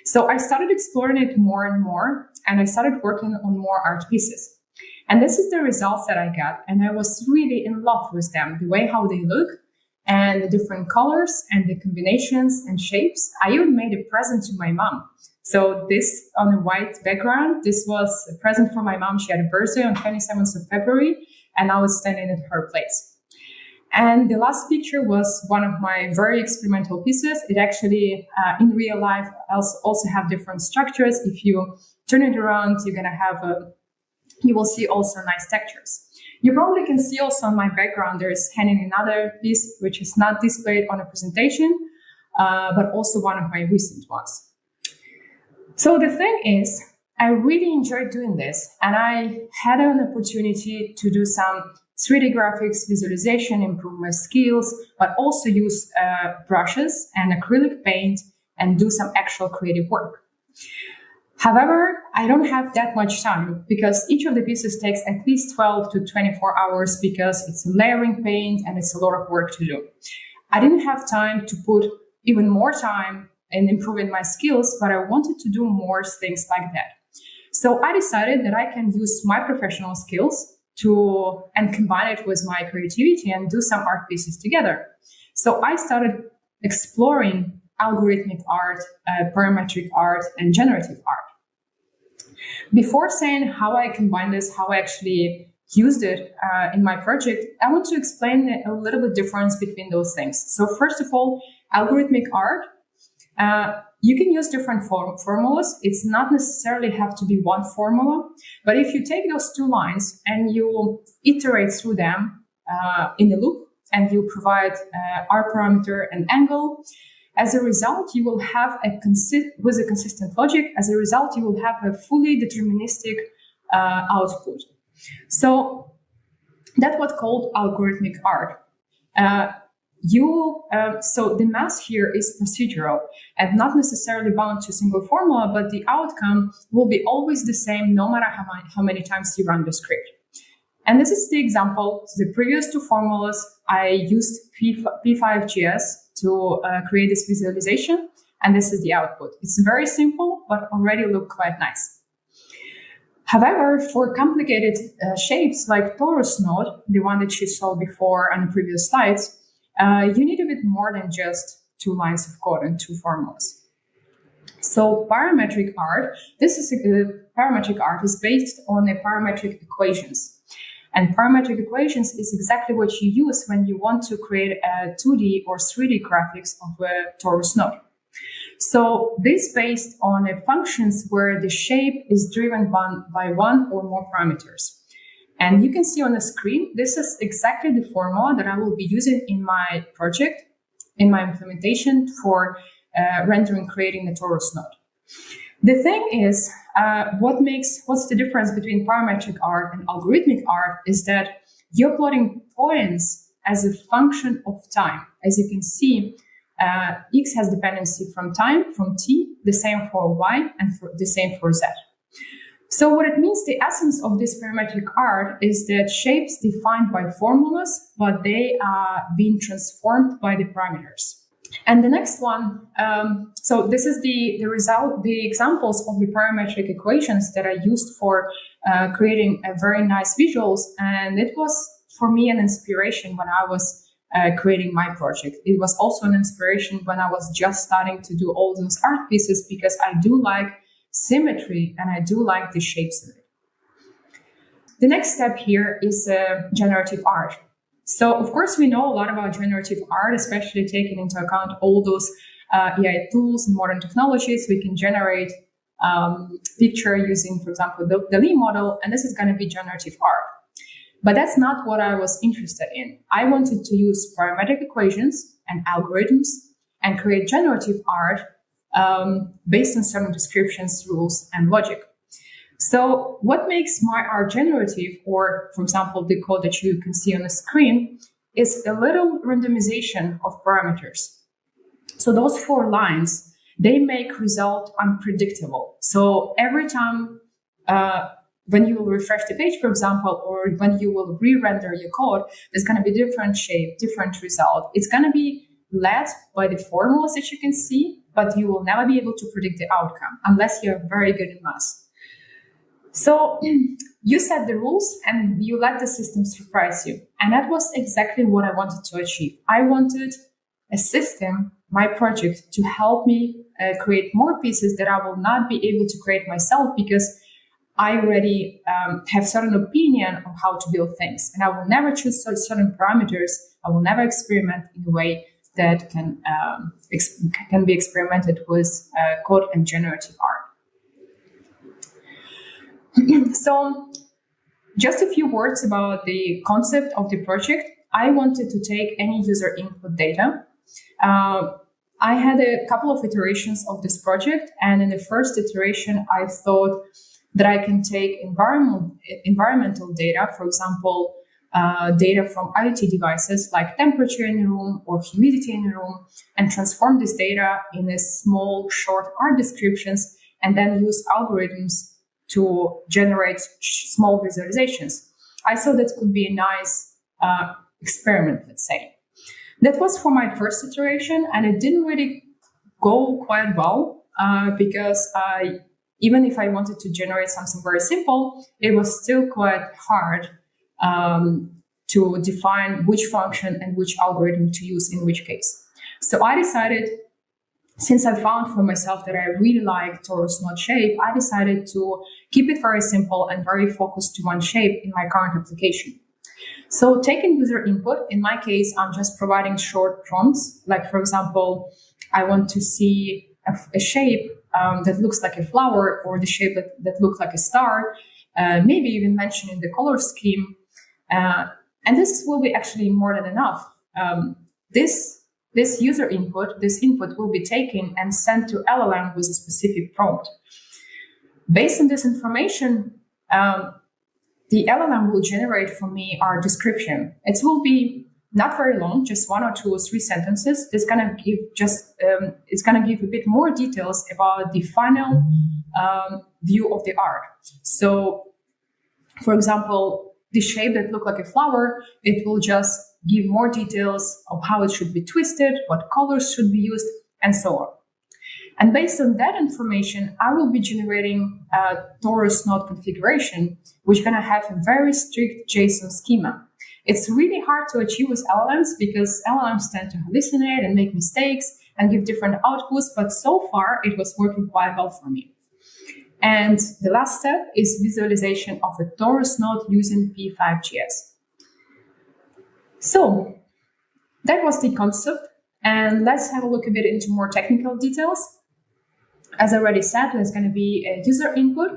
So I started exploring it more and more, and I started working on more art pieces. And this is the results that I got. And I was really in love with them, the way how they look and the different colors and the combinations and shapes. I even made a present to my mom. So this on a white background, this was a present for my mom. She had a birthday on 27th of February, and I was standing at her place. And the last picture was one of my very experimental pieces. It actually, in real life, also have different structures. If you turn it around, you will see also nice textures. You probably can see also on my background, there is hanging another piece, which is not displayed on a presentation, but also one of my recent ones. So the thing is, I really enjoyed doing this, and I had an opportunity to do some 3D graphics visualization, improve my skills, but also use brushes and acrylic paint and do some actual creative work. However, I don't have that much time because each of the pieces takes at least 12 to 24 hours because it's a layering paint and it's a lot of work to do. I didn't have time to put even more time in improving my skills, but I wanted to do more things like that. So I decided that I can use my professional skills and combine it with my creativity and do some art pieces together. So I started exploring algorithmic art, parametric art, and generative art. Before saying how I combine this, how I actually used it in my project, I want to explain a little bit difference between those things. So first of all, algorithmic art, you can use different formulas. It's not necessarily have to be one formula, but if you take those two lines and you iterate through them in a loop, and you provide R parameter and angle, as a result, you will have with a consistent logic. As a result, you will have a fully deterministic output. So that's what's called algorithmic art. So the math here is procedural and not necessarily bound to a single formula, but the outcome will be always the same no matter how many times you run the script. And this is the example. The previous two formulas, I used P5GS to create this visualization, and this is the output. It's very simple, but already look quite nice. However, for complicated shapes like torus node, the one that you saw before on the previous slides, you need a bit more than just two lines of code and two formulas. So parametric art, parametric art is based on the parametric equations. And parametric equations is exactly what you use when you want to create a 2D or 3D graphics of a torus node. So this based on functions where the shape is driven by one or more parameters. And you can see on the screen, this is exactly the formula that I will be using in my project, in my implementation for creating the torus node. The thing is, what's the difference between parametric art and algorithmic art is that you're plotting points as a function of time. As you can see, X has dependency from time, from T, the same for Y, and the same for Z. So what it means, the essence of this parametric art is that shapes defined by formulas, but they are being transformed by the parameters. And the next one, so this is the examples of the parametric equations that I used for creating a very nice visuals. And it was, for me, an inspiration when I was creating my project. It was also an inspiration when I was just starting to do all those art pieces, because I do like symmetry and I do like the shapes of it. The next step here is generative art. So, of course, we know a lot about generative art, especially taking into account all those AI tools and modern technologies. We can generate picture using, for example, the DALL-E model, and this is going to be generative art. But that's not what I was interested in. I wanted to use parametric equations and algorithms and create generative art based on certain descriptions, rules, and logic. So what makes my art generative, or for example, the code that you can see on the screen, is a little randomization of parameters. So those 4 lines, they make result unpredictable. So every time when you will refresh the page, for example, or when you will re-render your code, there's going to be different shape, different result. It's going to be led by the formulas that you can see, but you will never be able to predict the outcome unless you're very good in math. So you set the rules and you let the system surprise you. And that was exactly what I wanted to achieve. I wanted a system, my project, to help me create more pieces that I will not be able to create myself, because I already have certain opinion of how to build things. And I will never choose certain parameters. I will never experiment in a way that can be experimented with code and generative art. So just a few words about the concept of the project. I wanted to take any user input data. I had a couple of iterations of this project, and in the first iteration, I thought that I can take environmental data, for example, data from IoT devices like temperature in the room or humidity in the room, and transform this data in a small, short art descriptions, and then use algorithms to generate small visualizations. I thought that could be a nice experiment, let's say. That was for my first iteration, and it didn't really go quite well because even if I wanted to generate something very simple, it was still quite hard to define which function and which algorithm to use in which case. So I decided, since I found for myself that I really like torus node shape, I decided to keep it very simple and very focused to one shape in my current application. So taking user input, in my case, I'm just providing short prompts. Like, for example, I want to see a shape that looks like a flower, or the shape that looks like a star, maybe even mentioning the color scheme. And this will be actually more than enough. This user input, this input will be taken and sent to LLM with a specific prompt. Based on this information, the LLM will generate for me our description. It will be not very long, just 1 or 2 or 3 sentences. It's gonna give it's gonna give a bit more details about the final view of the art. So, for example, the shape that looks like a flower, it will just give more details of how it should be twisted, what colors should be used, and so on. And based on that information, I will be generating a torus node configuration, which is going to have a very strict JSON schema. It's really hard to achieve with LLMs because LLMs tend to hallucinate and make mistakes and give different outputs, but so far it was working quite well for me. And the last step is visualization of a torus node using P5GS. So that was the concept, and let's have a look a bit into more technical details. As I already said, there's going to be a user input,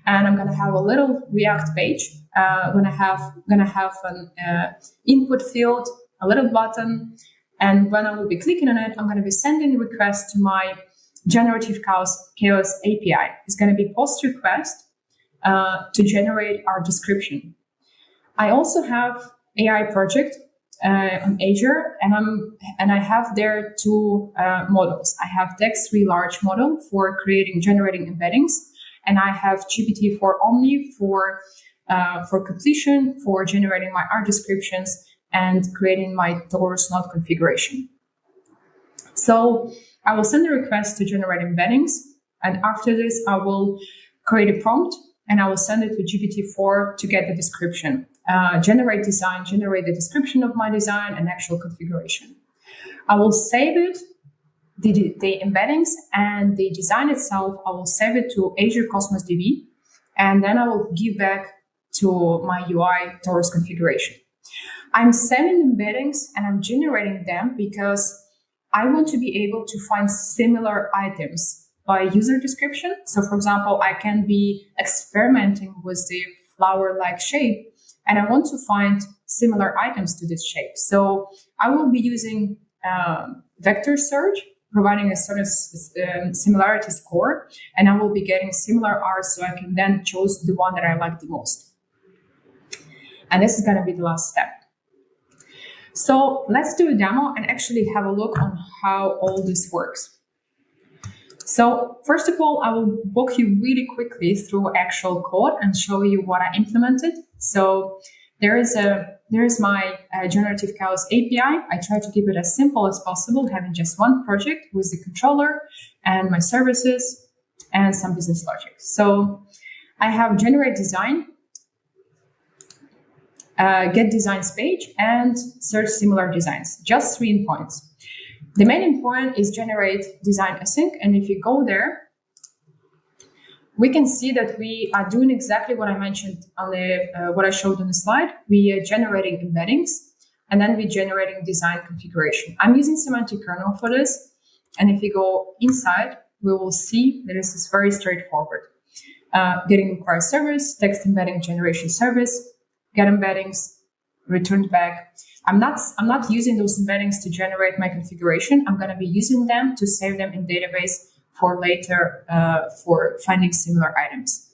and I'm going to have a little React page. gonna have an input field, a little button, and when I will be clicking on it, I'm going to be sending a request to my Generative Chaos API. It's going to be post request to generate our description. I also have AI project on Azure, and I have there two models. I have Text3 large model for generating embeddings, and I have GPT-4 Omni for completion, for generating my art descriptions and creating my Taurus node configuration. So I will send a request to generate embeddings, and after this, I will create a prompt, and I will send it to GPT-4 to get the description. Generate the description of my design and actual configuration. I will save it, the embeddings and the design itself, I will save it to Azure Cosmos DB, and then I will give back to my UI Taurus configuration. I'm saving embeddings and I'm generating them because I want to be able to find similar items by user description. So for example, I can be experimenting with the flower-like shape, and I want to find similar items to this shape. So I will be using vector search, providing a sort of similarity score, and I will be getting similar art so I can then choose the one that I like the most. And this is going to be the last step. So let's do a demo and actually have a look on how all this works. So first of all, I will walk you really quickly through actual code and show you what I implemented. So there is my Generative Chaos API. I try to keep it as simple as possible, having just one project with the controller and my services and some business logic. So I have generate design, get designs page, and search similar designs. Just 3 endpoints. The main endpoint is generate design async, and if you go there, we can see that we are doing exactly what I mentioned on what I showed on the slide. We are generating embeddings, and then we're generating design configuration. I'm using semantic kernel for this, and if you go inside, we will see that this is very straightforward. Getting required service, text embedding generation service, get embeddings, returned back. I'm not using those embeddings to generate my configuration. I'm going to be using them to save them in database for later for finding similar items.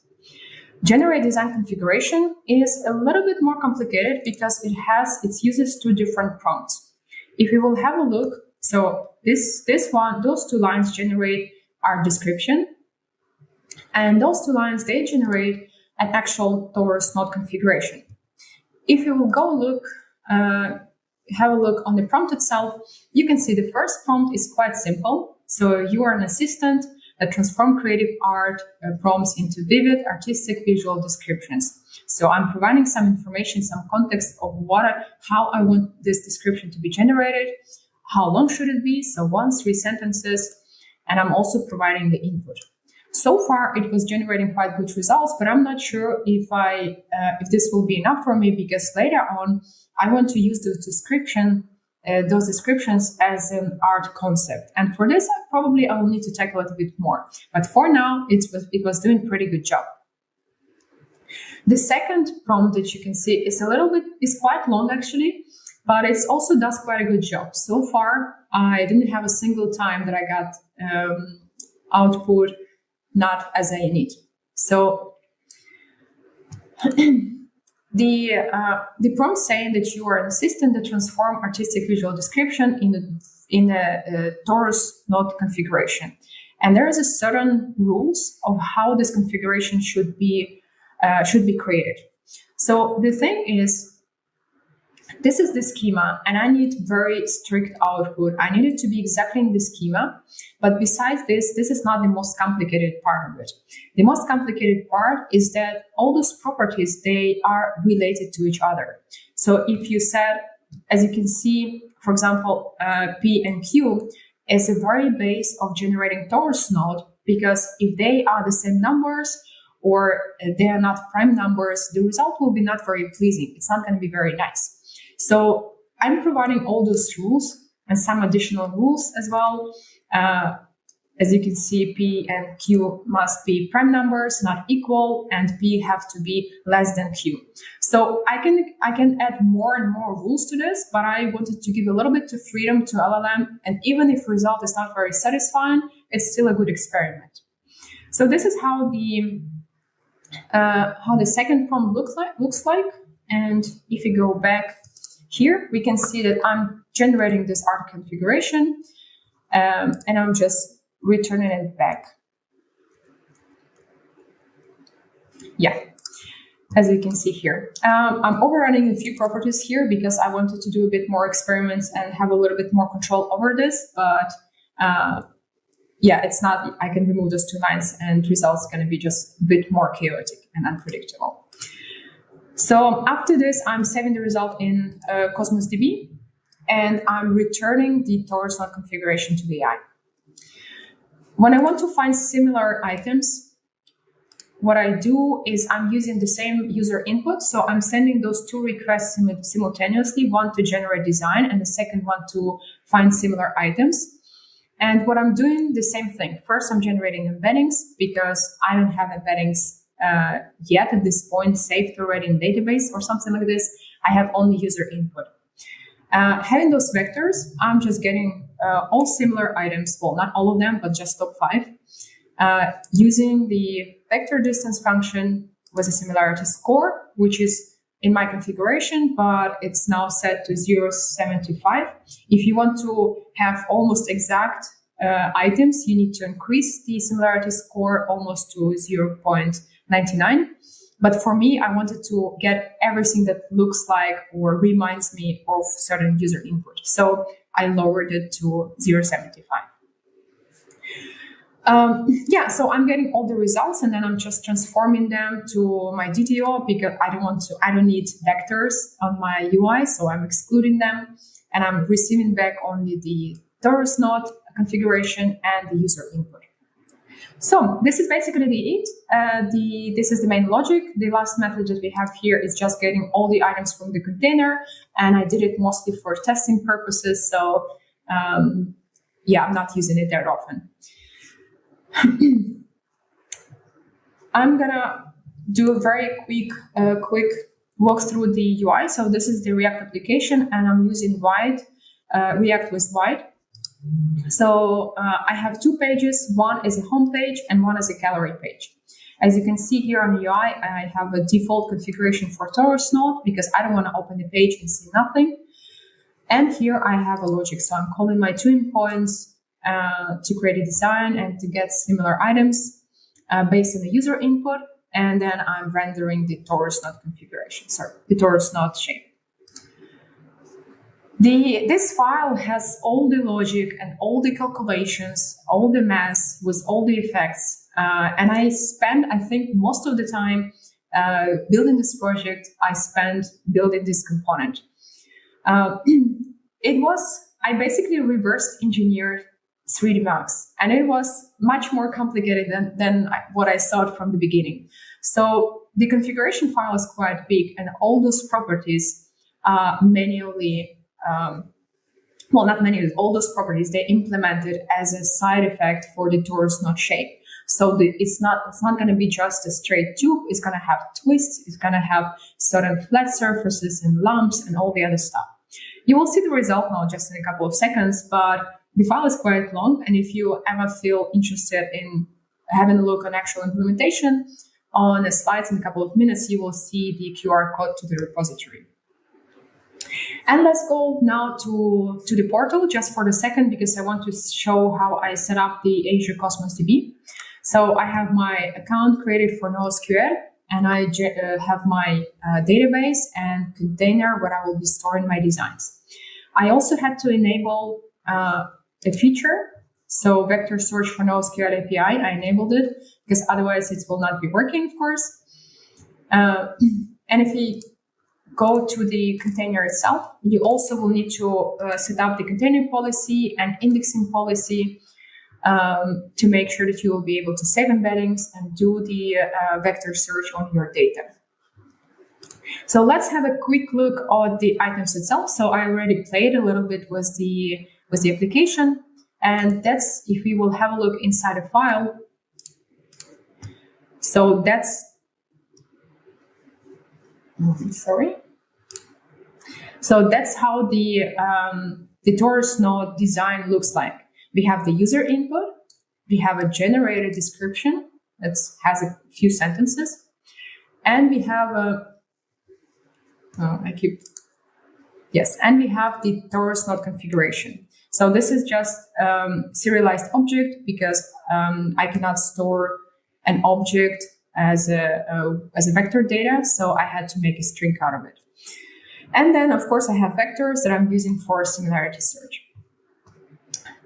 Generate design configuration is a little bit more complicated because it uses 2 different prompts. If you will have a look, so those 2 lines generate our description, and those 2 lines, they generate an actual Taurus node configuration. If you will go have a look on the prompt itself, you can see the first prompt is quite simple. So you are an assistant that transforms creative art prompts into vivid, artistic visual descriptions. So I'm providing some information, some context of how I want this description to be generated, how long should it be, so 1, 3 sentences, and I'm also providing the input. So far, it was generating quite good results, but I'm not sure if this will be enough for me, because later on, I want to use those descriptions as an art concept. And for this, I will need to take a little bit more. But for now, it was doing a pretty good job. The second prompt that you can see is quite long actually, but it also does quite a good job. So far, I didn't have a single time that I got output not as I need. So the prompt saying that you are an assistant that transform artistic visual description in a Taurus node configuration, and there is a certain rules of how this configuration should be created. So the thing is, this is the schema, and I need very strict output. I need it to be exactly in the schema. But besides this is not the most complicated part of it. The most complicated part is that all those properties, they are related to each other. So if you said, as you can see, for example, P and Q is a very base of generating Taurus node, because if they are the same numbers or they are not prime numbers, the result will be not very pleasing. It's not going to be very nice. So I'm providing all those rules and some additional rules as well As you can see, P and Q must be prime numbers, not equal, and P have to be less than Q. So I can add more and more rules to this, but I wanted to give a little bit of freedom to LLM, and even if result is not very satisfying, it's still a good experiment. So this is how the second prompt looks like. And if you go back here, we can see that I'm generating this art configuration, and I'm just returning it back. Yeah, as you can see here. I'm overriding a few properties here because I wanted to do a bit more experiments and have a little bit more control over this, but yeah, it's not, I can remove those 2 lines and results going to be just a bit more chaotic and unpredictable. So after this, I'm saving the result in Cosmos DB, and I'm returning the torus node configuration to the AI. When I want to find similar items, what I do is I'm using the same user input. So I'm sending those 2 requests simultaneously, one to generate design and the second one to find similar items. And what I'm doing, the same thing. First, I'm generating embeddings because I don't have embeddings yet at this point saved already in database or something like this. I have only user input. Having those vectors, I'm just getting all similar items, well, not all of them, but just top 5, using the vector distance function with a similarity score, which is in my configuration, but it's now set to 0.75. If you want to have almost exact items, you need to increase the similarity score almost to 0.99. But for me, I wanted to get everything that looks like or reminds me of certain user input. So I lowered it to 0.75. Yeah, so I'm getting all the results and then I'm just transforming them to my DTO because I don't need vectors on my UI, so I'm excluding them and I'm receiving back only the torus node configuration and the user input. So this is basically it. This is the main logic. The last method that we have here is just getting all the items from the container, and I did it mostly for testing purposes. So yeah, I'm not using it that often. I'm gonna do a very quick walk through the UI. So this is the React application, and I'm using React with Wide. So I have 2 pages. One is a home page and one is a gallery page. As you can see here on the UI, I have a default configuration for torus node because I don't want to open the page and see nothing. And here I have a logic. So I'm calling my 2 endpoints to create a design and to get similar items based on the user input. And then I'm rendering the torus node configuration, the torus node shape. This file has all the logic and all the calculations, all the math with all the effects. And I spent, I think, most of the time building this project, I spent building this component. I basically reverse engineered 3D Max, and it was much more complicated than what I thought from the beginning. So the configuration file is quite big, and all those properties are manually, well, not manually, all those properties, they implemented as a side effect for the torus node shape. So it's not going to be just a straight tube. It's going to have twists. It's going to have certain flat surfaces and lumps and all the other stuff. You will see the result now just in a couple of seconds, but the file is quite long. And if you ever feel interested in having a look on actual implementation on the slides in a couple of minutes, you will see the QR code to the repository. And let's go now to the portal just for the second, because I want to show how I set up the Azure Cosmos DB. So I have my account created for NoSQL, and I have my database and container where I will be storing my designs. I also had to enable a feature, so vector search for NoSQL API. I enabled it because otherwise it will not be working, of course. And if you go to the container itself, you also will need to set up the container policy and indexing policy to make sure that you will be able to save embeddings and do the vector search on your data. So let's have a quick look at the items itself. So I already played a little bit with the application, And that's if we will have a look inside a file. So that's, sorry. So that's how the torus node design looks like. We have the user input, we have a generated description that has a few sentences, and we have and we have the torus node configuration. So this is just serialized object because I cannot store an object as a vector data, so I had to make a string out of it. And then, of course, I have vectors that I'm using for similarity search.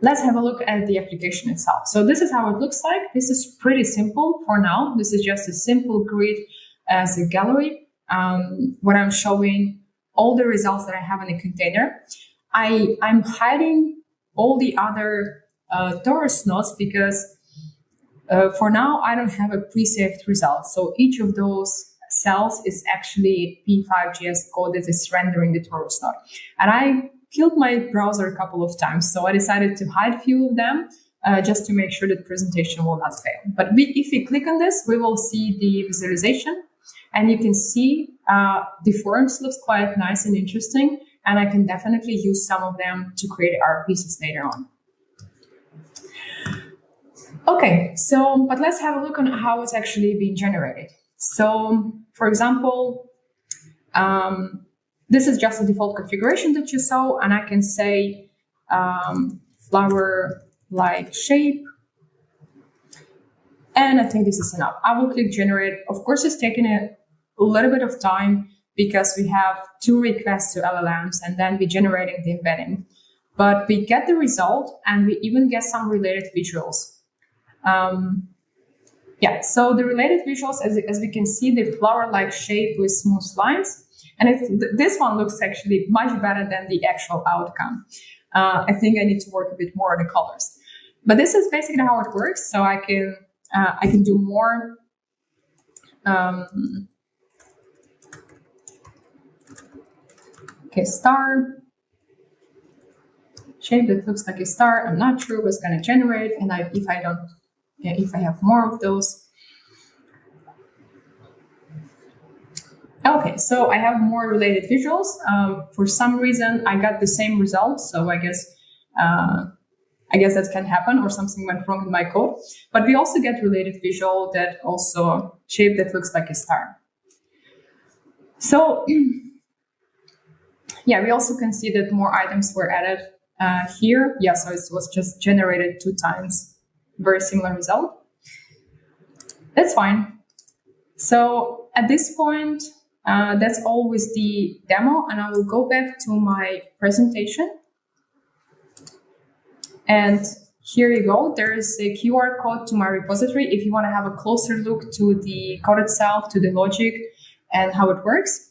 Let's have a look at the application itself. So this is how it looks like. This is pretty simple for now. This is just a simple grid as a gallery. What I'm showing all the results that I have in a container. I'm hiding all the other torus nodes because for now I don't have a pre-saved result. So each of those cells is actually P5.js code that is rendering the torus node. And I killed my browser a couple of times, so I decided to hide a few of them just to make sure that presentation will not fail. But if we click on this, we will see the visualization, and you can see the forms looks quite nice and interesting, and I can definitely use some of them to create art pieces later on. Okay, so, but let's have a look on how it's actually being generated. So, for example, this is just a default configuration that you saw, and I can say flower-like shape. And I think this is enough. I will click generate. Of course, it's taking a little bit of time because we have 2 requests to LLMs, and then we're generating the embedding. But we get the result, and we even get some related visuals. So the related visuals, as we can see, the flower-like shape with smooth lines. And this one looks actually much better than the actual outcome. I think I need to work a bit more on the colors. But this is basically how it works. So I can do more. Star shape that looks like a star. I'm not sure what's going to generate, and if I have more of those. Okay, so I have more related visuals. For some reason, I got the same results, so I guess that can happen, or something went wrong in my code. But we also get related visual that also shape that looks like a star. So we also can see that more items were added here. So it was just generated 2 times, very similar result. That's fine. So at this point, that's all with the demo, and I will go back to my presentation. And here you go. There is a QR code to my repository if you want to have a closer look to the code itself, to the logic, and how it works.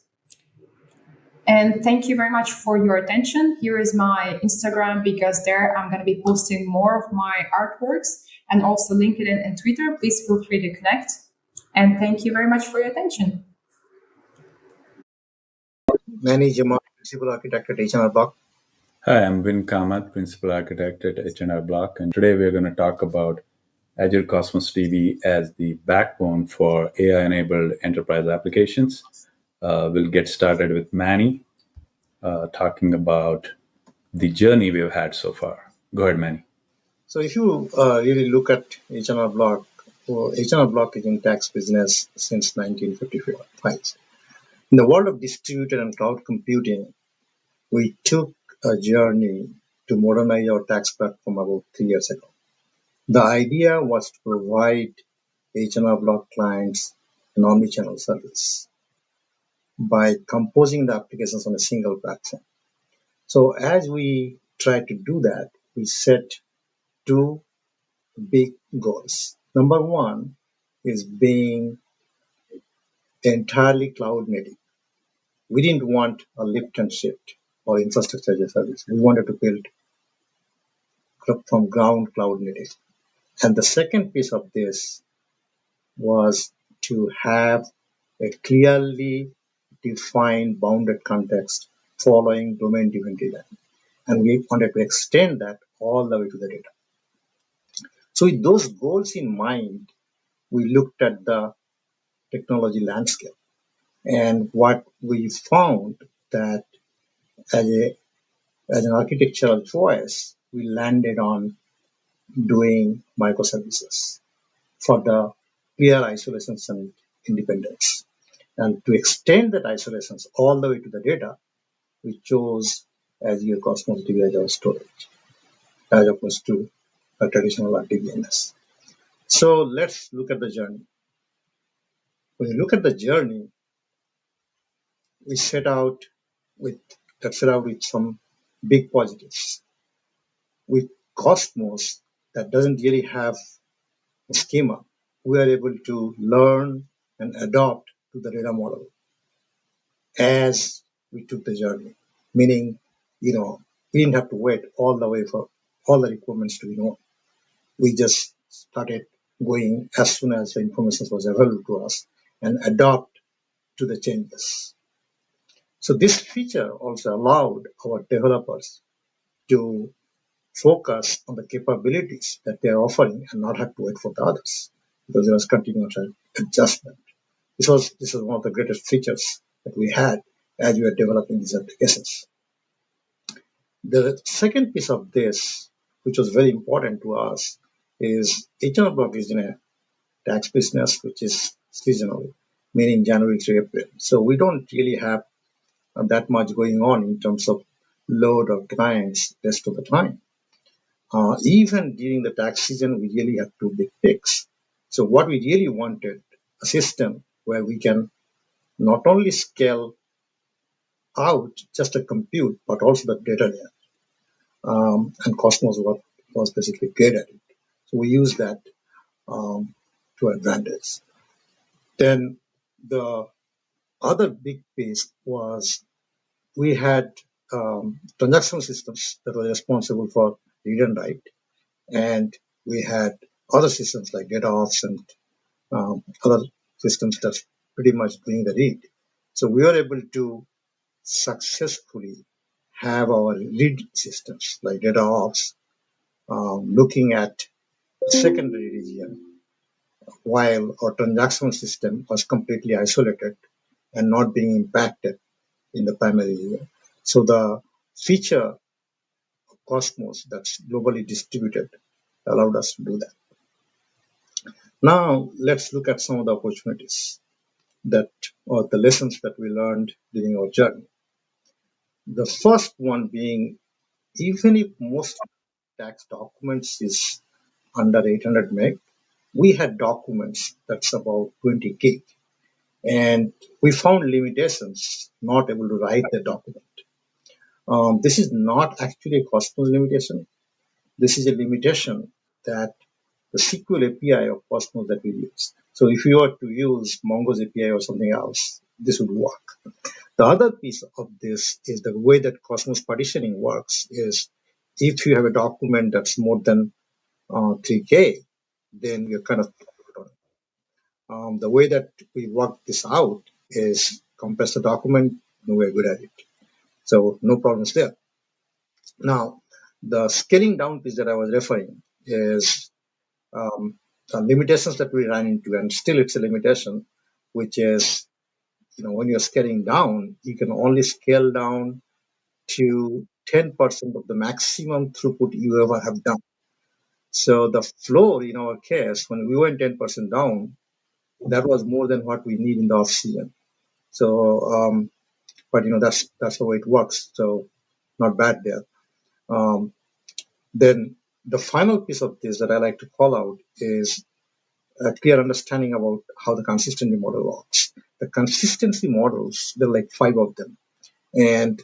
And thank you very much for your attention. Here is my Instagram, because there I'm going to be posting more of my artworks, and also LinkedIn and Twitter. Please feel free to connect. And thank you very much for your attention. Manny Jamal, Principal Architect at H&R Block. Hi, I'm Vin Kamath, Principal Architect at H&R Block, and today we're going to talk about Azure Cosmos DB as the backbone for AI-enabled enterprise applications. We'll get started with Manny talking about the journey we've had so far. Go ahead, Manny. So if you really look at H&R Block, H&R Block is in tax business since 1955. In the world of distributed and cloud computing, we took a journey to modernize our tax platform about 3 years ago. The idea was to provide H&R Block clients an omnichannel service by composing the applications on a single platform. So as we tried to do that, we set 2 big goals. Number 1 is being entirely cloud native. We didn't want a lift and shift or infrastructure as a service. We wanted to build from ground cloud native. And the second piece of this was to have a clearly defined bounded context following domain-driven design. And we wanted to extend that all the way to the data. So with those goals in mind, we looked at the technology landscape. And what we found that as an architectural choice, we landed on doing microservices for the clear isolations and independence. And to extend that isolations all the way to the data, we chose Azure Cosmos DB as our storage, as opposed to a traditional RDBMS. So let's look at the journey. When you look at the journey, we set out with some big positives. With Cosmos, that doesn't really have a schema, we are able to learn and adopt to the data model as we took the journey. Meaning, we didn't have to wait all the way for all the requirements to be known. We just started going as soon as the information was available to us and adopt to the changes. So this feature also allowed our developers to focus on the capabilities that they are offering and not have to wait for the others, because there was continuous adjustment. This was one of the greatest features that we had as we were developing these applications. The second piece of this, which was very important to us, is H&R Block is in a tax business which is seasonal, meaning January to April. So we don't really have that much going on in terms of load of clients rest of the time. Even during the tax season, we really have two big peaks. So what we really wanted, a system where we can not only scale out just a compute, but also the data layer. And Cosmos was basically good at it. So we use that to advantage. Then the other big piece was we had transaction systems that were responsible for read and write, and we had other systems like DataOps and other systems that's pretty much doing the read. So we were able to successfully have our read systems like DataOps looking at the secondary region, while our transaction system was completely isolated and not being impacted in the primary region. So the feature of Cosmos that's globally distributed allowed us to do that. Now let's look at some of the opportunities or the lessons that we learned during our journey. The first one being, even if most tax documents is under 800 meg, we had documents that's about 20 gig. And we found limitations, not able to write the document. This is not actually a Cosmos limitation. This is a limitation that the SQL API of Cosmos that we use. So if you were to use Mongo's API or something else, this would work. The other piece of this is the way that Cosmos partitioning works is if you have a document that's more than 3K, then you're kind of the way that we work this out is compress the document, and we're good at it. So no problems there. Now, the scaling down piece that I was referring is the limitations that we ran into, and still it's a limitation, which is, when you're scaling down, you can only scale down to 10% of the maximum throughput you ever have done. So the floor in our case, when we went 10% down, that was more than what we need in the off season. So, but that's the way it works. So not bad there. Then the final piece of this that I like to call out is a clear understanding about how the consistency model works. The consistency models, there are like 5 of them. And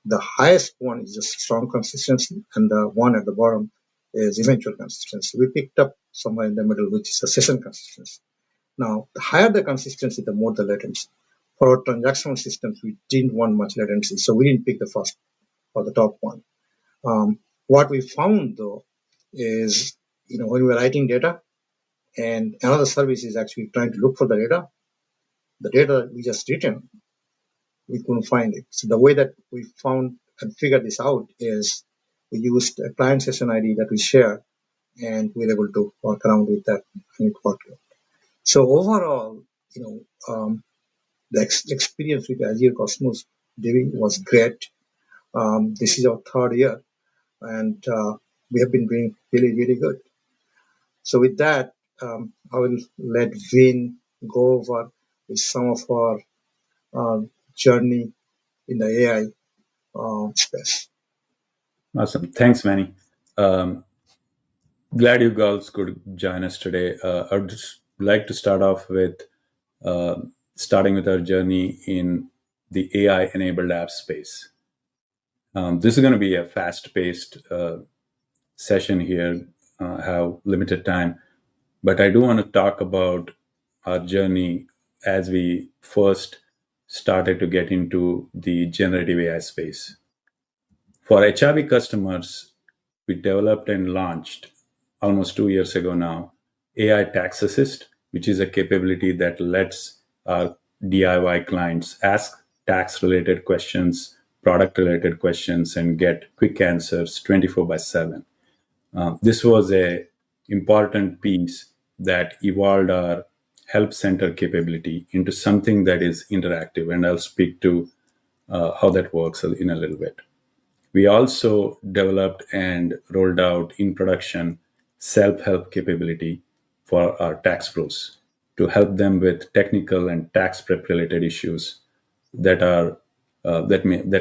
the highest one is just strong consistency, and the one at the bottom is eventual consistency. We picked up somewhere in the middle, which is a session consistency. Now, the higher the consistency, the more the latency. For our transactional systems, we didn't want much latency, so we didn't pick the first or the top one. What we found, though, is when we were writing data, and another service is actually trying to look for the data we just written, we couldn't find it. So the way that we found and figured this out is we used a client session ID that we share and we were able to work around with that, and it worked out. So overall, the experience with Azure Cosmos DB was great. This is our third year, and we have been doing really, really good. So with that, I will let Vin go over with some of our journey in the AI space. Awesome. Thanks, Manny. Glad you girls could join us today. I would just like to start off with starting with our journey in the AI-enabled app space. This is going to be a fast-paced session here. I have limited time, but I do want to talk about our journey as we first started to get into the generative AI space. For HRB customers, we developed and launched almost 2 years ago now, AI Tax Assist, which is a capability that lets our DIY clients ask tax-related questions, product-related questions, and get quick answers 24/7. This was an important piece that evolved our help center capability into something that is interactive, and I'll speak to how that works in a little bit. We also developed and rolled out in production self-help capability for our tax pros to help them with technical and tax prep related issues that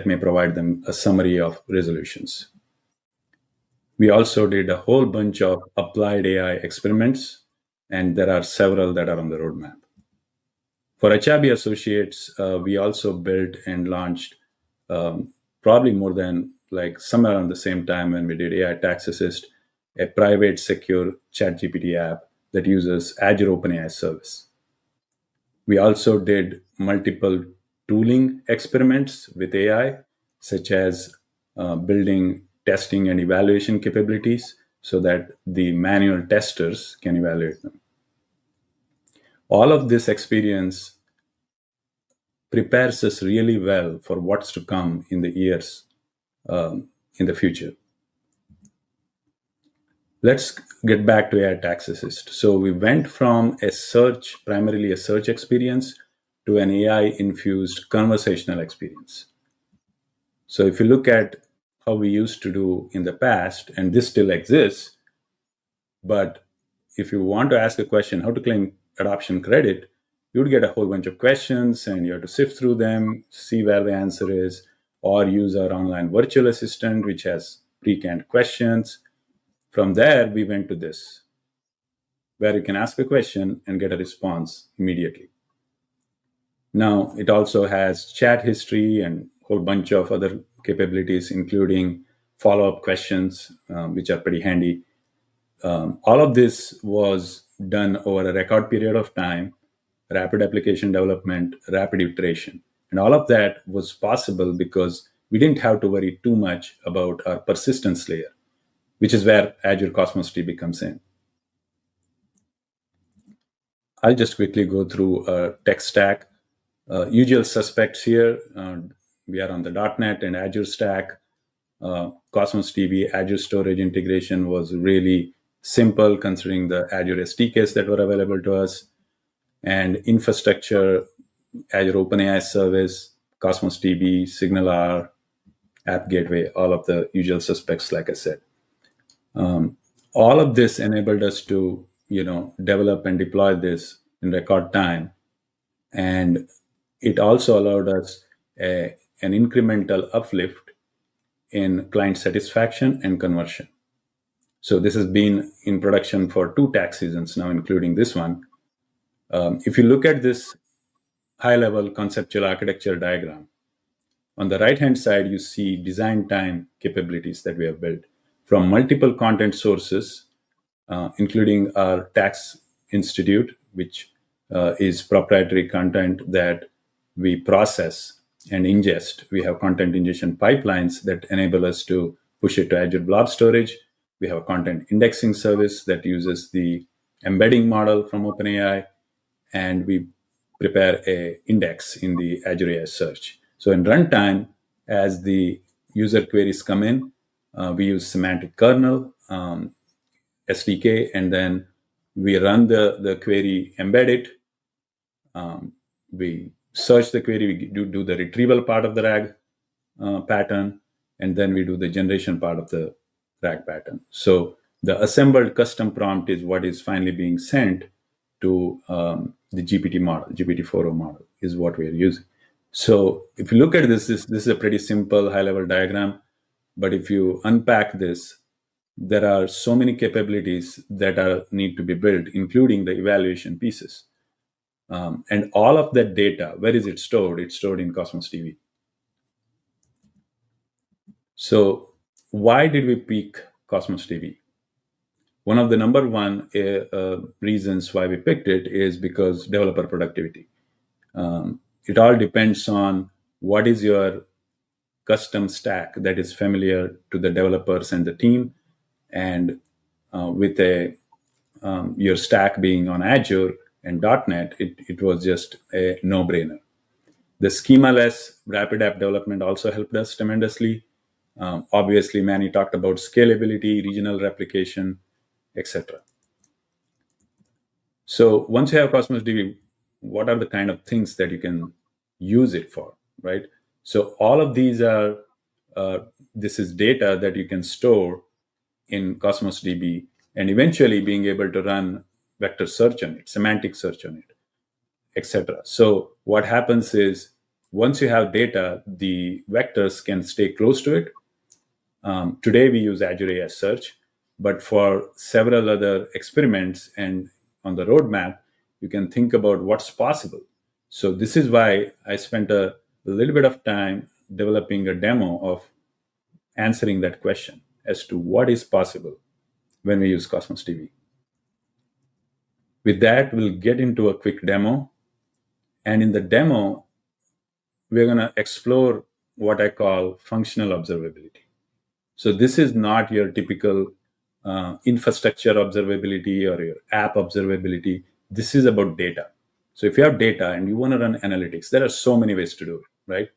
may provide them a summary of resolutions. We also did a whole bunch of applied AI experiments, and there are several that are on the roadmap. For HRB associates, we also built and launched probably more than somewhere around the same time when we did AI Tax Assist, a private, secure ChatGPT app that uses Azure OpenAI service. We also did multiple tooling experiments with AI, such as building testing and evaluation capabilities so that the manual testers can evaluate them. All of this experience prepares us really well for what's to come in the years in the future. Let's get back to AI Tax Assist. So we went from primarily a search experience, to an AI-infused conversational experience. So if you look at how we used to do in the past, and this still exists, but if you want to ask a question, how to claim adoption credit, you would get a whole bunch of questions and you have to sift through them, see where the answer is, or use our online virtual assistant, which has pre-canned questions. From there, we went to this, where you can ask a question and get a response immediately. Now, it also has chat history and a whole bunch of other capabilities, including follow-up questions, which are pretty handy. All of this was done over a record period of time, rapid application development, rapid iteration. And all of that was possible because we didn't have to worry too much about our persistence layer, which is where Azure Cosmos DB comes in. I'll just quickly go through a tech stack. Usual suspects here. We are on the .NET and Azure stack. Cosmos DB Azure storage integration was really simple considering the Azure SDKs that were available to us. And infrastructure, Azure OpenAI service, Cosmos DB, SignalR, App Gateway, all of the usual suspects, like I said. All of this enabled us to, develop and deploy this in record time. And it also allowed us an incremental uplift in client satisfaction and conversion. So this has been in production for 2 tax seasons now, including this one. If you look at this high-level conceptual architecture diagram, on the right-hand side, you see design time capabilities that we have built from multiple content sources, including our Tax Institute, which is proprietary content that we process and ingest. We have content ingestion pipelines that enable us to push it to Azure Blob Storage. We have a content indexing service that uses the embedding model from OpenAI, and we prepare an index in the Azure AI Search. So in runtime, as the user queries come in, we use semantic kernel, SDK, and then we run the query, embed it. We search the query, we do the retrieval part of the RAG pattern, and then we do the generation part of the RAG pattern. So the assembled custom prompt is what is finally being sent to the GPT model, GPT-4o model is what we are using. So if you look at this is a pretty simple high-level diagram, but if you unpack this, there are so many capabilities that need to be built, including the evaluation pieces. And all of that data, where is it stored? It's stored in Cosmos DB. So why did we pick Cosmos DB? One of the number one reasons why we picked it is because developer productivity. It all depends on what is your custom stack that is familiar to the developers and the team. And with your stack being on Azure and .NET, it was just a no-brainer. The schema-less rapid app development also helped us tremendously. Obviously, Manny talked about scalability, regional replication, etc. So once you have Cosmos DB, what are the kind of things that you can use it for, right? So all of these are, this is data that you can store in Cosmos DB and eventually being able to run vector search on it, semantic search on it, etc. So what happens is once you have data, the vectors can stay close to it. Today we use Azure AI Search, but for several other experiments and on the roadmap, you can think about what's possible. So this is why I spent a little bit of time developing a demo of answering that question as to what is possible when we use Cosmos DB. With that, we'll get into a quick demo. And in the demo, we're going to explore what I call functional observability. So this is not your typical infrastructure observability or your app observability. This is about data. So if you have data and you want to run analytics, there are so many ways to do it, right?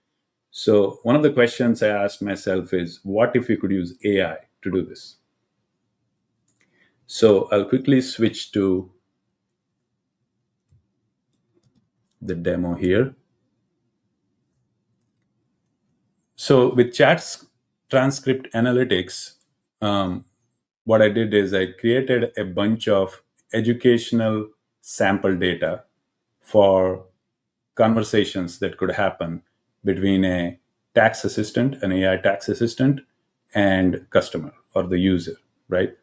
So one of the questions I asked myself is, what if we could use AI to do this? So I'll quickly switch to the demo here. So with Chat's transcript analytics, what I did is I created a bunch of educational sample data for conversations that could happen between a tax assistant, an AI tax assistant, and customer or the user, right?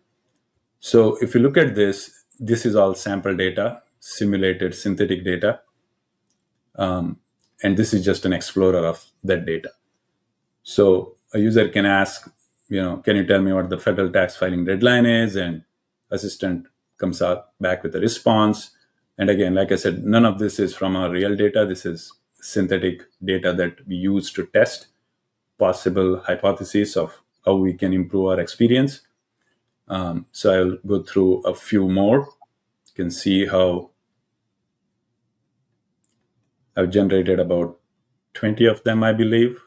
So if you look at this, this is all sample data, simulated synthetic data. And this is just an explorer of that data. So a user can ask, can you tell me what the federal tax filing deadline is? And assistant comes out back with a response. And again, like I said, none of this is from our real data. This is synthetic data that we use to test possible hypotheses of how we can improve our experience. So I'll go through a few more. You can see how I've generated about 20 of them, I believe.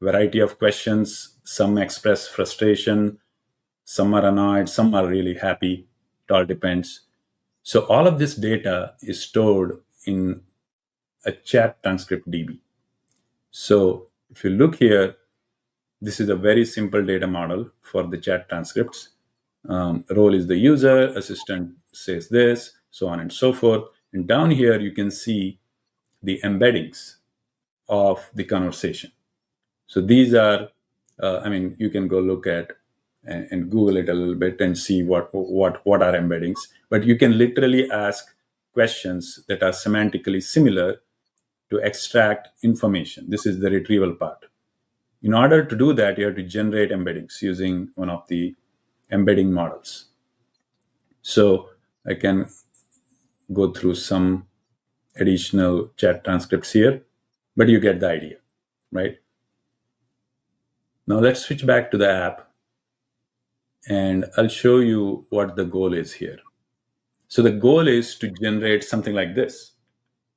Variety of questions. Some express frustration, some are annoyed, some are really happy. It all depends. So all of this data is stored in a chat transcript DB. So if you look here, this is a very simple data model for the chat transcripts. Role is the user, assistant says this, so on and so forth. And down here, you can see the embeddings of the conversation. So these are, you can go look at and Google it a little bit and see what are embeddings. But you can literally ask questions that are semantically similar to extract information. This is the retrieval part. In order to do that, you have to generate embeddings using one of the embedding models. So I can go through some additional chat transcripts here, but you get the idea, right? Now let's switch back to the app and I'll show you what the goal is here. So the goal is to generate something like this.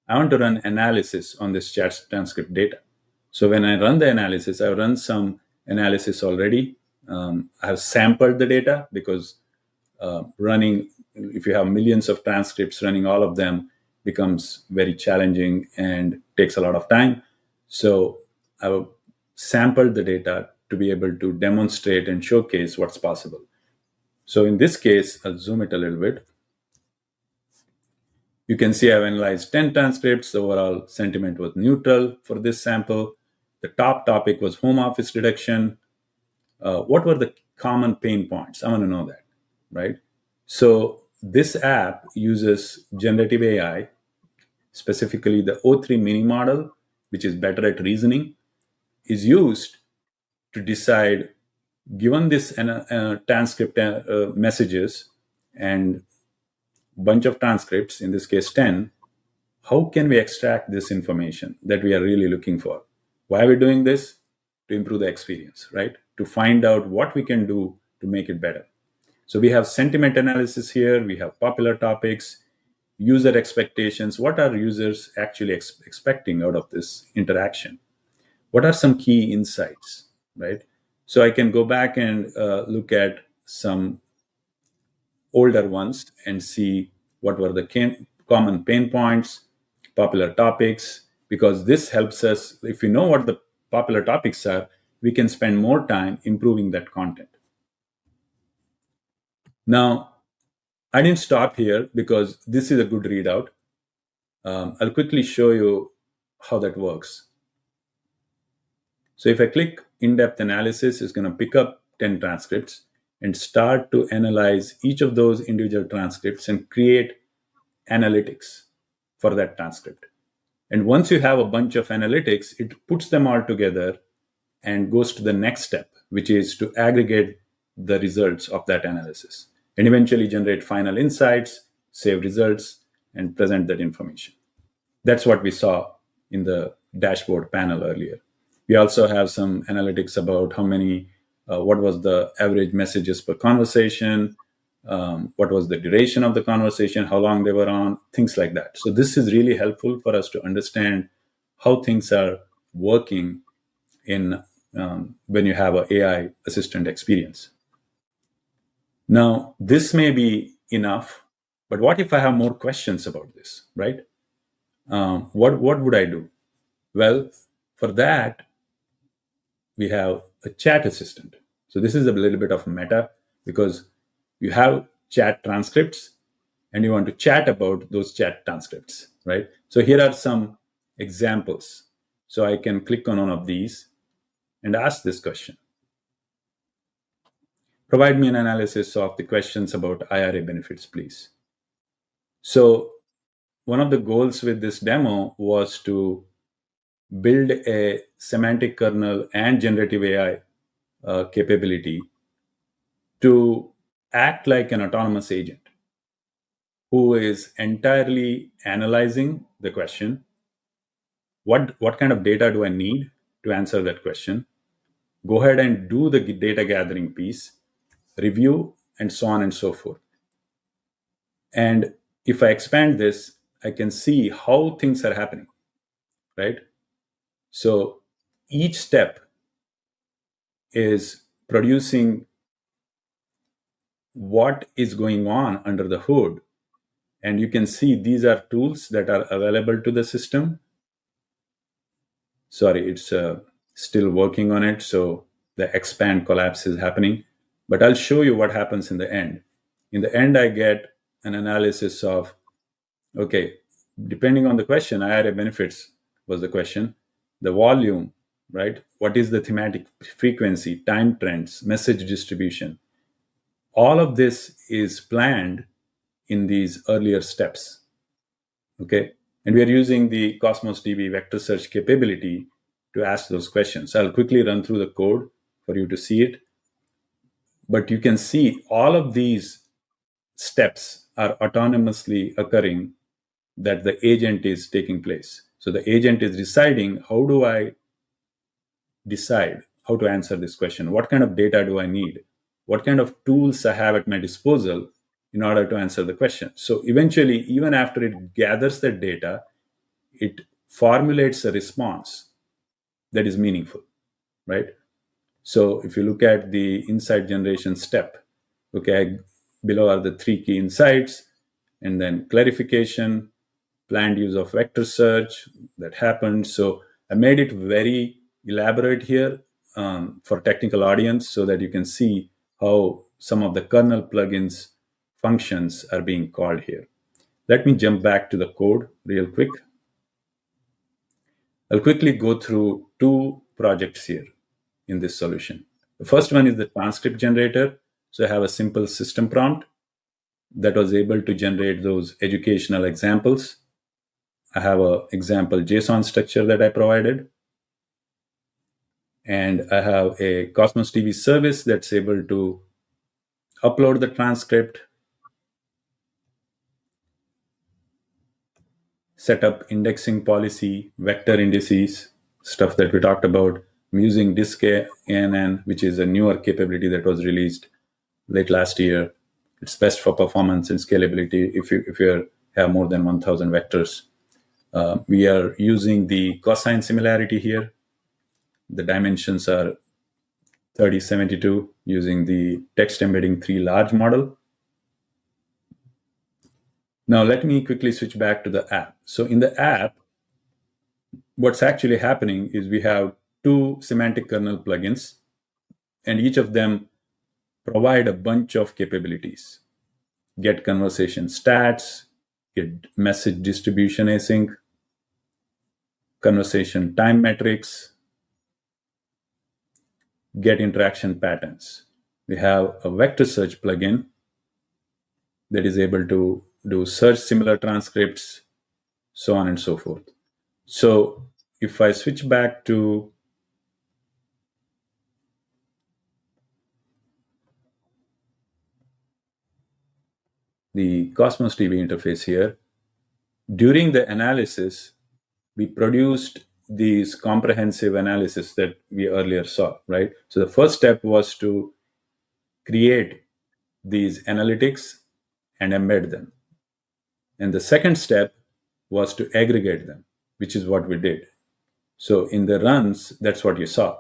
I want to run analysis on this chat transcript data. So when I run the analysis, I've run some analysis already. I have sampled the data because running, if you have millions of transcripts, running all of them becomes very challenging and takes a lot of time. So I sampled the data to be able to demonstrate and showcase what's possible. So in this case, I'll zoom it a little bit. You can see I've analyzed 10 transcripts. The overall sentiment was neutral for this sample. The top topic was home office reduction. What were the common pain points? I want to know that, right? So this app uses generative AI, specifically the O3 mini model, which is better at reasoning, is used to decide, given this transcript messages and bunch of transcripts, in this case 10, how can we extract this information that we are really looking for? Why are we doing this? To improve the experience, right? To find out what we can do to make it better. So we have sentiment analysis here, we have popular topics, user expectations. What are users actually expecting out of this interaction? What are some key insights, right? So I can go back and look at some older ones and see what were the common pain points, popular topics, because this helps us. If we know what the popular topics are, we can spend more time improving that content. Now, I didn't stop here because this is a good readout. I'll quickly show you how that works. So if I click in-depth analysis, it's going to pick up 10 transcripts and start to analyze each of those individual transcripts and create analytics for that transcript. And once you have a bunch of analytics, it puts them all together and goes to the next step, which is to aggregate the results of that analysis and eventually generate final insights, save results, and present that information. That's what we saw in the dashboard panel earlier. We also have some analytics about how many, what was the average messages per conversation, what was the duration of the conversation, how long they were on, things like that. So this is really helpful for us to understand how things are working in when you have an AI assistant experience. Now, this may be enough, but what if I have more questions about this, right? What would I do? Well, for that, we have a chat assistant. So this is a little bit of meta because you have chat transcripts and you want to chat about those chat transcripts, right? So here are some examples. So I can click on one of these and ask this question. Provide me an analysis of the questions about IRA benefits, please. So one of the goals with this demo was to build a semantic kernel and generative AI capability to act like an autonomous agent who is entirely analyzing the question. What kind of data do I need to answer that question? Go ahead and do the data gathering piece, review, and so on and so forth. And if I expand this, I can see how things are happening, right? So each step is producing what is going on under the hood. And you can see these are tools that are available to the system. Sorry, it's still working on it. So the expand collapse is happening. But I'll show you what happens in the end. In the end, I get an analysis of, okay, depending on the question, IRA benefits was the question, the volume, right? What is the thematic frequency, time trends, message distribution? All of this is planned in these earlier steps, okay? And we are using the Cosmos DB vector search capability to ask those questions. I'll quickly run through the code for you to see it. But you can see all of these steps are autonomously occurring that the agent is taking place. So the agent is deciding, how do I decide how to answer this question? What kind of data do I need? What kind of tools I have at my disposal in order to answer the question? So eventually, even after it gathers the data, it formulates a response that is meaningful, right? So if you look at the insight generation step, okay, I below are the 3 key insights, and then clarification, planned use of vector search that happened. So I made it very elaborate here for technical audience so that you can see how some of the kernel plugins functions are being called here. Let me jump back to the code real quick. I'll quickly go through 2 projects here in this solution. The first one is the transcript generator. So I have a simple system prompt that was able to generate those educational examples. I have an example JSON structure that I provided. And I have a Cosmos DB service that's able to upload the transcript, set up indexing policy, vector indices, stuff that we talked about. I'm using DiskANN, which is a newer capability that was released late last year. It's best for performance and scalability if you have more than 1,000 vectors. We are using the cosine similarity here. The dimensions are 3072 using the text embedding 3 large model. Now let me quickly switch back to the app. So in the app, what's actually happening is we have 2 semantic kernel plugins, and each of them provide a bunch of capabilities. Get conversation stats, get message distribution async, conversation time metrics, get interaction patterns. We have a vector search plugin that is able to do search similar transcripts, so on and so forth. So if I switch back to the Cosmos DB interface here, during the analysis, we produced these comprehensive analysis that we earlier saw, right? So the first step was to create these analytics and embed them. And the second step was to aggregate them, which is what we did. So in the runs, that's what you saw.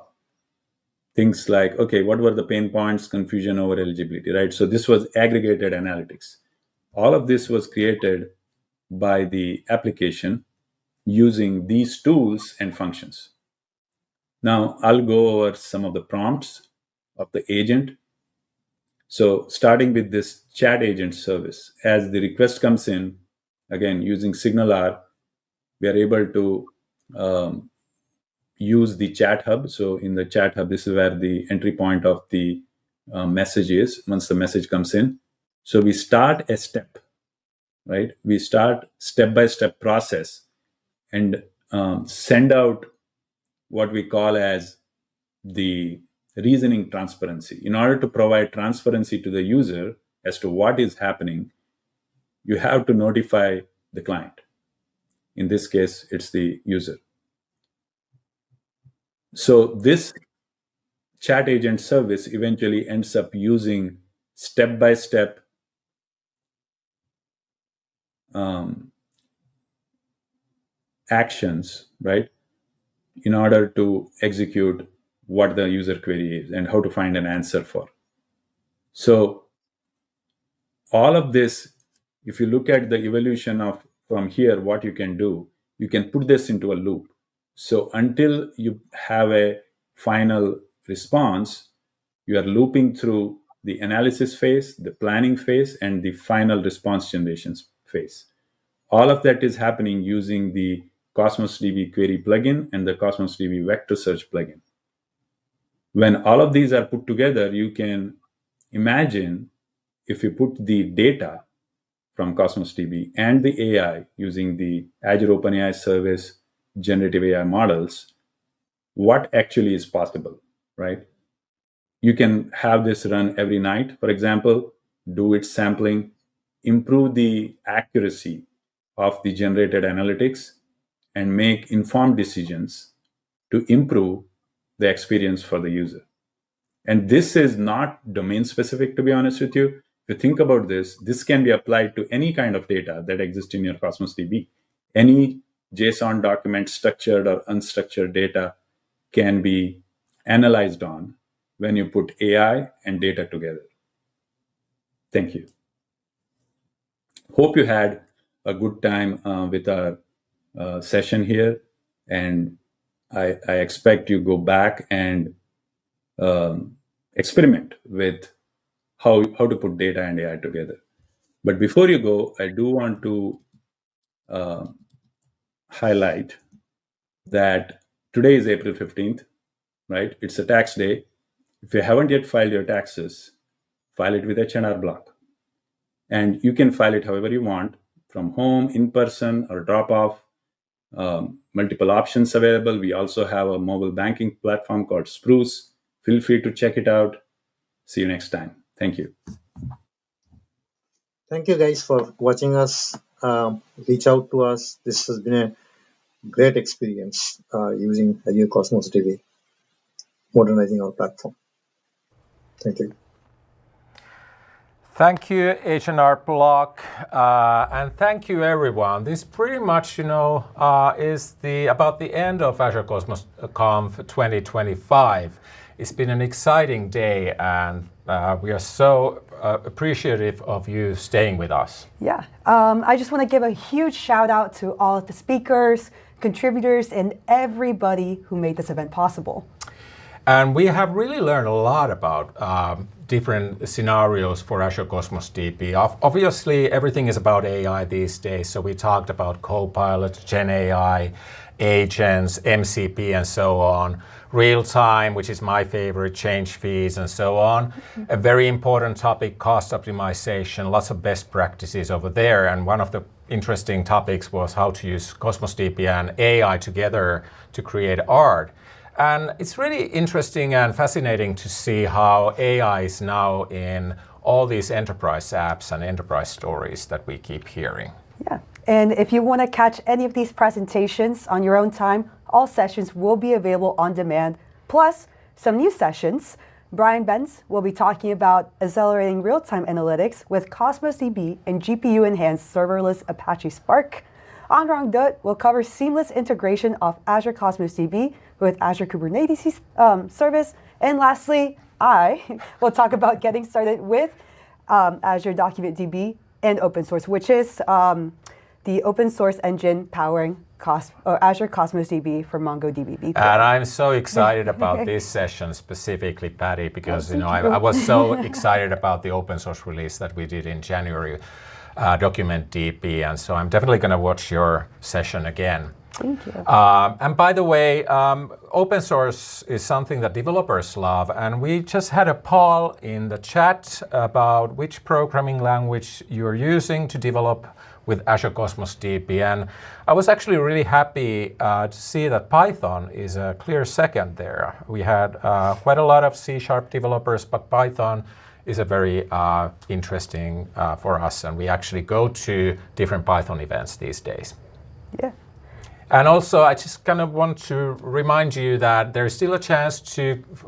Things like, okay, what were the pain points, confusion over eligibility, right? So this was aggregated analytics. All of this was created by the application using these tools and functions. Now I'll go over some of the prompts of the agent. So starting with this chat agent service, as the request comes in, again, using SignalR, we are able to use the chat hub. So in the chat hub, this is where the entry point of the message is once the message comes in. So we start a step, right? We start step-by-step process and send out what we call as the reasoning transparency. In order to provide transparency to the user as to what is happening, you have to notify the client. In this case, it's the user. So this chat agent service eventually ends up using step-by-step actions, right, in order to execute what the user query is and how to find an answer for. So all of this, if you look at the evolution of from here, what you can do, you can put this into a loop. So until you have a final response, you are looping through the analysis phase, the planning phase, and the final response generation phase. All of that is happening using the Cosmos DB query plugin and the Cosmos DB vector search plugin. When all of these are put together, you can imagine if you put the data from Cosmos DB and the AI using the Azure OpenAI service generative AI models, what actually is possible, right? You can have this run every night, for example, do its sampling, improve the accuracy of the generated analytics, and make informed decisions to improve the experience for the user. And this is not domain specific, to be honest with you. If you think about this, this can be applied to any kind of data that exists in your Cosmos DB. Any JSON document, structured or unstructured data, can be analyzed on when you put AI and data together. Thank you. Hope you had a good time with our session here, and I expect you go back and experiment with how to put data and AI together. But before you go, I do want to highlight that today is April 15th, right? It's a tax day. If you haven't yet filed your taxes, file it with H&R Block. And you can file it however you want, from home, in person, or drop off. Multiple options available. We also have a mobile banking platform called Spruce. Feel free to check it out. See you next time. Thank you. Thank you guys for watching us. Reach out to us. This has been a great experience using Azure Cosmos DB, modernizing our platform. Thank you. Thank you, H&R Block, and thank you, everyone. This pretty much, is about the end of Azure Cosmos Conf 2025. It's been an exciting day, and we are so appreciative of you staying with us. Yeah, I just want to give a huge shout out to all of the speakers, contributors, and everybody who made this event possible. And we have really learned a lot about different scenarios for Azure Cosmos DB. Obviously, everything is about AI these days. So we talked about Copilot, Gen AI, agents, MCP, and so on. Real time, which is my favorite, change fees, and so on. A very important topic, cost optimization, lots of best practices over there. And one of the interesting topics was how to use Cosmos DB and AI together to create art. And it's really interesting and fascinating to see how AI is now in all these enterprise apps and enterprise stories that we keep hearing. Yeah, and if you want to catch any of these presentations on your own time, all sessions will be available on demand, plus some new sessions. Brian Benz will be talking about accelerating real-time analytics with Cosmos DB and GPU-enhanced serverless Apache Spark. Anurag Dutt will cover seamless integration of Azure Cosmos DB with Azure Kubernetes service. And lastly, I will talk about getting started with Azure Document DB and open source, which is the open source engine powering Azure Cosmos DB for MongoDB. And I'm so excited about this session specifically, Patty, because I was so excited about the open source release that we did in January. Document DB, and so I'm definitely going to watch your session again. Thank you. And by the way, open source is something that developers love, and we just had a poll in the chat about which programming language you're using to develop with Azure Cosmos DB, and I was actually really happy to see that Python is a clear second there. We had quite a lot of C# developers, but Python is a very interesting for us, and we actually go to different Python events these days. Yeah. And also, I just kind of want to remind you that there's still a chance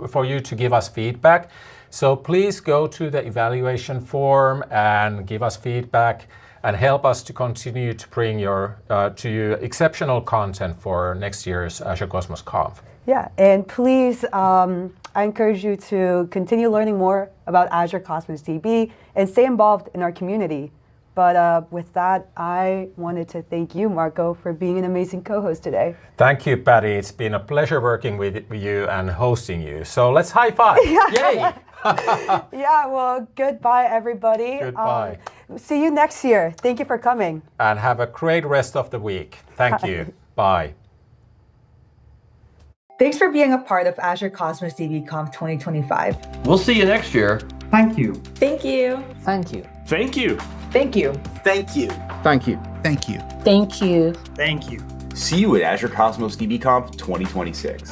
for you to give us feedback. So please go to the evaluation form and give us feedback and help us to continue to bring to you exceptional content for next year's Azure Cosmos Conf. Yeah, and please, I encourage you to continue learning more about Azure Cosmos DB and stay involved in our community. But with that, I wanted to thank you, Marco, for being an amazing co-host today. Thank you, Patty. It's been a pleasure working with you and hosting you. So let's high five. Yay! Yeah, well, goodbye, everybody. Goodbye. See you next year. Thank you for coming. And have a great rest of the week. Thank you. Bye. Thanks for being a part of Azure Cosmos DB Conf 2025. We'll see you next year. Thank you. Thank you. Thank you. Thank you. Thank you. Thank you. Thank you. Thank you. Thank you. Thank you. See you at Azure Cosmos DB Conf 2026.